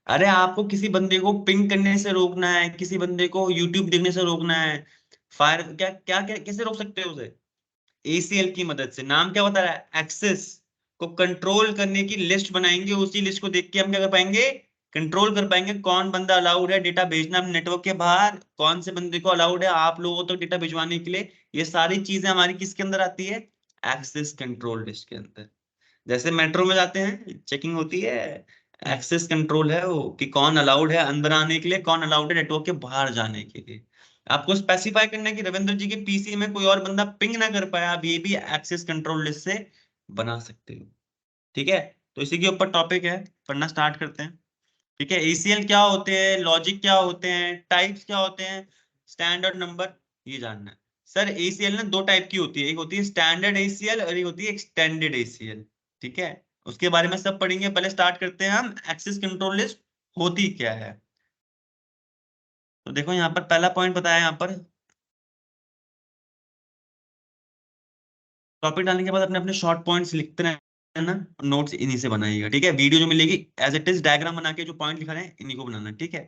अरे आपको किसी बंदे को पिंग करने से रोकना है, किसी बंदे को यूट्यूब देखने से रोकना है, फायर क्या क्या, कैसे रोक सकते हो उसे, ACL की मदद से। नाम क्या बता रहा है, एक्सेस को कंट्रोल करने की लिस्ट बनाएंगे। उसी लिस्ट को देख के हम क्या कर पाएंगे, कंट्रोल कर पाएंगे कौन बंदा अलाउड है डेटा भेजना नेटवर्क के बाहर, कौन से बंदे को अलाउड है आप लोगों तक डेटा भिजवाने के लिए। ये सारी चीजें हमारी किसके अंदर आती है, एक्सेस कंट्रोल लिस्ट के अंदर। जैसे मेट्रो में जाते हैं, चेकिंग होती है, एक्सेस कंट्रोल है वो, कि कौन अलाउड है अंदर आने के लिए, कौन अलाउड है नेटवर्क के बाहर जाने के लिए। आपको स्पेसिफाई करना है कि रविंद्र जी के पीसी में कोई और बंदा पिंग ना कर पाया, आप ये भी एक्सेस कंट्रोल लिस्ट से बना सकते हो। ठीक है। तो इसी के ऊपर टॉपिक है, पढ़ना स्टार्ट करते हैं। ठीक है। ACL क्या होते हैं, लॉजिक क्या होते हैं, टाइप्स क्या होते हैं, स्टैंडर्ड नंबर, ये जानना है। सर ACL ना दो टाइप की होती है, एक होती है स्टैंडर्ड ACL और एक होती है एक्सटेंडेड ACL। ठीक है, उसके बारे में सब पढ़ेंगे। पहले स्टार्ट करते हैं हम, एक्सेस कंट्रोल लिस्ट होती क्या है। तो देखो यहाँ पर पहला पॉइंट बताया, यहाँ पर टॉपिक डालने के बाद अपने अपने शॉर्ट पॉइंट्स लिखते रहे। ना, नोट्स इन्हीं से बनाइएगा, ठीक है। वीडियो जो मिलेगी एज इट इज डायग्राम बना के जो पॉइंट लिखा है इन्हीं को बनाना, ठीक है।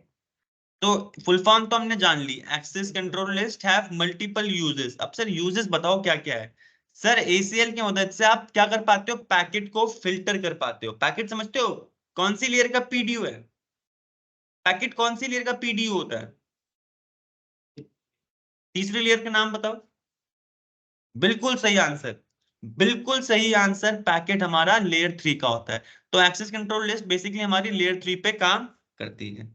तो फुल फॉर्म तो हमने जान ली, access control list have multiple uses. अब सर यूजेस बताओ क्या क्या है। सर एसीएल की मदद से आप क्या कर पाते हो, पैकेट को फिल्टर कर पाते हो। पैकेट समझते हो, कौन सी लेयर का पीडीयू है, पैकेट कौन सी लेयर का पीडीयू होता है, तीसरी लेयर का नाम बताओ। बिल्कुल सही आंसर, बिल्कुल सही आंसर, पैकेट हमारा लेयर 3 का होता है। तो एक्सेस कंट्रोल लिस्ट बेसिकली हमारी लेयर 3 पे काम करती है।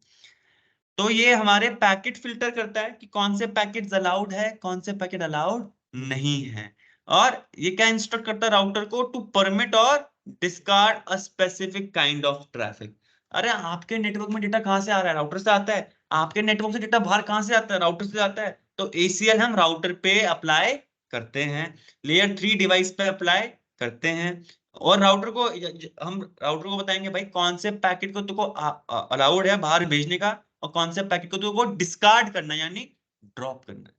तो ये हमारे पैकेट फिल्टर करता है कि कौन से पैकेट्स अलाउड है, कौन से पैकेट अलाउड नहीं है। और ये क्या इंस्ट्रक्ट करता है राउटर को, टू परमिट और discard a specific kind of traffic. अरे आपके नेटवर्क में डेटा कहां से आ रहा है, राउटर से आता है। आपके नेटवर्क से डेटा बाहर कहां से आता है, राउटर से आता है। तो एसीएल हम राउटर पे अप्लाई करते हैं, लेयर 3 डिवाइस पे अप्लाई करते हैं। और राउटर को हम राउटर को बताएंगे भाई कौन से पैकेट को तुमको अलाउड है बाहर भेजने का, और कौन से पैकेट को तुमको डिस्कार्ड करना है, यानी ड्रॉप करना है,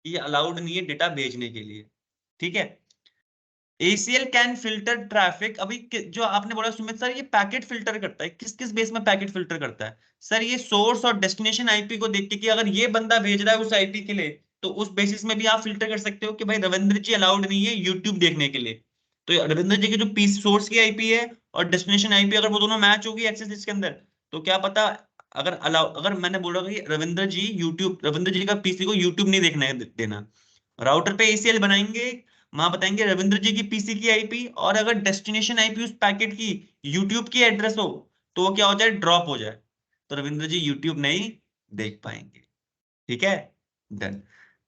ये अलाउड नहीं है डेटा भेजने के लिए, ठीक है। ACL can filter traffic. अभी जो आपने बोला सुमित सर, ये पैकेट फिल्टर करता है, किस किस बेस में पैकेट फिल्टर करता है। सर ये सोर्स और डेस्टिनेशन आईपी को देख के कि अगर ये बंदा भेज रहा है उस आईपी के लिए, तो उस बेसिस में भी आप फिल्टर कर सकते हो कि भाई रविंद्र जी अलाउड नहीं है यूट्यूब देखने के लिए। तो रविंद्र जी की जो पीस सोर्स की आईपी है और डेस्टिनेशन आईपी अगर वो दोनों मैच होगी एक्सेस लिस्ट के अंदर, तो क्या पता, अगर अलाउ, अगर मैंने बोला कि रविंद्र जी का पीसी को यूट्यूब नहीं देखना देना, राउटर पे ACL बनाएंगे, वहां बताएंगे रविंद्र जी की पीसी की आईपी, और अगर डेस्टिनेशन आईपी उस पैकेट की यूट्यूब की एड्रेस हो, तो वो क्या हो जाए, ड्रॉप हो जाए, तो रविंद्र जी यूट्यूब नहीं देख पाएंगे, ठीक है। डन।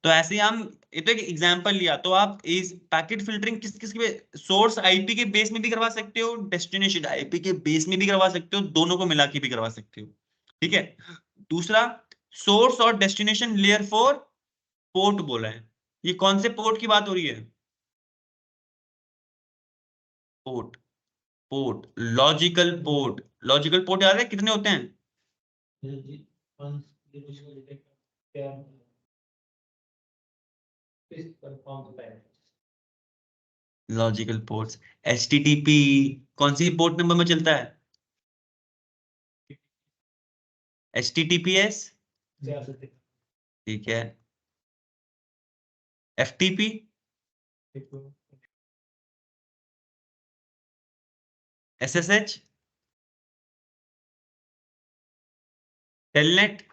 तो ऐसे ही हम, ये तो एक एग्जांपल लिया, तो आप इस पैकेट फिल्टरिंग किस किस के, सोर्स आईपी के बेस में भी करवा सकते हो, डेस्टिनेशन आईपी के बेस में भी करवा सकते हो, दोनों को मिला के भी करवा सकते हो, ठीक है। दूसरा, सोर्स और डेस्टिनेशन लेयर 4 पोर्ट बोला है, ये कौन से पोर्ट की बात हो रही है, port, port, logical port. Logical port याद है कितने होते हैं, जी, वन ये कुछ क्या इस कंफर्म होता है। Logical ports. HTTP कौन सी पोर्ट नंबर में चलता है, HTTPS, क्या सकते ठीक है। FTP, हैं SSH, टेलनेट,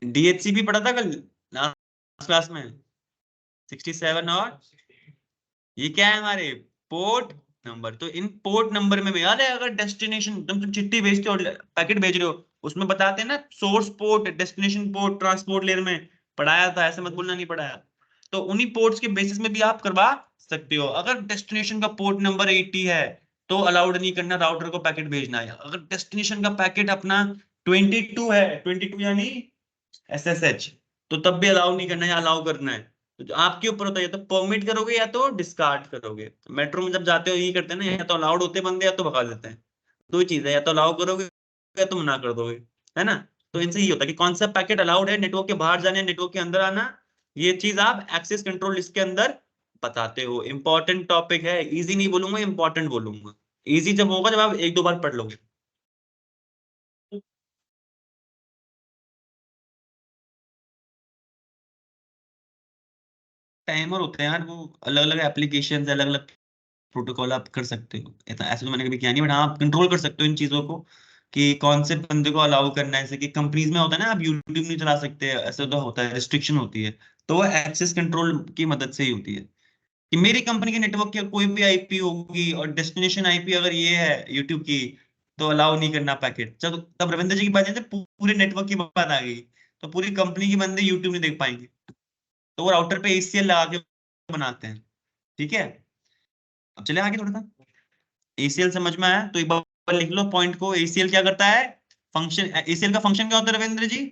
DHCP पढ़ा था कल लास्ट क्लास में, 67, और ये क्या है हमारे पोर्ट नंबर। तो इन पोर्ट नंबर में याद है, अगर डेस्टिनेशन तुम चिट्ठी भेजते हो, पैकेट भेज रहे हो, उसमें बताते हैं ना source port, destination port, transport layer में पढ़ाया था, ऐसे मत बोलना नहीं पढ़ाया। तो उन्हीं पोर्ट्स के बेसिस में भी आप करवा सकते हो। अगर डेस्टिनेशन का पोर्ट नंबर 80 है, तो अलाउड नहीं करना राउटर को पैकेट भेजना है। अगर डेस्टिनेशन का पैकेट अपना 22 है, 22 यानी SSH, तो तब भी अलाउ नहीं करना है, अलाउ करना है। तो जो आपके ऊपर होता है, या तो परमिट करोगे या तो डिस्कार्ड करोगे। मेट्रो में जब जाते हो यही करते हैं ना, या तो अलाउड होते बंदे या तो भगा देते हैं। दो ही चीज है, या तो अलाउ करोगे या तो मना कर दोगे, है ना। तो इनसे ये होता है कि कौन सा पैकेट अलाउड है नेटवर्क के बाहर जाने, नेटवर्क के अंदर आना, ये चीज आप एक्सेस कंट्रोल लिस्ट के अंदर बताते हो। इंपॉर्टेंट टॉपिक है, इजी नहीं बोलूंगा, इंपॉर्टेंट बोलूंगा। इजी जब होगा जब आप एक दो बार पढ़ लोगे। टाइमर होते हैं यार, वो अलग अलग एप्लीकेशन, अलग अलग प्रोटोकॉल आप कर सकते हो। ऐसे तो मैंने कभी किया नहीं, बट हाँ आप कंट्रोल कर सकते हो इन चीजों को, कि कौन से बंदे को अलाउ करना है। जैसे कि कंपनीज में होता है ना, आप यूट्यूब नहीं चला सकते, ऐसे तो होता है, रिस्ट्रिक्शन होती है। तो वो एक्सेस कंट्रोल की मदद से ही होती है, कि मेरी कंपनी के नेटवर्क की कोई भी आईपी होगी और डेस्टिनेशन आईपी अगर ये है यूट्यूब की, तो अलाउ नहीं करना पैकेट। चलो तब रविंद्र जी की बात है, पूरे नेटवर्क की बात आ गई, तो पूरी कंपनी के बंदे यूट्यूब नहीं देख पाएंगे, तो वो राउटर पे ACL लगा के बनाते हैं, ठीक है। अब चले आगे थोड़ा सा। ACL समझ में आया तो एक बार लिख लो पॉइंट को। ACL क्या करता है, फंक्शन, ACL का फंक्शन क्या होता है रविंद्र जी,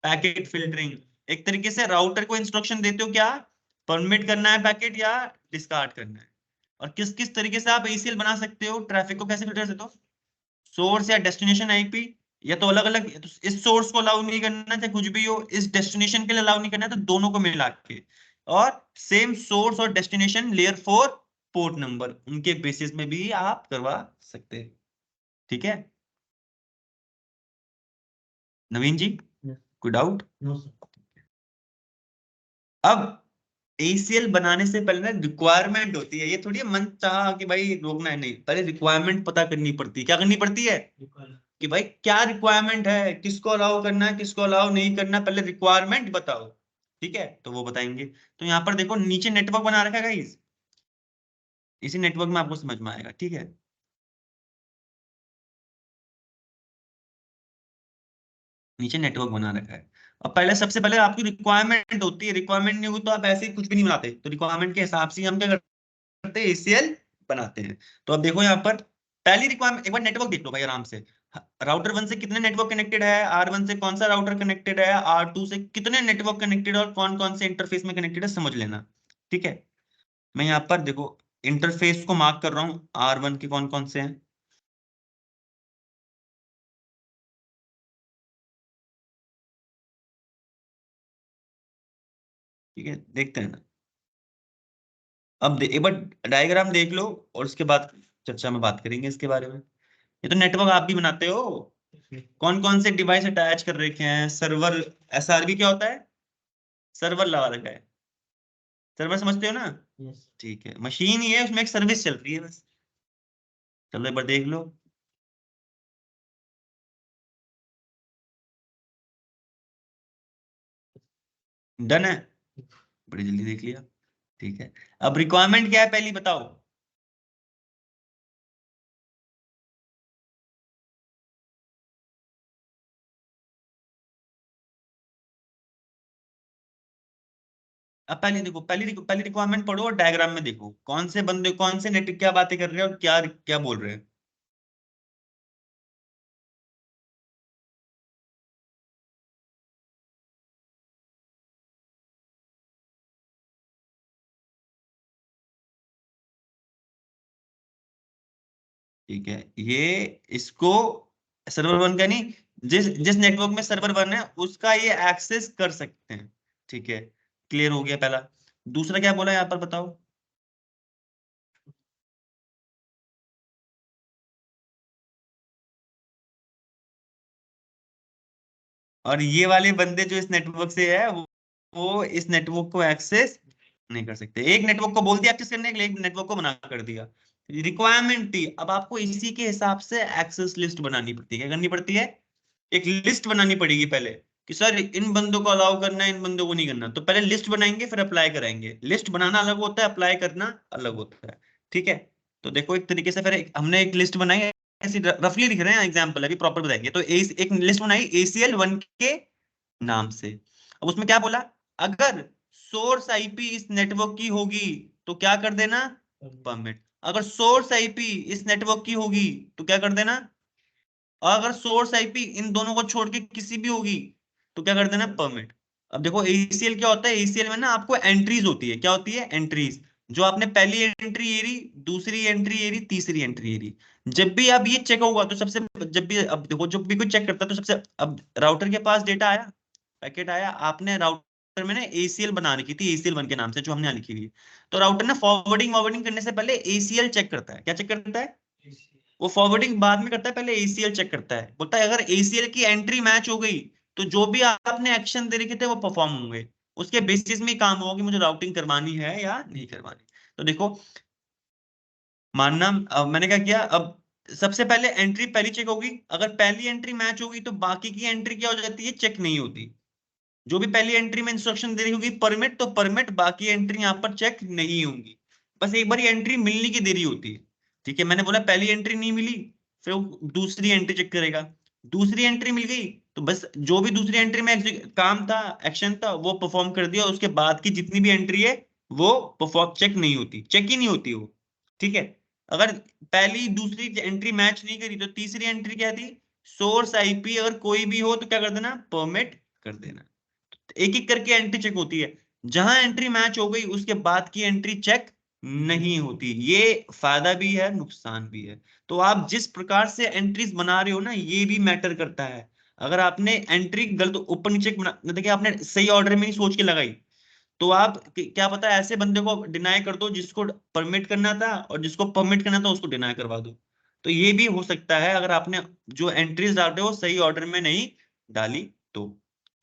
पैकेट फिल्टरिंग। एक तरीके से राउटर को इंस्ट्रक्शन देते हो क्या, परमिट करना है पैकेट या डिस्कार्ड करना है। और किस किस तरीके से आप ACL बना सकते हो, ट्रैफिक को कैसे फिल्टर कर सकते हो, सोर्स या डेस्टिनेशन आईपी, या तो अलग अलग, इस सोर्स को अलाउ नहीं करना चाहे कुछ भी हो, इस डेस्टिनेशन के लिए अलाउ नहीं करना है, तो दोनों को मिला के। और सेम सोर्स और डेस्टिनेशन लेयर 4 पोर्ट नंबर, उनके बेसिस में भी आप करवा सकते हैं। ठीक है नवीन जी, Yes. कोई डाउट? No, sir. अब ACL बनाने से पहले ना रिक्वायरमेंट होती है, ये थोड़ी मन चाह कि भाई रोकना है, नहीं, पहले रिक्वायरमेंट पता करनी पड़ती है। क्या करनी पड़ती है Equal. कि भाई क्या रिक्वायरमेंट है, किसको अलाउ करना है, किसको अलाउ नहीं करना, पहले रिक्वायरमेंट बताओ। ठीक है, तो वो बताएंगे। तो यहाँ पर देखो नीचे नेटवर्क बना रखा है गाइस, इसी नेटवर्क में आपको समझ में आएगा। ठीक है, नीचे नेटवर्क बना रखा है। और पहले सबसे पहले आपकी रिक्वायरमेंट होती है, रिक्वायरमेंट नहीं होगी तो आप ऐसे ही कुछ भी नहीं बनाते, तो रिक्वायरमेंट के हिसाब से ही हम क्या करते हैं, ACL बनाते हैं। तो अब देखो यहाँ पर पहली रिक्वायरमेंट, एक बार नेटवर्क देख लो भाई आराम से। राउटर 1 से कितने नेटवर्क कनेक्टेड है, R1 से कौन सा राउटर कनेक्टेड है, R2 से कितने नेटवर्क कनेक्टेड है और कौन कौन से इंटरफेस में कनेक्टेड है, समझ लेना। ठीक है, मैं यहाँ पर देखो इंटरफेस को मार्क कर रहा हूँ, R1 के कौन कौन से हैं। ठीक है, देखते हैं ना। अब एक बार डायग्राम देख लो और उसके बाद चर्चा में बात करेंगे इसके बारे में। ये तो नेटवर्क आप भी बनाते हो, कौन कौन से डिवाइस अटैच कर रखे हैं, सर्वर, SRV क्या होता है, सर्वर लगा रखा है, सर्वर समझते हो ना। Yes. ठीक है, मशीन ही है, उसमें एक सर्विस चल रही है बस। चलो एक बार देख लो। डन है, बड़ी जल्दी देख लिया। ठीक है, अब रिक्वायरमेंट क्या है पहली बताओ। अब पहले देखो, पहली रिक्वायरमेंट पढ़ो और डायग्राम में देखो कौन से बंदे कौन से नेट क्या बातें कर रहे हैं और क्या क्या बोल रहे हैं। ठीक है, ये इसको सर्वर 1 का नहीं, जिस जिस नेटवर्क में सर्वर 1 है उसका ये एक्सेस कर सकते हैं। ठीक है, क्लियर हो गया पहला। दूसरा क्या बोला यहाँ पर बताओ। और ये वाले बंदे जो इस नेटवर्क से है वो इस नेटवर्क को एक्सेस नहीं कर सकते। एक नेटवर्क को बोल दिया एक्सेस करने के लिए, एक नेटवर्क को मना कर दिया। रिक्वायरमेंट थी, अब आपको इसी के हिसाब से एक्सेस लिस्ट बनानी पड़ती है। क्या करनी पड़ती है, एक लिस्ट बनानी पड़ेगी पहले कि सर इन बंदों को अलाउ करना है, इन बंदों को नहीं करना। तो पहले लिस्ट बनाएंगे फिर अप्लाई कराएंगे। लिस्ट बनाना अलग होता है, अप्लाई करना अलग होता है। ठीक है, तो देखो एक तरीके से फिर हमने एक लिस्ट बनाई है, ऐसे रफली लिख रहे हैं, एग्जांपल अभी प्रॉपर बताएंगे। तो एक लिस्ट बनाई ACL 1 के नाम से। अब उसमें क्या बोला, अगर सोर्स IP इस नेटवर्क की होगी तो क्या कर देना, परमिट। अगर सोर्स IP इस नेटवर्क की होगी तो क्या कर देना, और अगर सोर्स IP इन दोनों को छोड़ के किसी भी होगी तो क्या कर देना, परमिट। अब देखो ACL क्या होता है, ACL में ना आपको एंट्रीज होती है। क्या होती है, एंट्रीज। जो आपने पहली एंट्री एरी, दूसरी एंट्री एरी, तीसरी एंट्री एरी, जब भी अब ये चेक होगा तो सबसे, जब भी अब देखो जब भी कोई चेक करता है तो सबसे, अब राउटर के पास डेटा आया, पैकेट आया, आपने राउटर में ना ACL बना रखी थी ACL 1 के नाम से जो हमने यहाँ लिखी हुई है। तो राउटर ने फॉरवर्डिंग वॉरवर्डिंग करने से पहले ACL चेक करता है। क्या चेक करता है, वो फॉरवर्डिंग बाद में करता है, पहले ACL चेक करता है। बोलता है अगर ACL की एंट्री मैच हो गई तो जो भी आपने एक्शन दे रखे थे वो परफॉर्म होंगे। उसके बेसिस में ही काम होगा कि मुझे राउटिंग करवानी है या नहीं करवानी। तो देखो मानना, अब मैंने क्या किया, अब सबसे पहले एंट्री पहली चेक होगी, अगर पहली एंट्री मैच होगी तो बाकी की एंट्री क्या हो जाती है, चेक नहीं होती। जो भी पहली एंट्री में इंस्ट्रक्शन दे रही होगी परमिट, तो परमिट, बाकी एंट्री यहाँ पर चेक नहीं होंगी। बस एक बार एंट्री मिलने की देरी होती है। ठीक है, मैंने बोला पहली एंट्री नहीं मिली, फिर वो दूसरी एंट्री चेक करेगा। दूसरी एंट्री मिल गई तो बस जो भी दूसरी एंट्री में काम था, एक्शन था, वो परफॉर्म कर दिया। उसके बाद की जितनी भी एंट्री है वो परफॉर्म चेक नहीं होती, चेक ही नहीं होती वो। ठीक है, अगर पहली दूसरी एंट्री मैच नहीं करी तो तीसरी एंट्री क्या थी, सोर्स IP अगर कोई भी हो तो क्या कर देना, परमिट कर देना। एक एक करके एंट्री चेक होती है। जहां एंट्री मैच हो गई उसके बाद की एंट्री चेक नहीं होती। ये फायदा भी है, नुकसान भी है। तो आप जिस प्रकार से एंट्रीज बना रहे हो ना, ये भी मैटर करता है। अगर आपने एंट्री गलत ऊपर नीचे देखिए, आपने सही ऑर्डर में नहीं सोच के लगाई तो आप क्या पता ऐसे बंदे को डिनाई कर दो जिसको परमिट करना था, और जिसको परमिट करना था उसको डिनाई करवा दो। तो ये भी हो सकता है अगर आपने जो एंट्रीज डाल रहे हो सही ऑर्डर में नहीं डाली तो।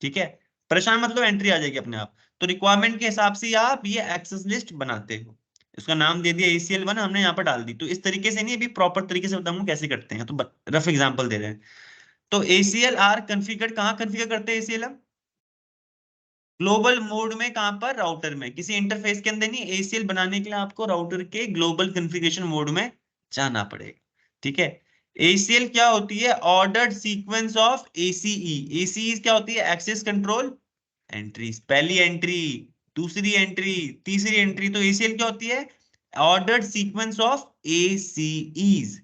ठीक है, परेशान मतलब एंट्री आ जाएगी अपने आप। तो रिक्वायरमेंट के हिसाब से आप ये एक्सेस लिस्ट बनाते हो। इसका नाम दे दिया ACL1, हमने यहाँ पर डाल दी। तो इस तरीके से नहीं, अभी प्रॉपर तरीके से बताऊंगा कैसे करते हैं, तो रफ एग्जांपल दे रहे हैं। तो ACL कॉन्फ़िगर कहाँ कॉन्फ़िगर करते हैं ACL? ग्लोबल मोड में, कहां पर? राउटर में, किसी इंटरफेस के अंदर नहीं। ACL बनाने के लिए आपको राउटर के ग्लोबल कॉन्फ़िगरेशन मोड में जाना पड़ेगा। ठीक है, ACL क्या होती है? Ordered sequence of ACE। ACE क्या होती है? Access control entries. पहली एंट्री, दूसरी एंट्री, तीसरी एंट्री। तो ACL क्या होती है? Ordered sequence of ACEs।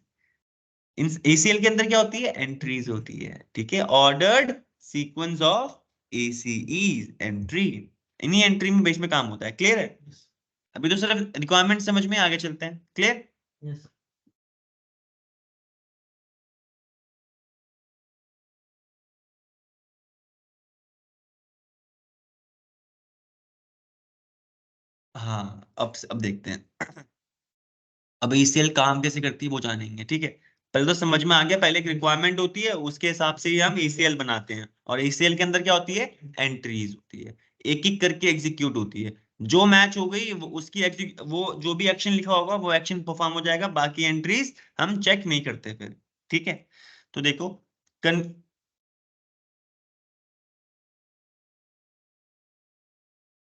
इन ACL के अंदर क्या होती है? एंट्रीज होती है। ठीक है, ordered sequence of ACEs, entry. इन्हीं एंट्री में बेस में काम होता है। क्लियर है? अभी तो सिर्फ रिक्वायरमेंट समझ में, आगे चलते हैं। क्लियर? Yes. हाँ, अब देखते हैं। अब ACL काम कैसे करती है वो जानेंगे। ठीक है, पहले तो समझ में आ गया, पहले एक रिक्वायरमेंट होती है, उसके हिसाब से ही हम ACL बनाते हैं। और ACL के अंदर क्या होती है? एंट्रीज होती है, एक एक करके एग्जीक्यूट होती है। जो मैच हो गई वो जो भी एक्शन लिखा होगा वो एक्शन परफॉर्म हो जाएगा, बाकी एंट्रीज हम चेक नहीं करते फिर। ठीक है, तो देखो,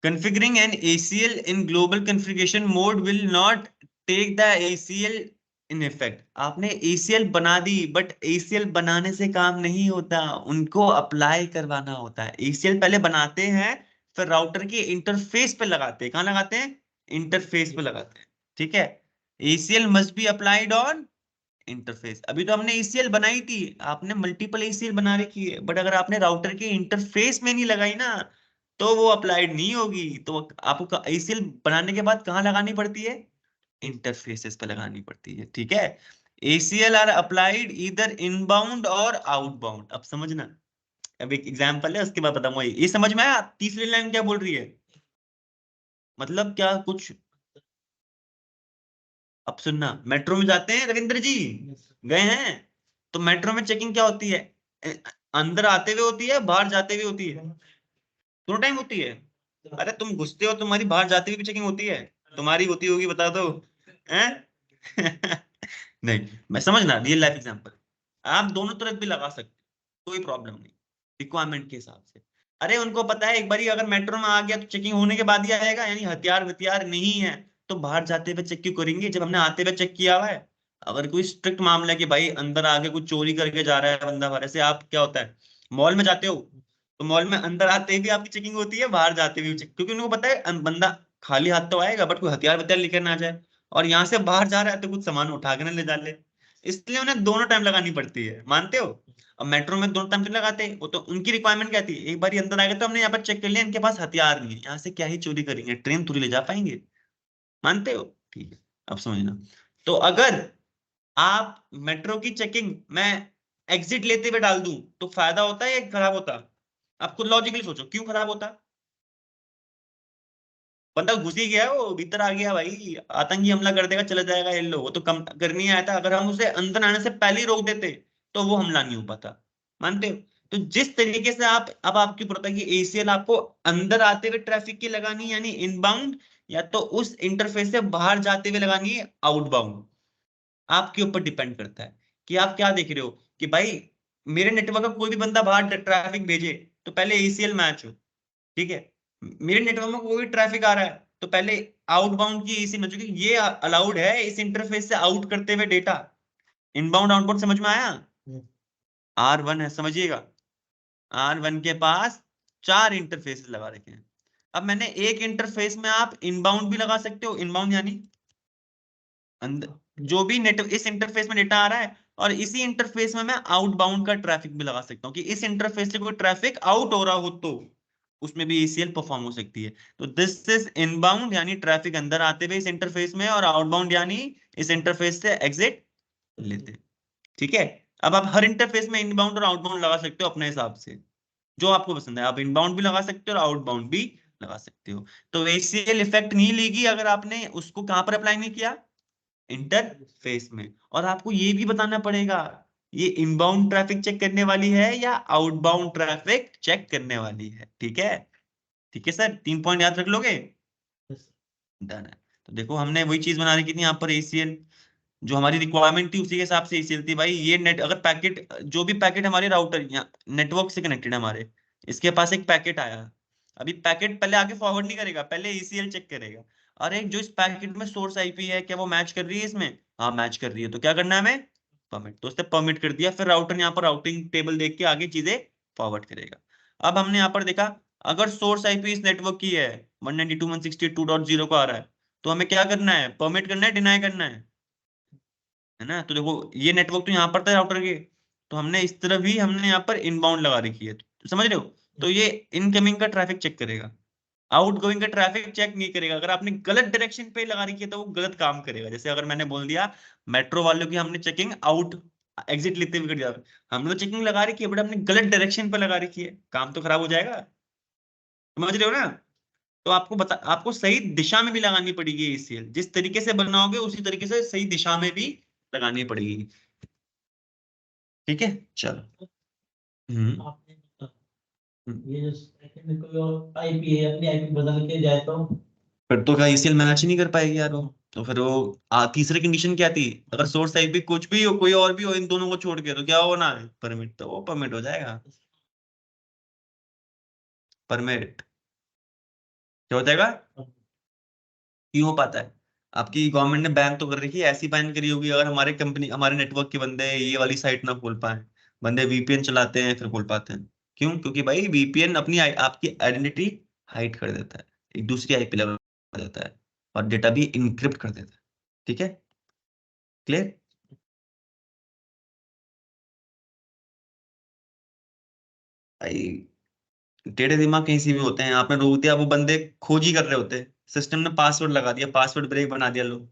configuring an ACL in global configuration mode will not take the ACL in effect। आपने ACL बना दी, बट ACL बनाने से काम नहीं होता, उनको अप्लाई करवाना होता है। ACL पहले बनाते हैं, फिर राउटर के इंटरफेस पे लगाते हैं। कहाँ लगाते हैं? इंटरफेस पे लगाते हैं। ठीक है, ACL must be applied on interface. अभी तो हमने ACL बनाई थी, आपने मल्टीपल ACL बना रखी है, बट अगर आपने राउटर के इंटरफेस में नहीं लगाई ना, तो वो अप्लाइड नहीं होगी। तो आपको ACL बनाने के बाद कहाँ लगानी पड़ती है? इंटरफेसेस पे लगानी पड़ती है। ठीक है, ACL आर अप्लाइड इधर इनबाउंड और आउटबाउंड। अब समझना, अब एक एग्जांपल है, उसके बाद बताऊंगा। ये समझ में आया? तीसरी लाइन क्या बोल रही है? मतलब क्या कुछ? अब सुनना, मेट्रो में जाते हैं रविंद्र जी, Yes. गए हैं? तो मेट्रो में चेकिंग क्या होती है? ए- अंदर आते हुए होती है, बाहर जाते हुए होती है? दोनों टाइम होती है। अरे तुम घुसते हो, तुम्हारी बाहर जाते हुए भी चेकिंग होती है? तुम्हारी होती होगी, बता दो। हैं? नहीं, मैं समझना, रियल लाइफ एग्जांपल। आप दोनों तरफ भी लगा सकते हो, कोई प्रॉब्लम नहीं, रिक्वायरमेंट के हिसाब से। अरे उनको पता है एक बार अगर मेट्रो में आ गया तो चेकिंग होने के बाद ही आएगा, यानी हथियार वथियार नहीं है तो बाहर जाते हुए चेक क्यों करेंगे जब हमने आते हुए चेक किया हुआ है। अगर कोई स्ट्रिक्ट मामला है कि भाई अंदर आके कुछ चोरी करके जा रहा है बंदा बाहर से, आप क्या होता है, मॉल में जाते हो, तो मॉल में अंदर आते ही भी आपकी चेकिंग होती है, बाहर जाते हुए भी चेक, क्योंकि उनको पता है बंदा खाली हाथ तो आएगा बट कोई हथियार वथियार लेकर ना आ जाए, और यहाँ से बाहर जा रहा है तो कुछ सामान उठा के ना ले जा ले। इसलिए उन्हें दोनों टाइम लगानी पड़ती है, मानते हो? अब मेट्रो में दोनों टाइम तो लगाते हैं, वो तो उनकी रिक्वायरमेंट क्या थी, एक बार अंदर आ गए तो हमने यहाँ पर चेक कर लिया इनके पास हथियार नहीं है, यहाँ से क्या ही चोरी करेंगे, ट्रेन थोड़ी ले जा पाएंगे। मानते हो? ठीक है, अब समझना। तो अगर आप मेट्रो की चेकिंग में एग्जिट लेते हुए डाल दूं तो फायदा होता है या खराब होता? आप खुद लॉजिकली सोचो, क्यों खराब होता? बंदा घुस ही गया, वो भीतर आ गया भाई, आतंकी हमला कर देगा, चला जाएगा, ये लो, वो तो कम करनी आया था। अगर हम उसे अंदर आने से पहले ही रोक देते तो वो हमला नहीं हो पाता। मानते हो? तो जिस तरीके से आप, अब आपके ऊपर होता है कि ACL आपको अंदर आते हुए ट्रैफिक की लगानी है यानी इनबाउंड, या तो उस इंटरफेस से बाहर जाते हुए लगानी है आउटबाउंड। आपके ऊपर डिपेंड करता है कि आप क्या देख रहे हो, कि भाई मेरे नेटवर्क का कोई भी बंदा बाहर ट्रैफिक भेजे तो पहले ACL मैच हो। ठीक है, मेरे नेटवर्क में कोई भी ट्रैफिक आ रहा है तो पहले आउटबाउंड की ACL मैच होगी, ये अलाउड है इस इंटरफेस से आउट करते हुए डेटा। इनबाउंड आउटबाउंड समझ में आया? Yes. R1 है, समझिएगा। R1 के पास 4 इंटरफेस लगा रखे हैं। अब मैंने एक इंटरफेस में आप इनबाउंड भी लगा सकते हो, इनबाउंड यानी अंदर जो भी नेट इस इंटरफेस में डेटा आ रहा है, और इसी इंटरफेस में मैं आउटबाउंड का ट्रैफिक भी लगा सकता हूँ कि इस इंटरफेस से कोई ट्रैफिक आउट हो रहा हो तो उसमें भी ACL परफॉर्म हो सकती है। तो दिस इज इनबाउंड यानी ट्रैफिक अंदर आते हुए इस इंटरफेस में, और आउटबाउंड यानी इस इंटरफेस से एग्जिट लेते हैं। ठीक है, अब आप हर इंटरफेस में इनबाउंड और आउटबाउंड लगा सकते हो अपने हिसाब से, जो आपको पसंद है। आप इनबाउंड भी लगा सकते हो और आउटबाउंड भी लगा सकते हो। तो ACL इफेक्ट नहीं लेगी अगर आपने उसको कहां पर अप्लाई नहीं किया, इंटरफेस में। और आपको ये भी बताना पड़ेगा ये इनबाउंड ट्रैफिक चेक करने वाली है या आउटबाउंड ट्रैफिक चेक करने वाली है। ठीक है, ठीक है सर, 3 पॉइंट याद रख लोगे। डन है। तो देखो हमने वही चीज बना रखी थी यहाँ पर ACL, जो हमारी रिक्वायरमेंट थी उसी के हिसाब से ACL थी भाई। ये नेट अगर पैकेट, जो भी पैकेट हमारे राउटर या नेटवर्क से कनेक्टेड है हमारे, इसके पास एक पैकेट आया, अभी पैकेट पहले आगे फॉरवर्ड नहीं करेगा, पहले ACL चेक करेगा। अरे जो इस पैकेट में सोर्स IP है क्या वो मैच कर रही है इसमें, हाँ मैच कर रही है, तो क्या करना है हमें, परमिट। तो उसने परमिट कर दिया, फिर राउटर यहाँ पर राउटिंग टेबल देख के आगे चीजें फॉरवर्ड करेगा। अब हमने यहाँ पर देखा अगर सोर्स IP इस नेटवर्क की है 192.168.2.0 का आ रहा है, तो हमें क्या करना है, परमिट करना है, डिनाई करना है ना। तो देखो ये नेटवर्क तो यहाँ पर था राउटर के, तो हमने इस तरफ ही हमने यहाँ पर इनबाउंड लगा रखी है, तो समझ रहे हो। तो ये इनकमिंग का ट्रैफिक चेक करेगा, आउटगोइंग का ट्रैफिक चेक नहीं करेगा। अगर आपने गलत डायरेक्शन पे लगा रखी है तो वो गलत काम करेगा। जैसे अगर मैंने बोल दिया मेट्रो वालों की हमने चेकिंग आउट एग्जिट लिखते हुए कर दिया, हमने तो चेकिंग लगा रखी है बट हमने गलत डायरेक्शन पे लगा रखी है, काम तो खराब हो जाएगा। समझ रहे हो ना। तो आपको सही दिशा में भी लगानी पड़ेगी ACL, जिस तरीके से बनाओगे उसी तरीके से सही दिशा में भी लगानी पड़ेगी। ठीक है चलो। हम्म आपने हम्म। ये जो सेकंड में कोई और आईपी है अपनी आईपी बदल के जाए तो फिर तो क्या ACL मैच ही नहीं कर पाएगी यार वो। तो फिर वो तीसरी कंडीशन क्या थी, अगर सोर्स IP कुछ भी हो कोई और भी हो इन दोनों को छोड़ के, तो क्या होना है, परमिट, तो वो परमिट हो जाएगा, परमिट क्या हो जाएगा। क्यों हो पाता है, आपकी गवर्नमेंट ने बैन तो कर रखी है, ऐसी बैन करी होगी अगर हमारे कंपनी हमारे नेटवर्क के बंदे ये वाली साइट ना खोल पाए, बंदे VPN चलाते हैं फिर खोल पाते हैं। क्यों, क्योंकि भाई VPN अपनी आपकी आइडेंटिटी हाइड कर देता है, एक दूसरी IP लगा देता है और डेटा भी इनक्रिप्ट कर देता है। ठीक है, क्लियर। भाई टेढ़े दिमाग कहीं से भी होते हैं, आपने रोक दिया वो बंदे खोज ही कर रहे होते हैं, सिस्टम ने पासवर्ड लगा दिया, पासवर्ड ब्रेक बना दिया, लोग,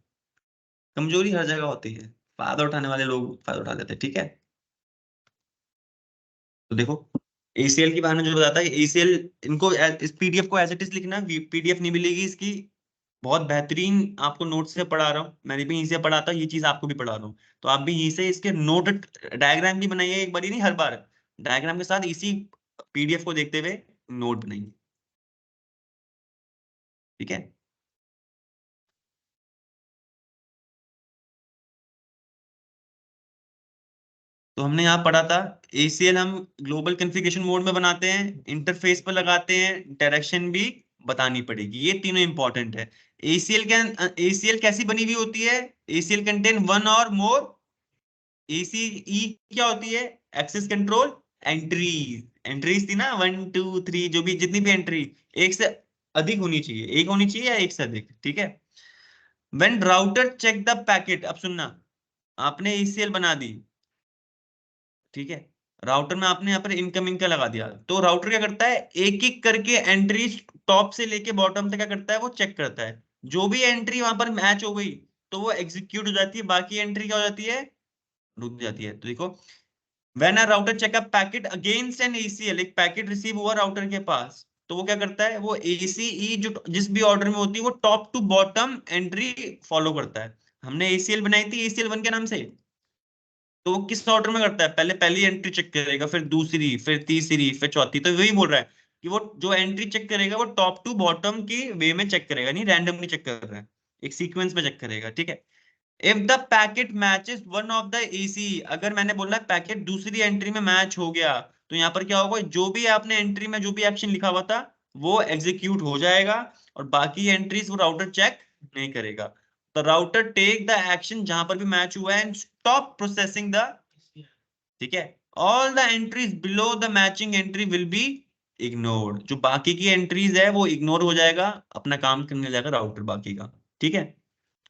कमजोरी हर जगह होती है, फायदा उठाने वाले लोग फायदा उठा देते हैं। ठीक है, तो देखो ACL की बहाने जो बताता है ACL, इनको इस PDF को एज इट इज लिखना, PDF नहीं मिलेगी इसकी, बहुत बेहतरीन आपको नोट से पढ़ा रहा हूँ, मैंने भी यहीं से पढ़ा था, ये चीज आपको भी पढ़ा रहा हूँ, तो आप भी यहीं से इसके नोट डायग्राम भी बनाइए, एक बार ही नहीं हर बार, डायग्राम के साथ इसी PDF को देखते हुए नोट बनाइए। ठीक है, तो हमने यहाँ पढ़ा था ACL हम ग्लोबल कॉन्फ़िगरेशन मोड में बनाते हैं, इंटरफेस पर लगाते हैं, डायरेक्शन भी बतानी पड़ेगी, ये तीनों इंपॉर्टेंट है। ACL कैसी बनी हुई होती है, ACL कंटेन वन और मोर, ACE क्या होती है, एक्सेस कंट्रोल एंट्रीज, एंट्रीज थी ना 1 2 3, जो भी जितनी भी एंट्री एक से अधिक होनी चाहिए, एक होनी चाहिए या एक से अधिक। ठीक है, when router check the packet, अब सुनना, आपने ACL बना दी, ठीक है, राउटर में आपने यहाँ पर इनकमिंग का लगा दिया, तो राउटर क्या करता है एक एक करके एंट्री टॉप से लेके बॉटम तक क्या करता है वो चेक करता है, जो भी एंट्री वहां पर मैच हो गई तो वो एग्जीक्यूट हो जाती है, बाकी एंट्री क्या हो जाती है, रुक जाती है। तो देखो when a router check a packet against an ACL, एक पैकेट रिसीव हुआ राउटर के पास, तो वो क्या करता है वो ACE जो जिस भी ऑर्डर में होती है वो top to bottom entry follow करता है। हमने ACL बनाई थी ACL 1 के नाम से, तो वो किस ऑर्डर में करता है, पहले पहली एंट्री चेक करेगा, फिर दूसरी, फिर तीसरी, फिर चौथी, तो वही बोल रहा है कि वो जो एंट्री चेक करेगा वो टॉप टू बॉटम की वे में चेक करेगा, नहीं रैंडमली चेक कर रहा है, एक सीक्वेंस में चेक करेगा। ठीक है, if the packet matches one of the ACE, अगर मैंने बोला पैकेट दूसरी एंट्री में मैच हो गया, तो यहाँ पर क्या होगा, जो भी आपने एंट्री में जो भी एक्शन लिखा हुआ था वो एग्जीक्यूट हो जाएगा, और बाकी एंट्रीज वो राउटर चेक नहीं करेगा। तो राउटर टेक द एक्शन जहां पर भी मैच हुआ है एंड स्टॉप प्रोसेसिंग द, ठीक है, all the entries below the matching entry will be ignored, जो बाकी की एंट्रीज है वो इग्नोर हो जाएगा, अपना काम करने जाएगा राउटर बाकी का। ठीक है,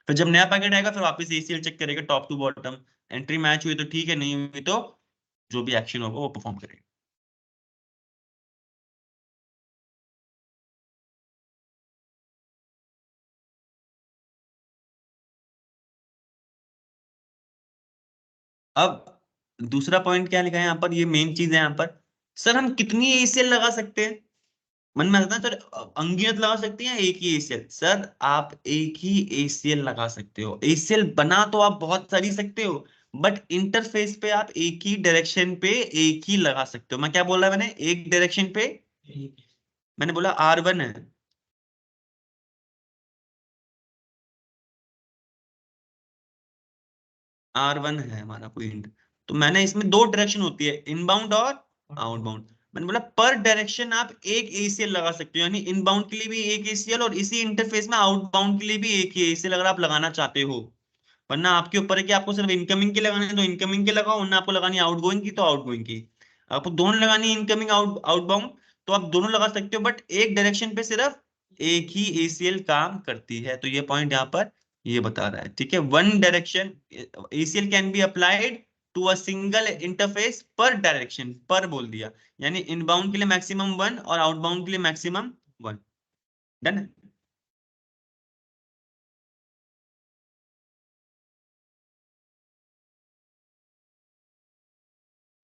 फिर जब नया पैकेट आएगा फिर वापस ACL चेक करेगा top to bottom, entry match हुई तो ठीक है, नहीं हुई तो जो भी एक्शन होगा वो परफॉर्म करेगा। अब दूसरा पॉइंट क्या लिखा है यहाँ पर, ये मेन चीज है यहाँ पर, सर हम कितनी ACL लगा सकते हैं, मन में आता है सर अनगिनत लगा सकते हैं एक ही एसीएल। सर आप एक ही एसीएल लगा सकते हो, एसीएल बना तो आप बहुत सारी सकते हो, बट इंटरफेस पे आप एक ही डायरेक्शन पे एक ही लगा सकते हो। मैं क्या बोल रहा मैंने, एक डायरेक्शन पे मैंने बोला R1 है, R1 है हमारा पॉइंट। तो मैंने इसमें दो डायरेक्शन होती है, इनबाउंड और आउटबाउंड। मैंने बोला पर डायरेक्शन आप एक एसीएल लगा सकते हो, यानी इनबाउंड के लिए भी एक एसीएल और इसी इंटरफेस में आउटबाउंड के लिए भी एक ही एसीएल अगर आप लगाना चाहते हो। वरना आपके ऊपर है कि आपको सिर्फ इनकमिंग की लगानी है तो इनकमिंग की लगाओ, वरना आपको लगानी है आउटगोइंग की तो आउटगोइंग की। आपको दोनों लगानी है, इनकमिंग आउटबाउंड, तो आप दोनों लगा सकते हो, बट एक डायरेक्शन पे सिर्फ एक ही एसीएल काम करती है। तो ये पॉइंट यहाँ पर ये बता रहा है, ठीक है। One direction ACL can be applied to a single interface पर डायरेक्शन, पर बोल दिया, यानी इनबाउंड के लिए मैक्सिमम 1 और आउटबाउंड के लिए मैक्सिमम 1। डन है।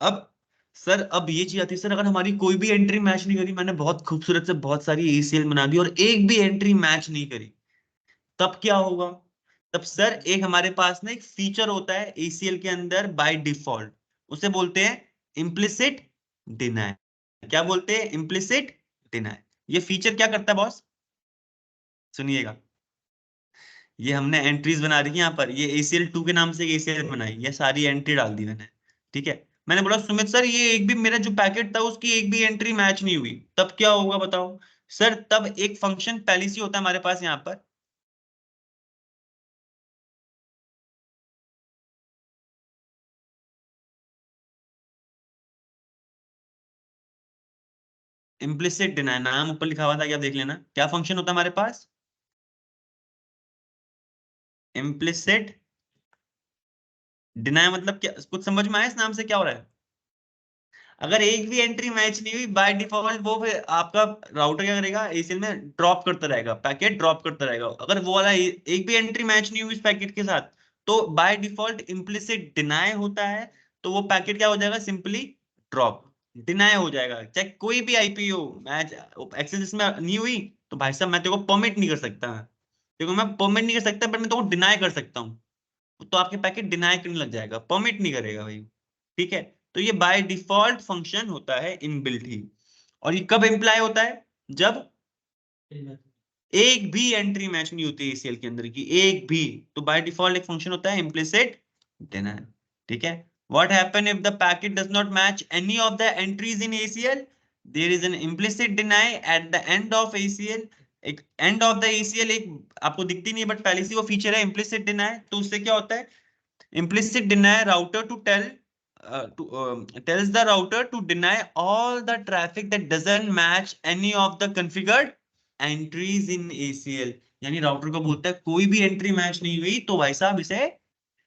अब सर अब ये चीज आती है सर, अगर हमारी कोई भी एंट्री मैच नहीं करी, मैंने बहुत खूबसूरत से बहुत सारी एसीएल बना दी और एक भी एंट्री मैच नहीं करी, तब क्या होगा? तब सर एक हमारे पास ना एक फीचर होता है एसीएल के अंदर बाय डिफॉल्ट, उसे बोलते हैं इम्प्लिसिट डिनाय। क्या बोलते हैं? Implicit deny. ये फीचर क्या करता है बॉस, सुनिएगा। ये हमने एंट्रीज बना रही है यहाँ पर, ये ACL2 के नाम से ACL बनाई, ये सारी एंट्री डाल दी मैंने, ठीक है। मैंने बोला सुमित सर ये एक भी मेरा जो पैकेट था उसकी एक भी एंट्री मैच नहीं हुई, तब क्या होगा बताओ? सर तब एक फंक्शन पहले से होता है हमारे पास यहाँ पर, इम्प्लिसिट डिनाय, नाम ऊपर लिखा हुआ था क्या, देख लेना। क्या फंक्शन होता है हमारे पास? Implicit deny. मतलब क्या, कुछ समझ में आया इस नाम से क्या हो रहा है? अगर एक भी एंट्री मैच नहीं हुई बाय डिफॉल्ट, वो फिर आपका राउटर क्या करेगा, एसीएल में ड्रॉप करता रहेगा, पैकेट ड्रॉप करता रहेगा। अगर वो वाला एक भी एंट्री मैच नहीं हुई इस पैकेट के साथ, तो बाय डिफॉल्ट इम्प्लिसिट डिनाय होता है, तो वो पैकेट क्या हो जाएगा, सिंपली ड्रॉप, डिनाय हो जाएगा। चाहे कोई भी आईपी हो, मैच एक्सेस इसमें नहीं हुई, तो भाई साहब मैं तेरे को परमिट नहीं कर सकता, देखो मैं परमिट नहीं कर सकता, बट मैं तो डिनाई कर सकता हूँ। तो आपके पैकेट डिनाई करने लग जाएगा, परमिट नहीं करेगा भाई, ठीक है। तो ये बाय डिफॉल्ट फंक्शन होता है इनबिल्ट ही। और ये कब इम्प्लाई होता है? जब एक भी एंट्री मैच नहीं होती एसीएल के अंदर की, एक भी। तो बाय डिफॉल्ट एक फंक्शन होता है इम्प्लिसिट डिनाई, ठीक है। What happen if the packet does not match any of the entries in ACL? There is an implicit deny at the end of ACL। एक एंड ऑफ द ACL एक आपको दिखती नहीं है, बट पहले से वो फीचर है इम्प्लिसिट डिनाई। तो उससे क्या होता है, implicit deny router to tells the router to deny all the traffic that doesn't match any of the configured entries in ACL। यानी राउटर को बोलता है कोई भी एंट्री मैच नहीं हुई तो भाई साहब इसे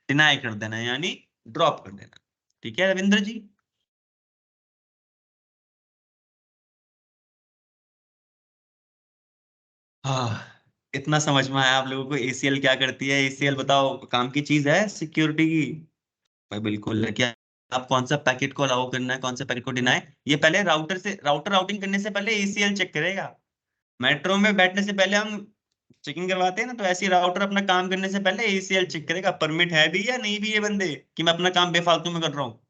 डिनाई कर देना, यानी ड्रॉप कर देना, ठीक है रविंद्र जी। हाँ, इतना समझ में आया आप लोगों को ACL क्या करती है? ACL बताओ काम की चीज है सिक्योरिटी की? भाई बिल्कुल। क्या आप कौन सा पैकेट को अलाउ करना है, कौन सा पैकेट को डिनाई, ये पहले राउटर से, राउटर राउटिंग करने से पहले ACL चेक करेगा। मेट्रो में बैठने से पहले हम चेकिंग करवाते हैं ना, तो ऐसी राउटर अपना काम करने से पहले ACL चेक करेगा परमिट है भी या नहीं भी ये बंदे, कि मैं अपना काम बेफालतू में कर रहा हूँ,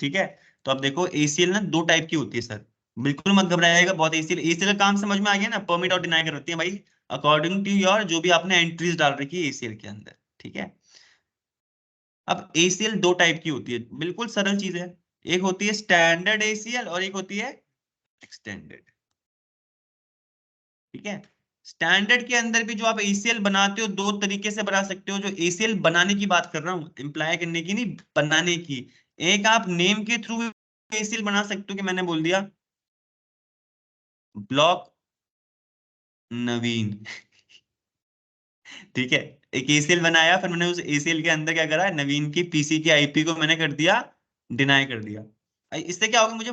ठीक है। तो अब देखो ACL ना दो टाइप की होती है सर, बिल्कुल मत घबराइएगा बहुत। ACL का काम समझ में आ गया ना, परमिट और डिनाई करती है भाई, अकॉर्डिंग टू योर जो भी आपने एंट्रीज डाल रखी है ACL के अंदर, ठीक है। अब ACL दो टाइप की होती है, बिल्कुल सरल चीज है। एक होती है स्टैंडर्ड ACL और एक होती है एक्सटेंडेड, ठीक है। स्टैंडर्ड के अंदर भी जो आप ACL बनाते हो दो तरीके से बना सकते हो, जो ACL बनाने की बात कर रहा हूँ, इम्प्लाई करने की नहीं, बनाने की। एक आप नेम के थ्रू ACL बना सकते हो, कि मैंने बोल दिया ब्लॉक नवीन, ठीक है। एक ACL बनाया, फिर मैंने उस ACL के अंदर क्या करा, नवीन की PC की IP को मैंने कर दिया, डिनाई कर दिया। इससे क्या होगा, मुझे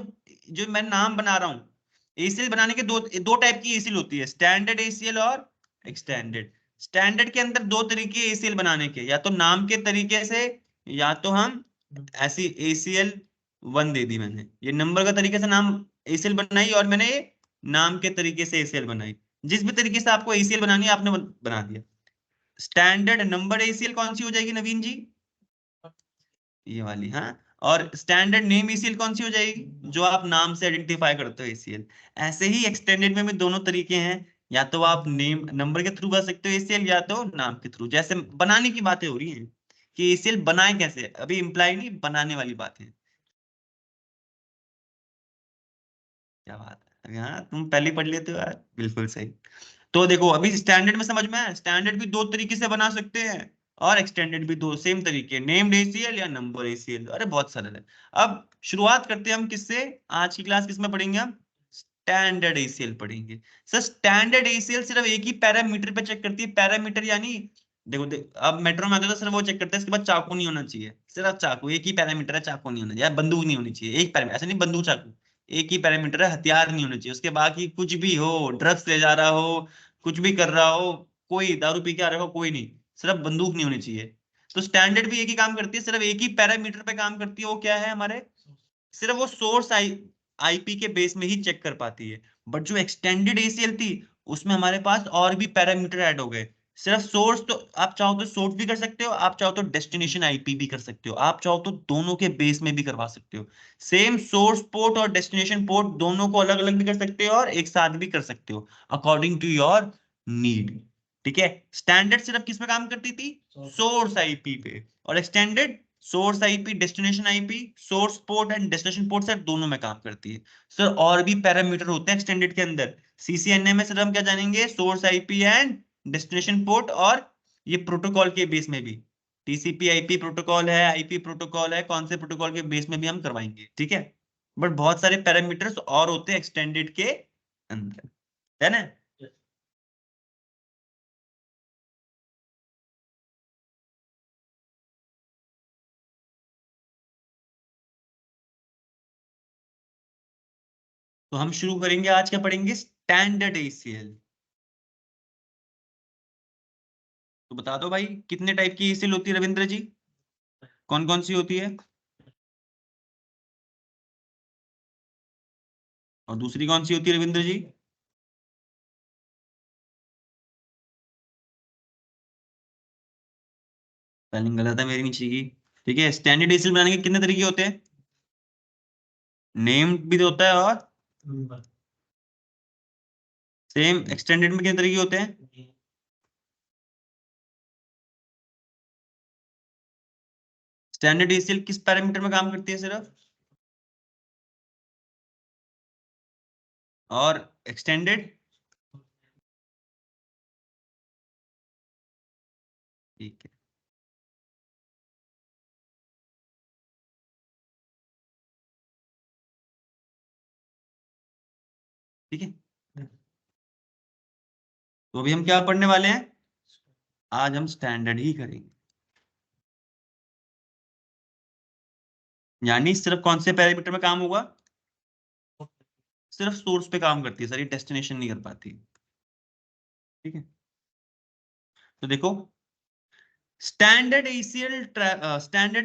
जो मैं नाम बना रहा हूँ, ACL बनाने के दो दो टाइप की ACL होती है, स्टैंडर्ड ACL और एक्सटेंडेड। स्टैंडर्ड के अंदर दो तरीके ACL बनाने के, या तो नाम के तरीके से, या तो हम ऐसी ACL 1 दे दी मैंने, ये नंबर का तरीके से नाम ACL बनाई, और मैंने नाम के तरीके से एसीएल बनाई। जिस भी तरीके से आपको एसीएल बनानी है आपने बना दिया। स्टैंडर्ड नंबर एसीएल कौन सी हो जाएगी नवीन जी? ये वाली, हाँ। और स्टैंडर्ड नेम एसीएल कौन सी हो जाएगी? जो आप नाम से आइडेंटिफाई करते हो एसीएल। ऐसे ही एक्सटेंडेड में भी दोनों तरीके हैं, या तो आप नेम नंबर के थ्रू कर सकते हो एसीएल, या तो नाम के थ्रू। जैसे बनाने की बातें हो रही हैं कि एसीएल बनाए कैसे, अभी इम्प्लाई नहीं, बनाने वाली बात है। क्या बात है, हाँ तुम पहले ही पढ़ लेते हो यार, बिल्कुल सही। तो देखो अभी स्टैंडर्ड में समझ में आया, स्टैंडर्ड भी दो तरीके से बना सकते हैं, और एक्सटेंडेड भी दो सेम तरीके, नेम्ड एसीएल या नंबर एसीएल। अरे बहुत सरल है। अब शुरुआत करते हैं हम किससे, आज की क्लास किसमें पढ़ेंगे हम? स्टैंडर्ड एसीएल पढ़ेंगे। सर स्टैंडर्ड एसीएल सिर्फ एक ही पैरामीटर पे चेक करती है, पैरामीटर यानी देखो अब मेट्रो में आते तो सिर्फ वो चेक करते हैं, इसके बाद चाकू नहीं होना चाहिए, सिर्फ चाकू, एक ही पैरामीटर है, चाकू नहीं होना चाहिए, या बंदूक नहीं होनी चाहिए, एक पैरामीटर, ऐसा नहीं बंदूक चाकू, एक ही पैरामीटर है, हथियार नहीं होने चाहिए, उसके बाकी कुछ भी हो, ड्रग्स ले जा रहा हो, कुछ भी कर रहा हो, कोई दारू पी के आ रहा हो, कोई नहीं, सिर्फ बंदूक नहीं होनी चाहिए। तो स्टैंडर्ड भी एक ही काम करती है, सिर्फ एक ही पैरामीटर पे काम करती है, वो क्या है हमारे, सिर्फ वो सोर्स आईपी के बेस में ही चेक कर पाती है। बट जो एक्सटेंडेड एसीएल थी, उसमें हमारे पास और भी पैरामीटर ऐड हो गए। सिर्फ सोर्स तो आप चाहो तो सोर्स भी कर सकते हो, आप चाहो तो डेस्टिनेशन आईपी भी कर सकते हो, आप चाहो तो दोनों के बेस में भी करवा सकते हो। सेम सोर्स पोर्ट और डेस्टिनेशन पोर्ट दोनों को अलग अलग भी कर सकते हो और एक साथ भी कर सकते हो, अकॉर्डिंग टू योर नीड। ठीक है, स्टैंडर्ड सिर्फ किस पे काम करती थी? सोर्स आईपी पे। और extended source IP, destination IP, source port and destination port sir दोनों में काम करती है। सर और भी पैरामीटर होते हैं एक्सटेंडेड के अंदर, सीसीएनए में सर हम क्या जानेंगे, source IP and destination port, और ये प्रोटोकॉल के बेस में भी, टीसीपी आईपी प्रोटोकॉल है, आईपी प्रोटोकॉल है, कौन से प्रोटोकॉल के बेस में भी हम करवाएंगे, ठीक है। बट बहुत सारे पैरामीटर्स और होते हैं एक्सटेंडेड के अंदर, है ना। तो हम शुरू करेंगे, आज क्या पढ़ेंगे, स्टैंडर्ड एसीएल। तो बता दो भाई, कितने टाइप की एसीएल होती है रविंद्र जी? कौन कौन सी होती है? और दूसरी कौन सी होती है रविंद्र जी? स्पेलिंग गलत है मेरी नीचे की। ठीक है, स्टैंडर्ड एसीएल बनाने के कितने तरीके होते हैं? नेम भी तो होता है, और सेम एक्सटेंडेड में कितने तरीके होते हैं? स्टैंडर्ड एसीएल किस पैरामीटर में काम करती है सिर्फ? और एक्सटेंडेड? ठीक है, ठीक है। तो अभी हम क्या पढ़ने वाले हैं, आज हम स्टैंडर्ड ही करेंगे। यानी सिर्फ कौन से पैरामीटर में काम होगा? सिर्फ सोर्स पे काम करती है सर, ये डेस्टिनेशन नहीं कर पाती। ठीक है, तो देखो, standard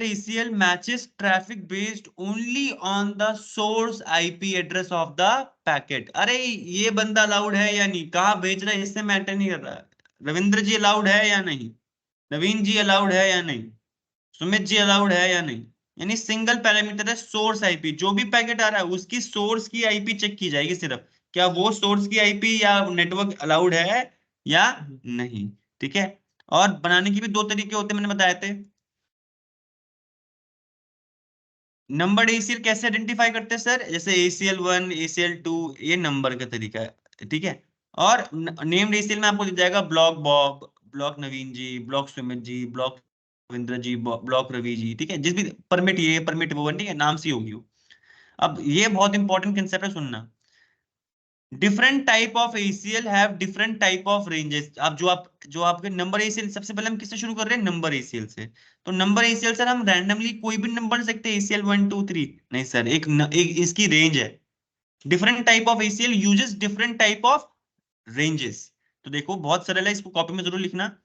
ACL matches traffic based only on the source IP address of the packet। अरे ये बंदा अलाउड है या नहीं, कहाँ भेज रहा है, इससे मैटर नहीं कर रहा। रविंद्र जी अलाउड है या नहीं, नवीन जी अलाउड है या नहीं, सुमित जी अलाउड है या नहीं। यानी सिंगल पैरामीटर है सोर्स आईपी, जो भी पैकेट आ रहा है उसकी सोर्स की आईपी चेक की जाएगी सिर्फ, क्या वो सोर्स की आईपी या नेटवर्क अलाउड है या नहीं। ठीक है, और बनाने की भी दो तरीके होते हैं, मैंने बताए थे। नंबर एसीएल कैसे आइडेंटिफाई करते हैं सर, जैसे ACL1 ACL2, ये नंबर का तरीका है, ठीक है। और नेम्ड एसीएल में आपको दिख जाएगा ब्लॉक बॉब, ब्लॉक नवीन जी, ब्लॉक सुमित जी, ब्लॉक रविंद्र जी, ब्लॉक रवि जी, ठीक है, जिस भी परमिट, ये परमिट वो, ठीक है, नाम से होगी वो। अब ये बहुत इंपॉर्टेंट कंसेप्ट है, सुनना। Different type of ACL have different type of ranges. अब जो आपके नंबर एसीएल, सबसे पहले हम किससे शुरू कर रहे हैं, नंबर एसीएल से। तो नंबर एसीएल सर हम रैंडमली कोई भी नंबर सकते हैं, ACL1 2 3 नहीं सर, एक इसकी रेंज है। Different type of ACL uses different type of ranges. तो देखो बहुत सरल है, इसको कॉपी में जरूर लिखना।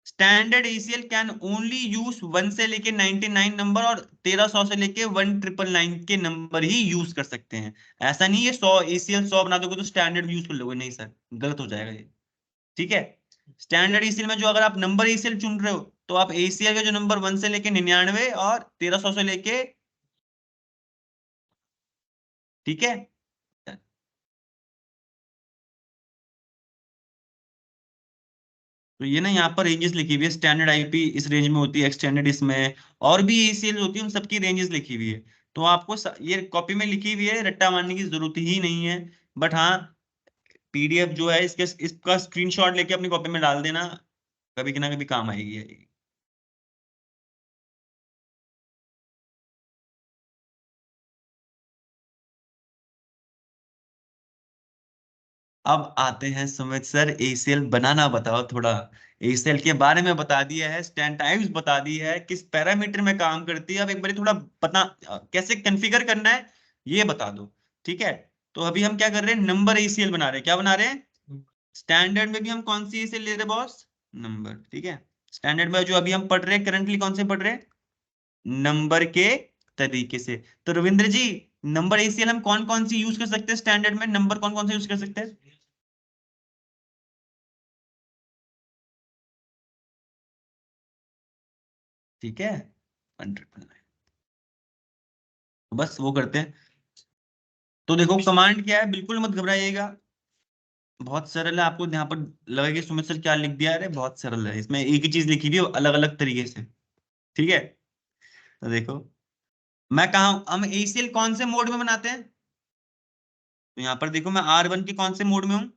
Standard ACL can only use 1 से लेके 99 नंबर और 1300 से लेके 1999 के नंबर ही यूज कर सकते हैं। ऐसा नहीं है 100 एसीएल 100 बना दोगे तो स्टैंडर्ड यूज कर लोगे, नहीं सर, गलत हो जाएगा ये। ठीक है, स्टैंडर्ड एसीएल में जो अगर आप नंबर एसीएल चुन रहे हो तो आप एसीएल के जो नंबर 1 से लेके 99 और 1300 से लेके, ठीक है, तो ये ना यहाँ पर रेंजेस लिखी हुई है। स्टैंडर्ड आईपी इस रेंज में होती है, एक्सटेंडेड इसमें, और भी एसीएल होती है, उन सबकी रेंजेस लिखी हुई है। तो आपको ये कॉपी में लिखी हुई है, रट्टा मारने की जरूरत ही नहीं है। बट हाँ, पीडीएफ जो है इसका स्क्रीनशॉट लेके अपनी कॉपी में डाल देना, कभी ना कभी काम आएगी ये। अब आते हैं सुमित सर, एसीएल बनाना बताओ थोड़ा। एसीएल के बारे में बता दिया है, स्टैंड टाइप्स बता दी है, किस पैरामीटर में काम करती है, अब एक बार थोड़ा बता कैसे कॉन्फ़िगर करना है ये बता दो। ठीक है, तो अभी हम क्या कर रहे हैं, नंबर एसीएल बना रहे हैं। क्या बना रहे हैं, स्टैंडर्ड में भी हम कौन सी एसीएल ले रहे हैं बॉस, नंबर। ठीक है, स्टैंडर्ड में जो अभी हम पढ़ रहे हैं करंटली, कौन से पढ़ रहे हैं, नंबर के तरीके से। तो रविंद्र जी, नंबर एसीएल हम कौन कौन सी यूज कर सकते हैं स्टैंडर्ड में, नंबर कौन कौन से यूज कर सकते हैं। ठीक है, 100, बस वो करते हैं। तो देखो कमांड क्या है, बिल्कुल मत घबराइएगा, बहुत सरल है। आपको यहाँ पर लगेगा कि सुमित सर क्या लिख दिया, अरे बहुत सरल है, इसमें एक ही चीज लिखी हुई है अलग अलग तरीके से। ठीक है, तो देखो मैं कहा हम एसीएल कौन से मोड में बनाते हैं, तो यहाँ पर देखो मैं R1 के कौन से मोड में हूँ,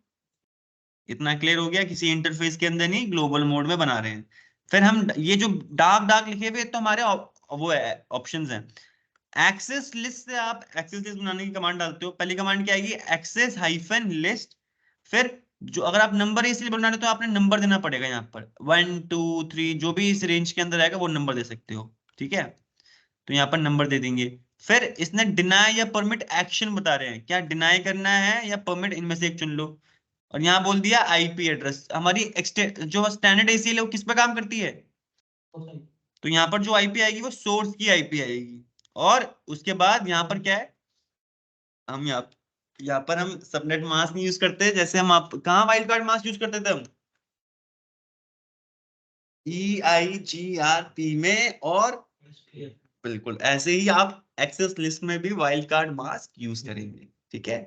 इतना क्लियर हो गया, किसी इंटरफेस के अंदर नहीं, ग्लोबल मोड में बना रहे हैं। फिर हम ये जो डार्क डार्क लिखे हुए तो हमारे वो है ऑप्शंस हैं। एक्सेस लिस्ट से आप एक्सेस लिस्ट बनाने की कमांड डालते हो, पहली कमांड क्या आएगी, एक्सेस हाइफन लिस्ट। फिर जो अगर आप नंबर इसलिए बना रहे हो तो आपने नंबर देना पड़ेगा, यहाँ पर 1 2 3 जो भी इस रेंज के अंदर आएगा वो नंबर दे सकते हो। ठीक है, तो यहाँ पर नंबर दे देंगे। फिर इसने डिनाई या परमिट एक्शन बता रहे हैं, क्या डिनाई करना है या परमिट, इनमें से एक चुन लो। और यहाँ बोल दिया आईपी एड्रेस, हमारी जो स्टैंडर्ड एसीएल है वो किस पे काम करती है, तो यहाँ पर जो आईपी आएगी वो सोर्स की आईपी आएगी। और उसके बाद यहाँ पर क्या है, हम यहाँ पर हम सबनेट मास्क नहीं यूज करते, जैसे हम आप कहाँ वाइल्ड कार्ड मास्क यूज करते थे हम, EIGRP में, और बिल्कुल ऐसे ही आप एक्सेस लिस्ट में भी वाइल्ड कार्ड मास्क यूज करेंगे। ठीक है,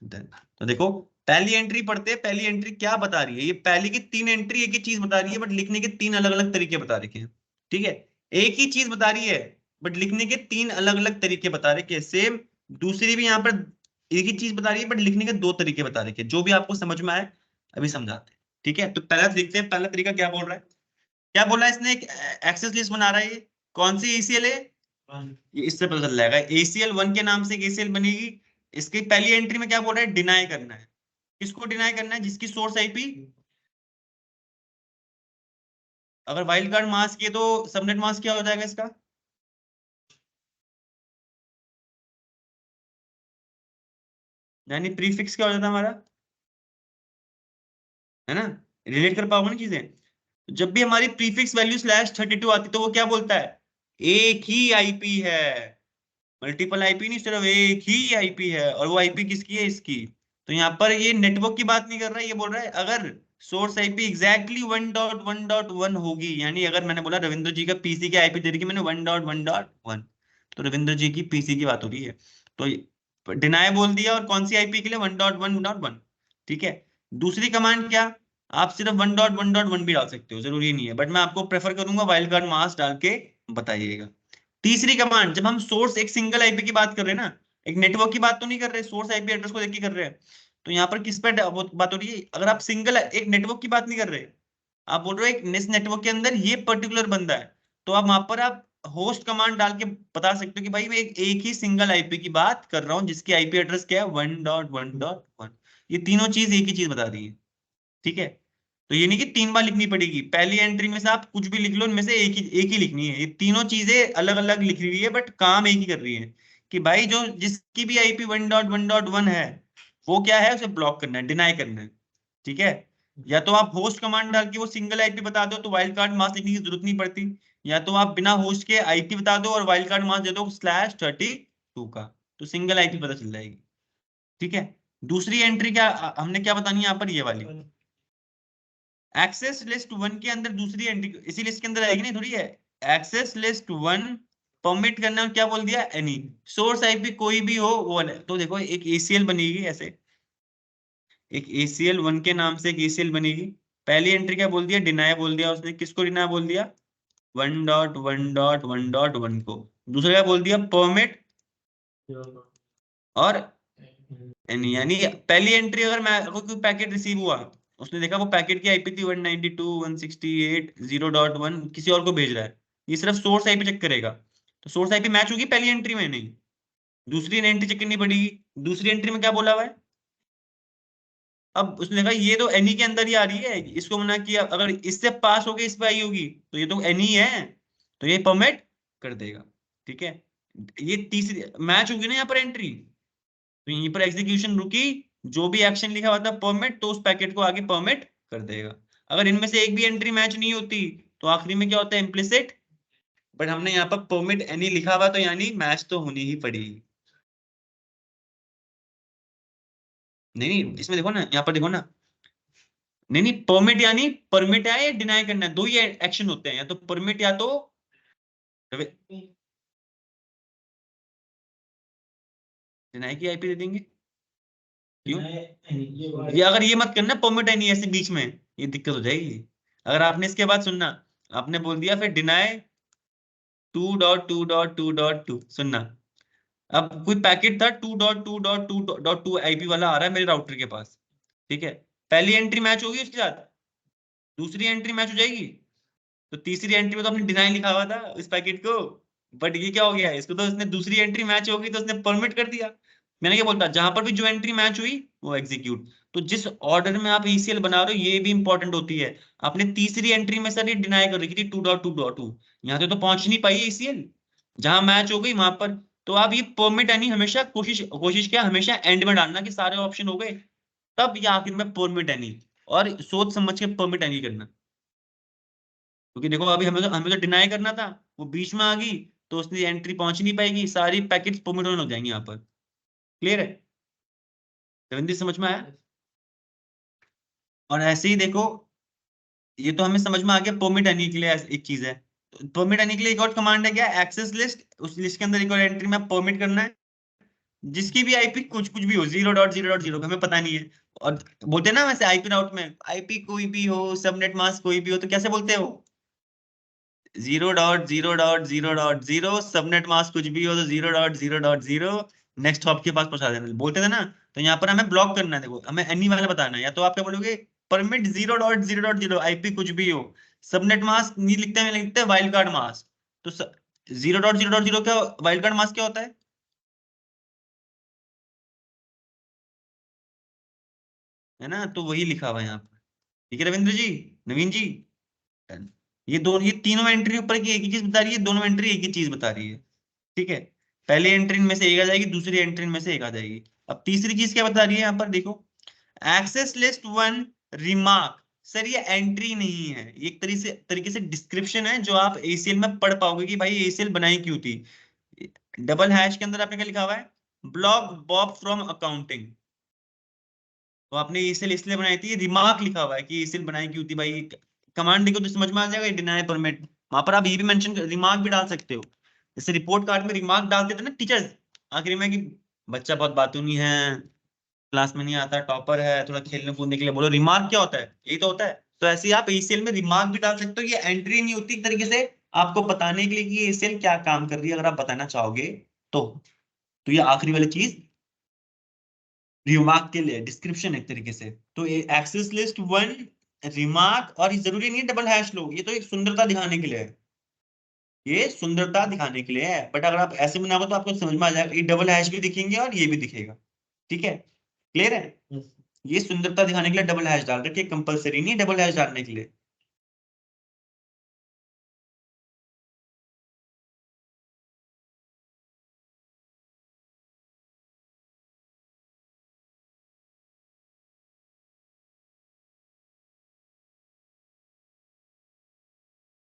Done। तो देखो पहली एंट्री पढ़ते हैं, पहली एंट्री क्या बता रही है, ये पहली की 3 एंट्री एक ही चीज बता रही है बट लिखने के 3 अलग अलग तरीके बता रखे हैं। ठीक है, एक ही चीज बता रही है बट लिखने के 3 अलग अलग तरीके बता रखे हैं, सेम। दूसरी भी यहाँ पर एक ही चीज बता रही है बट लिखने के 2 तरीके बता रखे हैं, जो भी आपको समझ में आए अभी समझाते हैं। ठीक है, तो पहला देखते हैं, पहला तरीका क्या बोल रहा है। क्या बोला है इसने, एक एक्सेस लिस्ट बना रहा है, ये कौन सी एसीएल है, ये इससे पता चल जाएगा, ACL1 के नाम से एक एसीएल बनेगी। इसकी पहली एंट्री में क्या बोल रहा है, डिनाई करना है। किसको डिनाई करना है, जिसकी सोर्स आईपी, अगर वाइल्ड कार्ड मास्क किए तो सबनेट मास्क क्या हो जाएगा इसका, यानी प्रीफिक्स क्या हो जाता है हमारा, है ना, रिलेट कर पाओगे ना चीजें। जब भी हमारी प्रीफिक्स वैल्यू /32 आती तो वो क्या बोलता है, एक ही आईपी है, मल्टीपल आईपी नहीं, सिर्फ एक ही आईपी है, और वो आईपी किसकी है, इसकी। तो यहाँ पर ये नेटवर्क की बात नहीं कर रहा है, ये बोल रहा है अगर सोर्स आईपी एग्जैक्टली 1.1.1 होगी, यानी अगर मैंने बोला रविंद्र जी का पीसी की आईपी दे रखी मैंने 1.1.1, तो रविंद्र जी की पीसी की बात हो रही है। तो डिनाई बोल दिया, और कौन सी आईपी के लिए, 1.1.1। ठीक है, दूसरी कमांड क्या, आप सिर्फ 1.1.1 भी डाल सकते हो, जरूरी नहीं है, बट मैं आपको प्रेफर करूंगा वाइल्ड कार्ड मास्क डाल के बताइएगा। तीसरी कमांड, जब हम सोर्स एक सिंगल आईपी की बात कर रहे हैं ना, एक नेटवर्क की बात तो नहीं कर रहे, सोर्स आईपी एड्रेस को देख के कर रहे हैं, तो यहाँ पर किस पे बात हो रही है, अगर आप सिंगल एक नेटवर्क की बात नहीं कर रहे, आप बोल रहे हो एक इस नेटवर्क के अंदर ये पर्टिकुलर बंदा है, तो आप वहां पर आप होस्ट कमांड डाल के बता सकते हो कि भाई मैं एक ही सिंगल आईपी की बात कर रहा हूँ, जिसकी आईपी एड्रेस क्या है, 1.1.1। ये तीनों चीज एक ही चीज बता रही है। ठीक है, तो ये नहीं कि 3 बार लिखनी पड़ेगी, पहली एंट्री में से आप कुछ भी लिख लो, इनमें से एक ही लिखनी है, ये तीनों चीजें अलग अलग लिख रही है बट काम एक ही कर रही है, कि भाई जो जिसकी भी आईपी 1.1.1 है वो क्या है, उसे ब्लॉक करना है, डिनाई करना है। ठीक है, या तो आप होस्ट कमांड डाल के वो सिंगल आईपी बता दो तो वाइल्ड कार्ड मास्क लिखने की जरूरत नहीं पड़ती, या तो आप बिना होस्ट के आईपी बता दो और वाइल्ड कार्ड मास्क दे दो /32 का, तो सिंगल आईपी पता चल जाएगी। ठीक है। दूसरी एंट्री क्या हमने क्या बतानी है यहाँ पर, ये वाली एक्सेस लिस्ट वन के अंदर दूसरी एंट्री इसी लिस्ट के अंदर आएगी, नहीं थोड़ी है। एक्सेस लिस्ट वन परमिट करना, क्या बोल दिया, एनी सोर्स आईपी कोई भी हो वो तो देखो एक एसीएल बनेगी ऐसे, एक एसीएल वन के नाम से एक एसीएल बनेगी। पहली एंट्री क्या बोल दिया, डिनाई बोल दिया उसने, किसको डिनाई बोल दिया, 1.1.1.1 को। दूसरा क्या बोल दिया, परमिट और एनी, यानी पहली एंट्री अगर मैं कोई पैकेट रिसीव हुआ, उसने देखा वो पैकेट की आईपी थी 192.168.0.1, किसी और को भेज रहा है, ये सिर्फ सोर्स आईपी चेक करेगा, तो सोर्स आईपी मैच होगी पहली एंट्री में, नहीं दूसरी एंट्री चेक करनी पड़ेगी। दूसरी एंट्री में क्या बोला हुआ है, अब उसने देखा ये तो एनी के अंदर ही आ रही है, इसको मना किया, अगर इससे पास हो गई इस पे आई होगी तो ये तो एनी है, तो ये परमिट कर देगा। ठीक है। ये तीसरी मैच होगी ना यहाँ पर एंट्री, तो यहीं पर एग्जीक्यूशन रुकी, जो भी एक्शन लिखा हुआ था परमिट, तो उस पैकेट को आगे परमिट कर देगा। अगर इनमें से एक भी एंट्री मैच नहीं होती तो आखिरी में क्या होता है, इम्प्लिसिट, बट हमने यहाँ पर परमिट एनी लिखा हुआ तो यानी मैच तो होनी ही पड़ेगी। नहीं नहीं, इसमें देखो ना, यहाँ पर देखो ना, नहीं नहीं, परमिट यानी परमिट है या डिनाई करना है, दो ही एक्शन होते हैं, या तो परमिट या तो डिनाई की आईपी दे देंगे। क्यों, ये अगर ये मत करना परमिट एनी ऐसे बीच में, ये दिक्कत हो जाएगी। अगर आपने इसके बाद सुनना, आपने बोल दिया फिर डिनाई 2.2.2.2, सुनना, अब कोई पैकेट था 2.2.2.2 आईपी वाला आ रहा है मेरे राउटर के पास। ठीक है। पहली एंट्री मैच होगी उसके साथ, दूसरी एंट्री मैच हो जाएगी, तो तीसरी एंट्री में तो आपने डिजाइन लिखा हुआ था इस पैकेट को, बट ये क्या हो गया, इसको तो उसने दूसरी एंट्री मैच होगी तो उसने परमिट कर दिया। मैंने क्या बोलता, जहां पर भी जो एंट्री मैच हुई वो एग्जीक्यूट। तो जिस ऑर्डर में आप ईसीएल बना रहे हो ये भी इंपॉर्टेंट होती है। आपने तीसरी एंट्री में सर ये डिनाई कर रही थी 2.2.2, यहाँ से तो पहुंच नहीं पाई ईसीएल, जहां मैच हो गई वहां पर। तो आप ये परमिट यानी हमेशा कोशिश कोशिश क्या, हमेशा एंड में डालना कि सारे ऑप्शन हो गए, तब या आखिर में परमिट एनी, और सोच समझ के परमिट एनी करना। क्योंकि देखो अभी हमें तो डिनाई करना था, वो बीच में आ गई, तो उसने एंट्री पहुंच नहीं पाएगी, सारी पैकेट्स परमिट हो जाएंगी यहाँ पर। क्लियर है, रविंद्र समझ में आया। और ऐसे ही देखो, ये तो हमें समझ में आ गया परमिट एनी के लिए एक चीज है। परमिट एनी के लिए एक और कमांड है, क्या, एक्सेस लिस्ट, उस लिस्ट के अंदर एक और एंट्री में परमिट करना है, जिसकी भी आईपी कुछ कुछ भी हो, 0.0.0 हमें पता नहीं है। और बोलते हैं ना वैसे आईपी राउट में, आईपी कोई भी हो, सबनेट मास्क कोई भी हो, तो कैसे बोलते हो, 0.0.0.0, सबनेट मास्क कुछ भी हो तो 0.0.0 नेक्स्ट हॉप के पास पहुंचा देना, बोलते थे ना। तो यहाँ पर हमें ब्लॉक करना है, देखो हमें एनी वाला बताना है, या तो आप क्या बोलोगे, परमिट 0.0.0 आईपी कुछ भी हो, सबनेट मास्क नहीं लिखते हैं, लिखते हैं वाइल्ड कार्ड मास्क, तो 0.0.0 क्या, वाइल्ड कार्ड मास्क क्या होता है ना, तो वही लिखा हुआ है यहाँ पर। ठीक है रविंद्र जी, नवीन जी, ये दोनों, ये तीनों एंट्री ऊपर की एक ही चीज बता रही है, दोनों एंट्री एक ही चीज बता रही है। ठीक है। पहली एंट्री में से एक आ जाएगी, दूसरी एंट्री में से एक आ जाएगी। अब तीसरी चीज क्या बता रही है यहाँ पर देखो, access list one remark, sir ये एंट्री नहीं है, ये एक तरीके से डिस्क्रिप्शन है जो आप एसीएल में पढ़ पाओगे कि भाई एसीएल बनाई क्यों थी। डबल हैश के अंदर आपने क्या लिखा हुआ है, ब्लॉक बॉब फ्रॉम अकाउंटिंग, तो आपने एसीएल इसलिए बनाई थी, रिमार्क लिखा हुआ है कि एसीएल बनाई क्यों थी भाई, कमांड देखो तो समझ में आ जाएगा, डिनाई परमिट, वहां पर आप ये भी मेंशन रिमार्क भी डाल सकते हो, जैसे रिपोर्ट कार्ड में रिमार्क डालते थे ना टीचर्स आखिरी में कि बच्चा बहुत बातूनी है, क्लास में नहीं आता, टॉपर है, थोड़ा खेलने कूदने के लिए बोलो, रिमार्क क्या होता है, यही तो होता है। तो ऐसे ही आप एसीएल में रिमार्क भी डाल सकते हो, ये एंट्री नहीं होती एक तरीके से, आपको बताने के लिए कि ये एसीएल क्या काम कर रही है, अगर आप बताना चाहोगे तो। तो ये आखिरी वाली चीज रिमार्क के लिए डिस्क्रिप्शन एक तरीके से, तो ये एक्सेस लिस्ट वन रिमार्क, और ये जरूरी नहीं है डबल हैश लो, ये तो एक सुंदरता दिखाने के लिए है, ये सुंदरता दिखाने के लिए है, बट अगर आप ऐसे बनाओगे तो आपको समझ में आ जाएगा, ये डबल हैश भी दिखेंगे और ये भी दिखेगा। ठीक है, क्लियर है। ये सुंदरता दिखाने के लिए डबल हैश डाल रखिए, कंपलसरी नहीं डबल हैश डालने के लिए।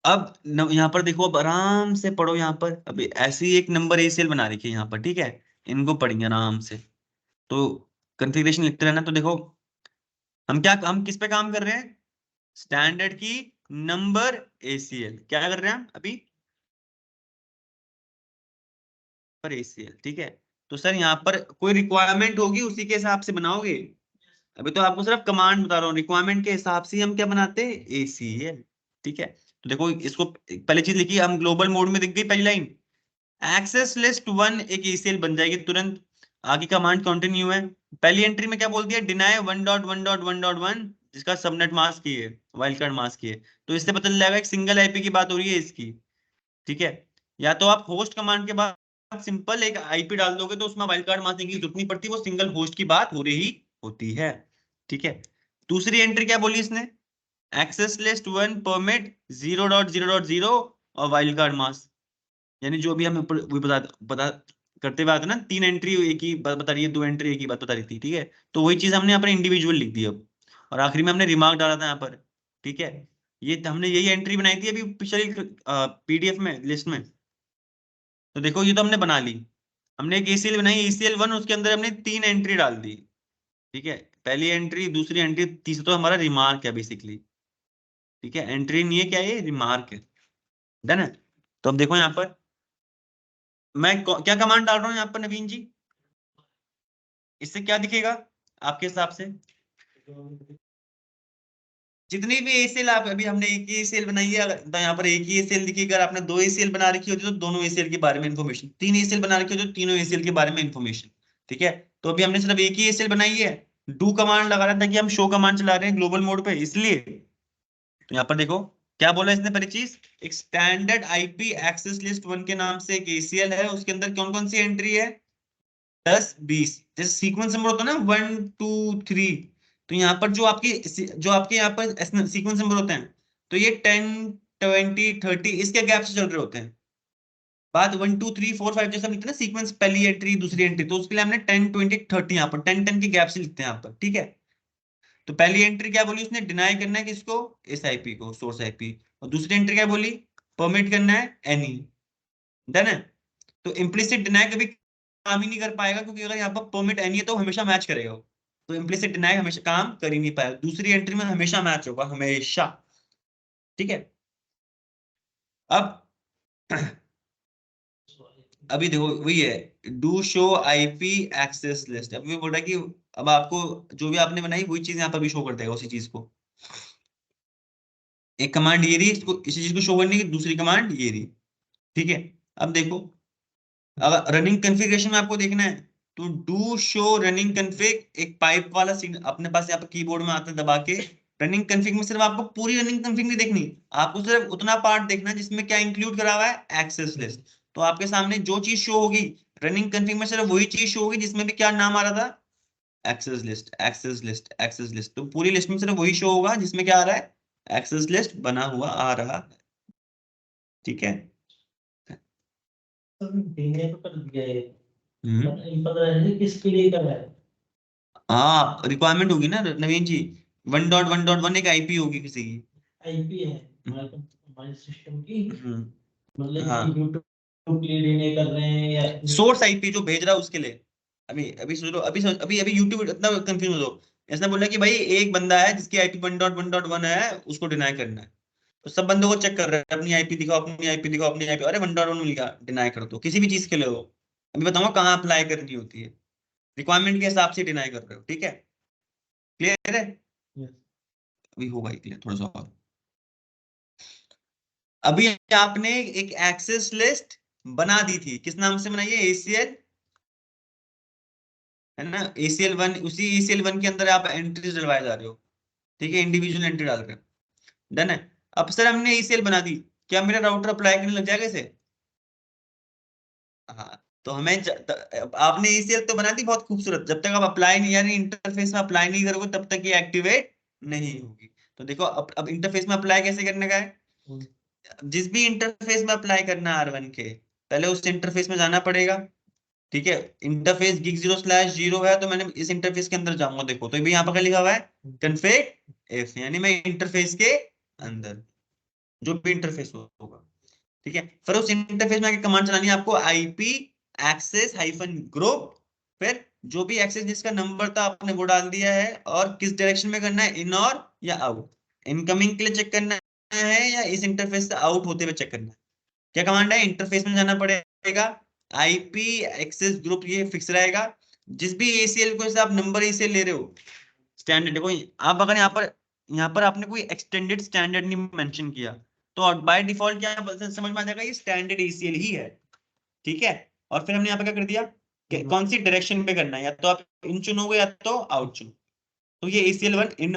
अब यहाँ पर देखो, अब आराम से पढ़ो। यहाँ पर अभी ऐसी एक नंबर एसीएल बना रखी है यहाँ पर, ठीक है, इनको पढ़ेंगे आराम से। तो कॉन्फ़िगरेशन लिखते रहना। तो देखो हम किस पे काम कर रहे हैं, स्टैंडर्ड की नंबर एसीएल क्या कर रहे हैं हम अभी, पर एसीएल, ठीक है। तो सर यहाँ पर कोई रिक्वायरमेंट होगी उसी के हिसाब से बनाओगे। अभी तो आपको सिर्फ कमांड बता रहा हूँ, रिक्वायरमेंट के हिसाब से हम क्या बनाते हैं, एसीएल, ठीक है। तो देखो इसको पहली चीज लिखी, हम ग्लोबल मोड में दिख गई पहली लाइन, एक्सेस लिस्ट वन एक एसीएल बन जाएगी तुरंत। आगे कमांड कंटिन्यू है। पहली एंट्री में क्या बोल दिया, डिनाई 1.1.1.1 जिसका सबनेट मास्क की है, वाइल्ड कार्ड मास्क की है। तो इससे पता चल जाएगा एक सिंगल आईपी की बात हो रही है इसकी, ठीक है। या तो आप होस्ट कमांड के बाद सिंपल एक आईपी डाल दोगे तो उसमें वाइल्ड कार्ड मास्क की जरूरत नहीं पड़ती, वो सिंगल होस्ट की बात हो रही होती है, ठीक है। दूसरी एंट्री क्या बोली इसने, एक्सेस लिस्ट वन परमिट 0.0.0 और वाइल्ड कार्ड मास्क, यानी जो भी हम वो बता करते हुए आते ना, तीन एंट्री एक ही बात बता रही है, दो एंट्री एक ही बात बता रही थी, ठीक है। तो वही चीज हमने यहाँ पर इंडिविजुअल लिख दी अब, और आखिरी में हमने रिमार्क डाला था यहाँ पर, ठीक है। ये हमने यही एंट्री बनाई थी अभी पिछली पीडीएफ में लिस्ट में। तो देखो ये तो हमने बना ली, हमने एक एसीएल बनाई एसीएल वन, उसके अंदर हमने तीन एंट्री डाल दी, ठीक है। पहली एंट्री, दूसरी एंट्री, तीसरा तो हमारा रिमार्क है बेसिकली, ठीक है। एंट्री नहीं है, क्या ये रिमार्क है, डन है। तो अब देखो यहाँ पर मैं क्या कमांड डाल रहा हूँ यहाँ पर नवीन जी, इससे क्या दिखेगा आपके हिसाब से, जितनी भी एसीएल आप अभी हमने एक ही एसीएल बनाई है, तो यहाँ पर एक ही एसीएल दिखेगा। अगर आपने दो एसीएल बना रखी होती तो दोनों एसीएल के बारे में इन्फॉर्मेशन, तीन एसीएल बना रखी होती तो तीनों एसीएल के बारे में इन्फॉर्मेशन, ठीक है। तो अभी हमने सिर्फ एक ही एसीएल बनाई है, डू कमांड लगा रहा था कि हम शो कमांड चला रहे हैं ग्लोबल मोड पे, इसलिए। तो यहाँ पर देखो क्या बोला इसने पहली चीज, एक standard IP access list one के नाम से एक एसीएल है, उसके अंदर कौन कौन सी एंट्री है, 10 20, जैसे सीक्वेंस नंबर होता है ना 1 2 3, तो यहाँ पर जो आपके यहाँ पर सीक्वेंस नंबर होते हैं, तो ये 10 20 30 इसके गैप से चल रहे होते हैं। बाद 1 2 3 4 5 जैसा लिखते हैं ना सीक्वेंस, पहली एंट्री दूसरी एंट्री, तो उसके लिए हमने 10 20 30 यहाँ पर 10 10 के गैप से लिखते हैं यहाँ पर, ठीक है। तो पहली एंट्री क्या बोली उसने, डिनाई करना है किसको, इस आईपी को, सोर्स आईपी। और दूसरी एंट्री क्या बोली, परमिट करना है एनी, डन है। तो इम्प्लिसिट डिनाई कभी काम ही नहीं कर पाएगा, क्योंकि अगर यहाँ पर परमिट एनी है तो हमेशा मैच करेगा वो। तो इम्प्लिसिट डिनाई हमेशा काम कर ही नहीं पाएगा, दूसरी एंट्री में हमेशा मैच होगा, हमेशा, ठीक है। अब अभी देखो वही है, do show IP access list, अभी बोल रहा है कि अब आपको जो भी आपने बनाई वही चीज यहाँ पर भी शो कर देगा, उसी चीज को। एक कमांड ये रही इसको, इसी चीज को शो करने की, दूसरी कमांड ये रही, ठीक है। अब देखो, अगर रनिंग कॉन्फ़िगरेशन में आपको देखना है तो डू शो रनिंग कॉन्फ़िग, एक पाइप वाला सिग्नल अपने पास यहाँ पर कीबोर्ड में आता है दबा के। रनिंग कॉन्फ़िग में सिर्फ आपको पूरी रनिंग कॉन्फ़िग नहीं देखनी, आपको सिर्फ उतना पार्ट देखना है जिसमें क्या इंक्लूड करा हुआ है, एक्सेस लिस्ट। तो आपके सामने जो चीज शो होगी रनिंग कॉन्फ़िग में, सिर्फ वही चीज शो होगी जिसमें भी क्या नाम आ रहा था, access list access list access list. तो पूरी लिस्ट में सिर्फ वही शो होगा जिसमें क्या आ रहा है, एक्सेस लिस्ट बना हुआ आ रहा है, ठीक है। देने तो कर दिया है, हम्म, पता नहीं किसके लिए कर रहा है। हाँ रिक्वायरमेंट होगी ना नवीन जी, 1.1.1 एक आईपी होगी किसी की। आईपी है हमारे सिस्टम की, हम्म, मतलब हाँ, कि यूट्यूब के लिए देने कर रहे हैं या सोर्स आईपी जो भेज रहा है उसके लिए। अभी अभी सोच लो, अभी अभी यूट्यूब इतना कंफ्यूज हो दो, इसने बोला कि भाई एक बंदा है जिसकी आईपी 1.1.1 है, उसको डिनाई करना है। तो सब बंदों को चेक कर रहे हैं, अपनी आईपी दिखाओ, अपनी आईपी दिखाओ, अपनी आईपी, अरे 1.1 मिल गया, डिनाई कर दो, किसी भी चीज के लिए हो। अभी बताऊंगा कहाँ अप्लाई करनी होती है, रिक्वायरमेंट के हिसाब से डिनाई कर रहे हो, ठीक है, क्लियर है। अभी होगा ही क्लियर थोड़ा सा और। अभी आपने एक एक्सेस लिस्ट बना दी थी, किस नाम से बनाई है, एसीएल, है ना, एसीएल वन, उसी एसीएल वन के अंदर आप एंट्रीज डलवाए जा रहे हो, ठीक है, इंडिविजुअल एंट्री डाल रहे हो, डन है। अब सर हमने एसीएल बना दी, क्या मेरा राउटर अप्लाई करने लग जाएगा इसे, हाँ। तो आपने एसीएल तो बना दी बहुत खूबसूरत, जब तक आप अप्लाई नहीं, यानी इंटरफेस में अप्लाई नहीं करोगे तब तक ये एक्टिवेट नहीं होगी। तो देखो अब इंटरफेस में अप्लाई कैसे करने का है, जिस भी इंटरफेस में अप्लाई करना है R1 के, पहले उस इंटरफेस में जाना पड़ेगा, ठीक है। इंटरफेस gig0/0 है, तो मैंने इस इंटरफेस के अंदर जाऊंगा, देखो तो भी यहाँ पर क्या लिखा हुआ है, कन्फिग इफ, यानी मैं इंटरफेस के अंदर, जो भी इंटरफेस होगा, ठीक है। फिर उस इंटरफेस में आके कमांड चलानी है आपको, आईपी एक्सेस हाइफन ग्रुप, फिर जो भी एक्सेस जिसका नंबर था आपने वो डाल दिया है, और किस डायरेक्शन में करना है, इन और या आउट, इनकमिंग के लिए चेक करना है या इस इंटरफेस से आउट होते हुए चेक करना है। क्या कमांड है, इंटरफेस में जाना पड़ेगा, आईपी एक्सेस ग्रुप ये फिक्स रहेगा, जिस भी एसीएल को आप नंबर एसीएल ले रहे हो स्टैंडर्ड, देखो आप अगर यहाँ पर आपने कोई एक्सटेंडेड स्टैंडर्ड नहीं मेंशन किया, तो बाय डिफॉल्ट क्या समझ में आ जाएगा, ये स्टैंडर्ड एसीएल ही है, ठीक है। और फिर हमने यहाँ पे क्या कर दिया कि कौन सी डायरेक्शन पे करना है, या तो आप इन चुनोगे या तो आउट चुनो, तो ये एसीएल वन इन,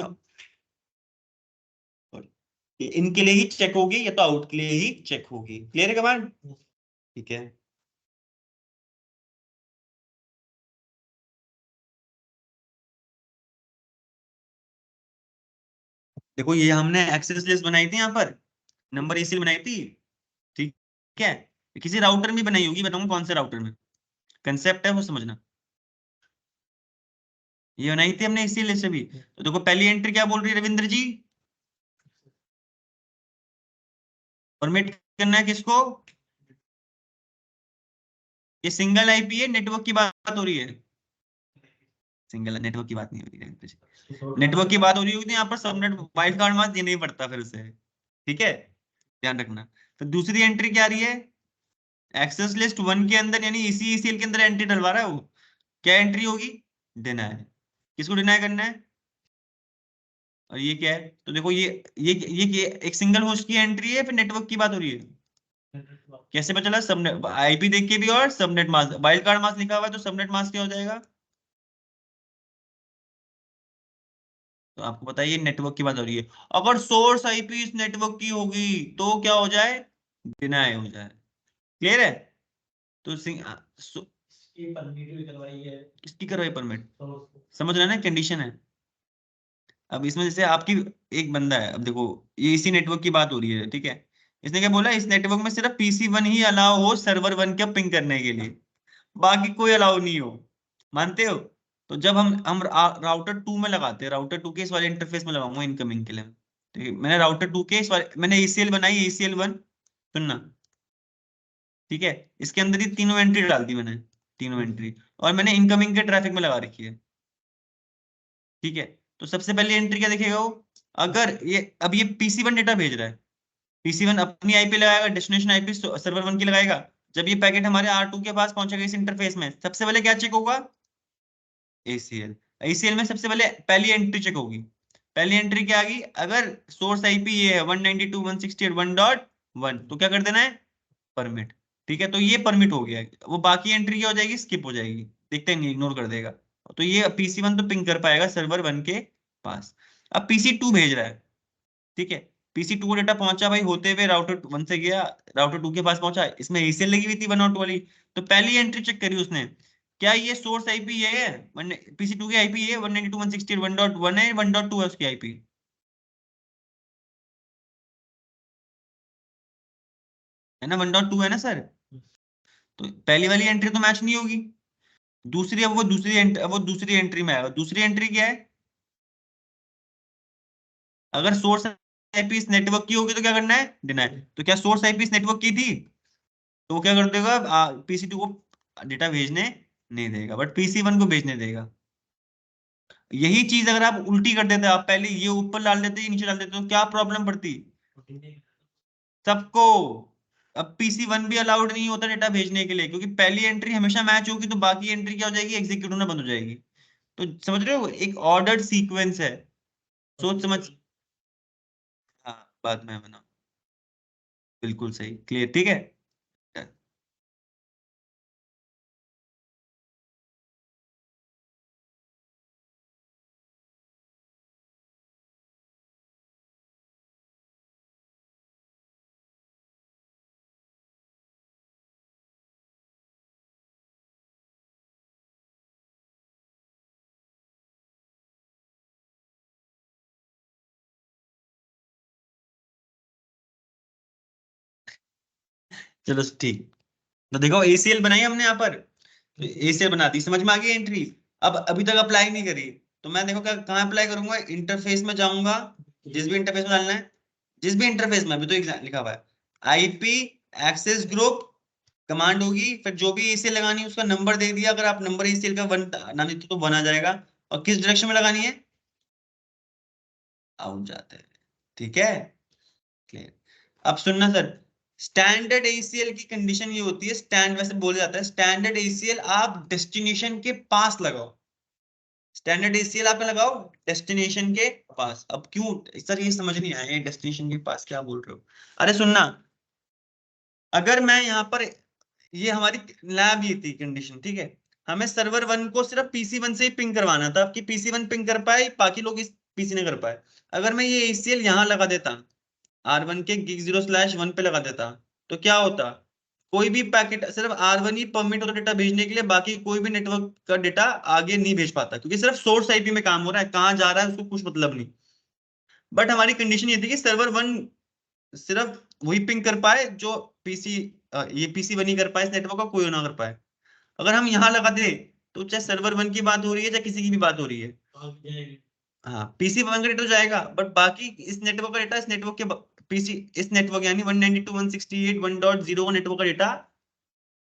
इनके लिए ही चेक होगी या तो आउट के लिए ही चेक होगी। क्लियर है कमांड, ठीक है। देखो ये हमने एक्सेस लिस्ट बनाई थी, यहाँ पर नंबर एसीएल बनाई थी, ठीक है। किसी राउटर में बनाई होगी, बताऊंगा कौन से राउटर में, कंसेप्ट है वो समझना। ये बनाई थी हमने इसीलिए से भी। तो देखो पहली एंट्री क्या बोल रही है रविंद्र जी, परमिट करना है किसको, ये सिंगल आईपी है, नेटवर्क की बात हो रही है, सिंगल नेटवर्क की बात नहीं हो रही है रविंद्र जी, नेटवर्क की बात हो रही होगी, तो यहाँ पर सबनेट वाइल्ड कार्ड मास्क देना ही पड़ता फिर से, ठीक है, ध्यान रखना। तो दूसरी एंट्री क्या आ रही है, एक्सेस लिस्ट वन के अंदर, यानी इसी ईसीएल के अंदर एंट्री डलवा रहा है वो, क्या एंट्री होगी, डिनाई, किसको डिनाई करना है, और ये क्या है, तो देखो ये एक सिंगल होस्ट की एंट्री है, फिर नेटवर्क की बात हो रही है, कैसे पता चला, सबनेट आईपी देख के भी, और subnet mask, wild card mask लिखा हुआ है, तो सबनेट मास्क क्या हो जाएगा, तो आपको बताइए नेटवर्क की बात हो रही है, अगर सोर्स आईपी इस नेटवर्क की होगी तो क्या हो जाए, डिनाई हो जाए। क्लियर है, तो ये परमिट भी करवाई है, किसकी करवाई परमिट, तो समझ रहे हैं ना, कंडीशन है। अब इसमें जैसे आपकी एक बंदा है, अब देखो ये इसी नेटवर्क की बात हो रही है, ठीक है, इसने क्या बोला, इस नेटवर्क में सिर्फ पीसी वन ही अलाउ हो सर्वर वन का पिंग करने के लिए, बाकी कोई अलाउ नहीं हो, मानते हो। तो जब हम राउटर टू में लगाते हैं, राउटर टू के इस वाले इंटरफेस में लगाऊंगा इनकमिंग के लिए, ठीक है, मैंने राउटर टू के इस वाले, मैंने एसीएल बनाई, एसीएल वन, सुनना, ठीक है, इसके अंदर ही तीनों एंट्री डाल दी मैंने, तीनों एंट्री, और मैंने इनकमिंग के ट्रैफिक में लगा रखी है, ठीक है। तो सबसे पहली एंट्री क्या देखेगा वो, अगर ये अब ये पीसी वन डेटा भेज रहा है, पीसी वन अपनी आईपी लगाएगा, डेस्टिनेशन आईपी सर्वर वन की लगाएगा, जब ये पैकेट हमारे आर टू के पास पहुंचेगा इस इंटरफेस में, सबसे पहले क्या चेक होगा, एसीएल, एसीएल में सबसे पहले पहली एंट्री चेक होगी, पहली एंट्री क्या आ गई, अगर सोर्स आईपी ये है 192.168.1.1, तो क्या कर देना है, परमिट, ठीक है, तो ये परमिट हो गया है। वो बाकी एंट्री क्या हो जाएगी, स्किप हो जाएगी, देखते नहीं, इग्नोर कर देगा, तो ये पीसी वन तो पिंग कर पाएगा सर्वर वन के पास। अब पीसी टू भेज रहा है, ठीक है, पीसी टू को डेटा पहुंचा भाई, होते हुए राउटर वन से गया, राउटर टू के पास पहुंचा, इसमें एसीएल लगी हुई थी 102 वाली, तो पहली एंट्री चेक करी उसने, क्या ये सोर्स आईपी ये है, पीसी टू की आईपी ये 192.168.1.1 है, 1.2 है उसकी आईपी, है ना, 1.2 है ना सर, तो पहली वाली एंट्री तो मैच नहीं होगी, दूसरी, अब वो दूसरी एंट्री में आएगा, दूसरी एंट्री क्या है, अगर सोर्स आईपी इस नेटवर्क की होगी तो क्या करना है, डिनाई, तो क्या सोर्स आईपी इस नेटवर्क की थी, तो वो क्या कर देगा, पीसी टू को डेटा भेजने नहीं देगा, बट पीसी वन को भेजने देगा। यही चीज अगर आप उल्टी कर देते, आप पहले ये ऊपर डाल देते, ये नीचे डाल देते, तो क्या प्रॉब्लम पड़ती सबको, अब पीसी वन भी अलाउड नहीं होता डेटा भेजने के लिए, क्योंकि पहली एंट्री हमेशा मैच होगी, तो बाकी एंट्री क्या हो जाएगी, एग्जीक्यूट होना बंद हो जाएगी, तो समझ रहे हो, एक ऑर्डर्ड सीक्वेंस है, सोच समझ, हाँ बाद में बना, बिल्कुल सही, क्लियर, ठीक है। चलो ठीक, तो देखो एसीएल बनाई हमने यहाँ पर, एसीएल बना दी, समझ में आ गई एंट्री, अब अभी तक अप्लाई नहीं करी, तो मैं देखो क्या कहाँ अप्लाई करूंगा, इंटरफेस में जाऊंगा, जिस भी इंटरफेस में डालना है, जिस भी इंटरफेस में, अभी तो लिखा हुआ है आईपी एक्सेस ग्रुप कमांड होगी, फिर जो भी एसीएल लगानी है उसका नंबर दे दिया, अगर आप नंबर एसीएल का 1 ना देते तो 1 आ जाएगा, और किस डायरेक्शन में लगानी है, आउट जाते हैं। ठीक है, क्लियर। अब सुनना सर, स्टैंडर्ड एसीएल की कंडीशन ये होती है, स्टैंड वैसे बोला जाता है स्टैंडर्ड एसीएल आप डेस्टिनेशन के पास लगाओ, स्टैंडर्ड एसीएल आप लगाओ डेस्टिनेशन के पास। अब क्यों सर ये समझ नहीं आया, डेस्टिनेशन के पास क्या बोल रहे हो? अरे सुनना, अगर मैं यहाँ पर, ये हमारी लैब ये थी कंडीशन, ठीक है, हमें सर्वर 1 को सिर्फ पीसी 1 से ही पिंग करवाना था, कि पीसी 1 पिंग कर पाए, बाकी लोग इस पीसी ने कर पाए। अगर मैं ये एसीएल यहाँ लगा देता, R1 के gig0/1 पे लगा देता, तो क्या होता, कोई भी पैकेट सिर्फ R1 ही परमिट होता डेटा भेजने के लिए, बाकी कोई भी नेटवर्क का डेटा आगे नहीं भेज पाता, क्योंकि सिर्फ सोर्स आईपी में काम हो रहा है, कहाँ जा रहा है उसको कुछ मतलब नहीं। बट हमारी कंडीशन ये थी कि सर्वर 1 सिर्फ वही पिंग कर पाए जो पीसी, ये पीसी 1 ही कर पाए, इस नेटवर्क का कोई ना कर पाए। अगर हम यहाँ लगा दे, तो चाहे सर्वर 1 की बात हो रही है चाहे किसी की भी बात हो रही है, हाँ पीसी 1 का डेटा तो जाएगा, बट बाकी इस नेटवर्क का डेटा, इस नेटवर्क के पीसी, इस नेटवर्क यानी 192.168.1.0 का नेटवर्क का डेटा,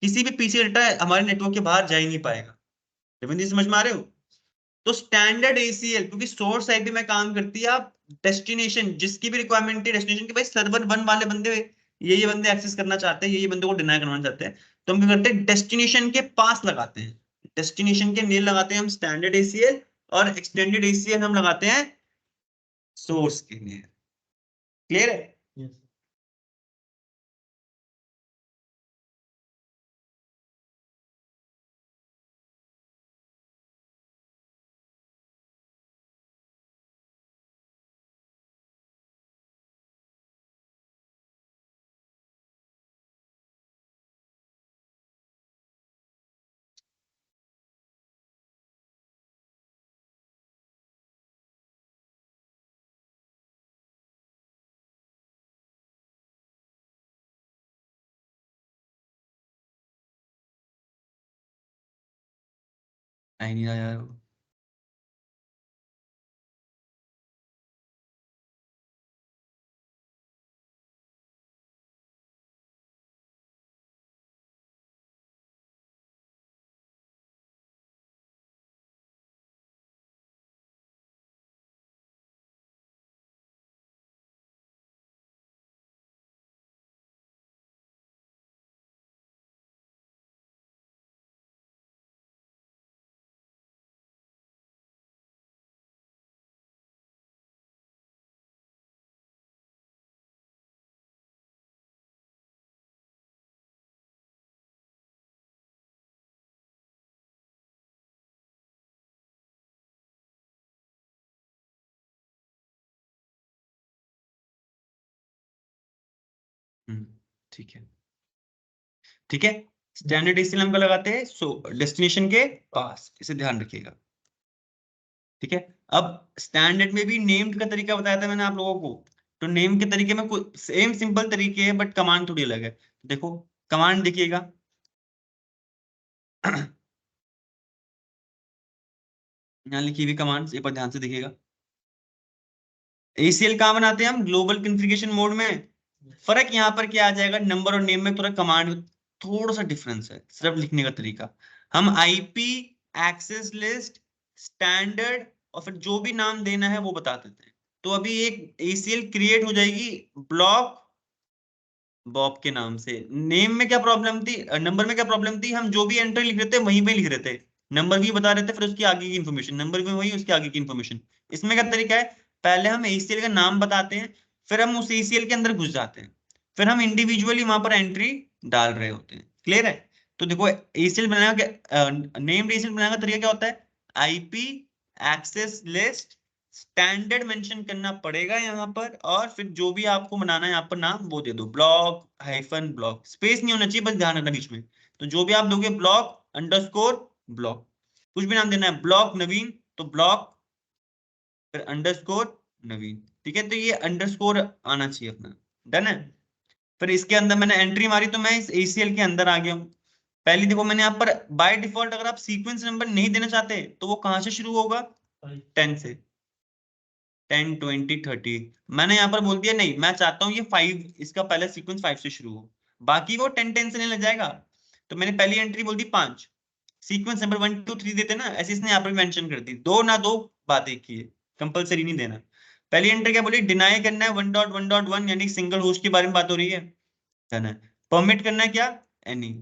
किसी भी पीसी डेटा हमारे नेटवर्क के बाहर जा ही नहीं पाएगा। रेवंती समझ में आ रहे हो? तो स्टैंडर्ड एसीएल, क्योंकि सोर्स आईपी में काम करती है, आप डेस्टिनेशन जिसकी भी रिक्वायरमेंट है डेस्टिनेशन की, भाई सर्वर 1 वाले बंदे, ये बंदे एक्सेस करना चाहते हैं, ये बंदे को डिनाई करवाना चाहते हैं, तो हम क्या करते हैं, डेस्टिनेशन के पास लगाते हैं, डेस्टिनेशन के नीचे लगाते हैं हम स्टैंडर्ड एसीएल, और एक्सटेंडेड एसीएल हम लगाते हैं सोर्स के लिए। क्लियर है? Yes. नहीं रहा यार। ठीक है, ठीक है। स्टैंडर्ड एसीएल हम का लगाते हैं सो डेस्टिनेशन के पास, इसे ध्यान रखिएगा। ठीक है, अब स्टैंडर्ड में भी नेम्ड का तरीका बताया था मैंने आप लोगों को, तो नेम के तरीके में कुछ सेम सिंपल तरीके है, बट कमांड थोड़ी अलग है। देखो कमांड देखिएगा, यहाँ लिखी हुई कमांड्स एक बार ध्यान से देखिएगा। एसीएल कहाँ बनाते हैं हम, ग्लोबल कॉन्फ़िगरेशन मोड में। फर्क यहाँ पर क्या आ जाएगा, नंबर और नेम में थोड़ा कमांड थोड़ा सा डिफरेंस है, सिर्फ लिखने का तरीका। हम आईपी एक्सेस लिस्ट स्टैंडर्ड और फिर जो भी नाम देना है वो बता देते हैं। तो अभी एक एसीएल क्रिएट हो जाएगी ब्लॉक बॉब के नाम से। नेम में क्या प्रॉब्लम थी, नंबर में क्या प्रॉब्लम थी, हम जो भी एंट्री लिख रहे थे वहीं पे लिख रहे थे, नंबर भी बता रहे थे, फिर उसकी आगे की इन्फॉर्मेशन, नंबर भी वही उसके आगे की इन्फॉर्मेशन। इसमें क्या तरीका है, पहले हम एसीएल का नाम बताते हैं, फिर हम उस एसीएल के अंदर घुस जाते हैं, फिर हम इंडिविजुअली वहां पर एंट्री डाल रहे होते हैं। क्लियर है? तो देखो एसीएल बनाने का, नेम्ड एसीएल बनाने का तरीका क्या होता है, IP access list standard mention करना पड़ेगा यहाँ पर, और फिर जो भी आपको बनाना है यहाँ पर नाम वो दे दो, ब्लॉक हाइफन ब्लॉक, स्पेस नहीं होना चाहिए, बस ध्यान रखना बीच में। तो जो भी आप दोगे ब्लॉक अंडरस्कोर ब्लॉक, कुछ भी नाम देना है, ब्लॉक नवीन तो ब्लॉक फिर अंडरस्कोर नवीन। ठीक है, तो ये अंडरस्कोर आना चाहिए अपना। डन है? फिर इसके अंदर मैंने एंट्री मारी तो मैं इस एसीएल के अंदर आ गया हूँ। पहली देखो मैंने यहाँ पर बाय डिफॉल्ट अगर आप सीक्वेंस नंबर नहीं देना चाहते तो वो कहां से शुरू होगा, 10 से। 10 20 30। मैंने यहाँ पर बोल दिया नहीं, मैं चाहता हूँ ये 5, इसका पहला सीक्वेंस 5 से शुरू हो, बाकी वो 10 10 से नहीं लग जाएगा। तो मैंने पहली एंट्री बोल दी 5, सीक्वेंस नंबर 1 2 3 देते ना, ऐसे इसने यहाँ पर मेंशन कर दी। दो ना दो बात एक ही है, कंपलसरी नहीं देना। पहली एंट्री क्या बोली, डिनाई करना है 1.1.1 यानी सिंगल होस्ट के बारे में बात हो रही है, परमिट करना है क्या, एनी।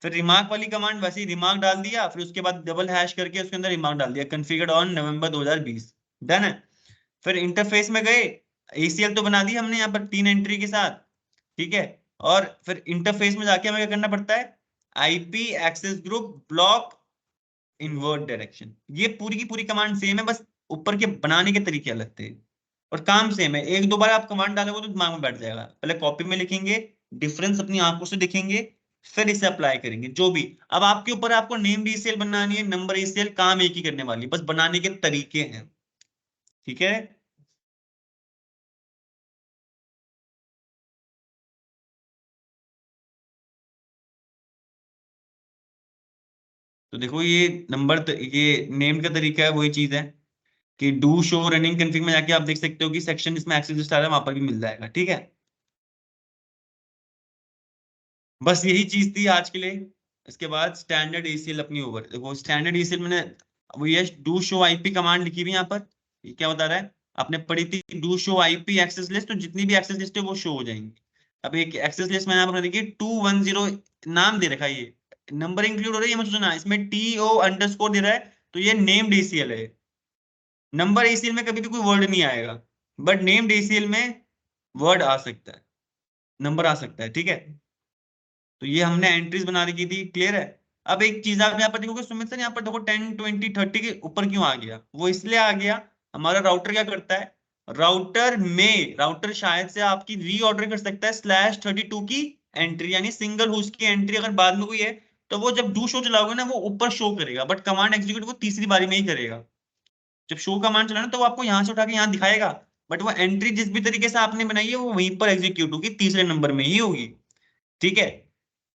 फिर रिमार्क वाली कमांड, वैसे ही रिमार्क डाल दिया, फिर उसके बाद डबल हैश करके उसके अंदर रिमार्क डाल दिया, कॉन्फ़िगर्ड ऑन नवंबर 2020, डन है। फिर इंटरफेस में गए, एसीएल तो बना दी हमने यहाँ पर 3 एंट्री के साथ, ठीक है। और फिर इंटरफेस में जाके हमें क्या करना पड़ता है, IP access group block invert direction. ये पूरी की पूरी कमांड सेम है, बस ऊपर के बनाने के तरीके अलग थे और काम सेम है। एक दो बार आप कमांड डालोगे तो दिमाग में बैठ जाएगा, पहले कॉपी में लिखेंगे, डिफरेंस अपनी आंखों से दिखेंगे, फिर इसे अप्लाई करेंगे जो भी। अब आपके ऊपर, आपको नेम ईसीएल बनानी है, नंबर ईसीएल, काम एक ही करने वाली, बस बनाने के तरीके हैं, ठीक है। तो देखो ये ये नेम का तरीका है, वही चीज है कि डू शो रनिंग कॉन्फ़िग में जाके आप देख सकते हो कि सेक्शन इसमें एक्सेस लिस्ट आ रहा है, वहां पर भी मिल जाएगा, ठीक है। बस यही चीज थी आज के लिए। इसके बाद स्टैंडर्ड एसीएल अपनी ओवर। देखो स्टैंडर्ड एसीएल मैंने, वो ये डू शो आईपी कमांड लिखी हुई है यहाँ पर, ये क्या बता रहा है, आपने पढ़ी थी do show IP access list, तो जितनी भी एक्सेस लिस्ट है वो शो हो जाएंगी। अब एक एक्सेस लिस्ट मैंने यहाँ पर देखिए 210 नाम दे रखा है, ये नंबर इंक्लूड हो रहा है, ये मत सोचना इसमें टीओ अंडरस्कोर दे रहा है, तो ये नेम्ड एसीएल है। नंबर एसीएल में कभी भी कोई वर्ड नहीं आएगा, बट नेम्ड एसीएल में वर्ड आ सकता है, नंबर आ सकता है, ठीक है। तो ये हमने एंट्रीज बना रखी थी, क्लियर है। अब एक चीज आप यहाँ पर देखोगे सुमित सर, यहाँ पर देखो 10 20 30 के ऊपर क्यों आ गया, वो इसलिए आ गया, हमारा राउटर क्या करता है, राउटर शायद से आपकी रीऑर्डर कर सकता है /32 की एंट्री, यानी सिंगल होस्ट की एंट्री अगर बाद में कोई है, तो वो जब डू शो चलाओगे ना वो ऊपर शो करेगा, बट कमांड एग्जीक्यूट वो तीसरी बारी में ही करेगा। जब शो कमांड चलाना तो वो आपको यहाँ से उठा के यहाँ दिखाएगा, बट वो एंट्री जिस भी तरीके से आपने बनाई है वो वहीं पर एग्जीक्यूट होगी, तीसरे नंबर में ही होगी, ठीक है।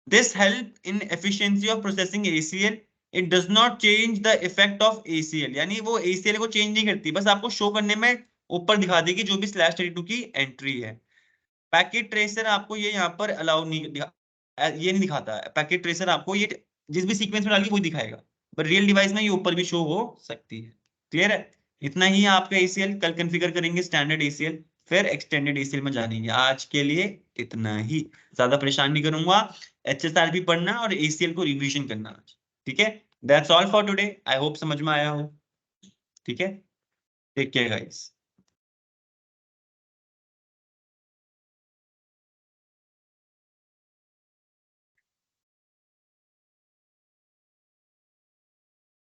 This help in efficiency of processing ACL. It does not change the effect of ACL. यानी वो ACL को चेंज नहीं करती, बस आपको शो करने में ऊपर दिखा देगी जो भी /32 की एंट्री है। पैकेट ट्रेसर आपको ये यहाँ पर अलाउ नहीं ये नहीं दिखाता है। पैकेट ट्रेसर आपको ये जिस भी सीक्वेंस में डाली वही दिखाएगा, पर रियल डिवाइस में ये ऊपर भी शो हो सकती है, क्लियर है। इतना ही आपका ACL, कल कॉन्फ़िगर करेंगे स्टैंडर्ड ACL, फिर एक्सटेंडेड ACL में जानेंगे। आज के लिए इतना ही, ज्यादा परेशान नहीं करूंगा। HSRP पढ़ना और ACL को रिवीजन करना आज, ठीक है। That's all for today, I hope समझ में आया हो, ठीक है। Take care guys.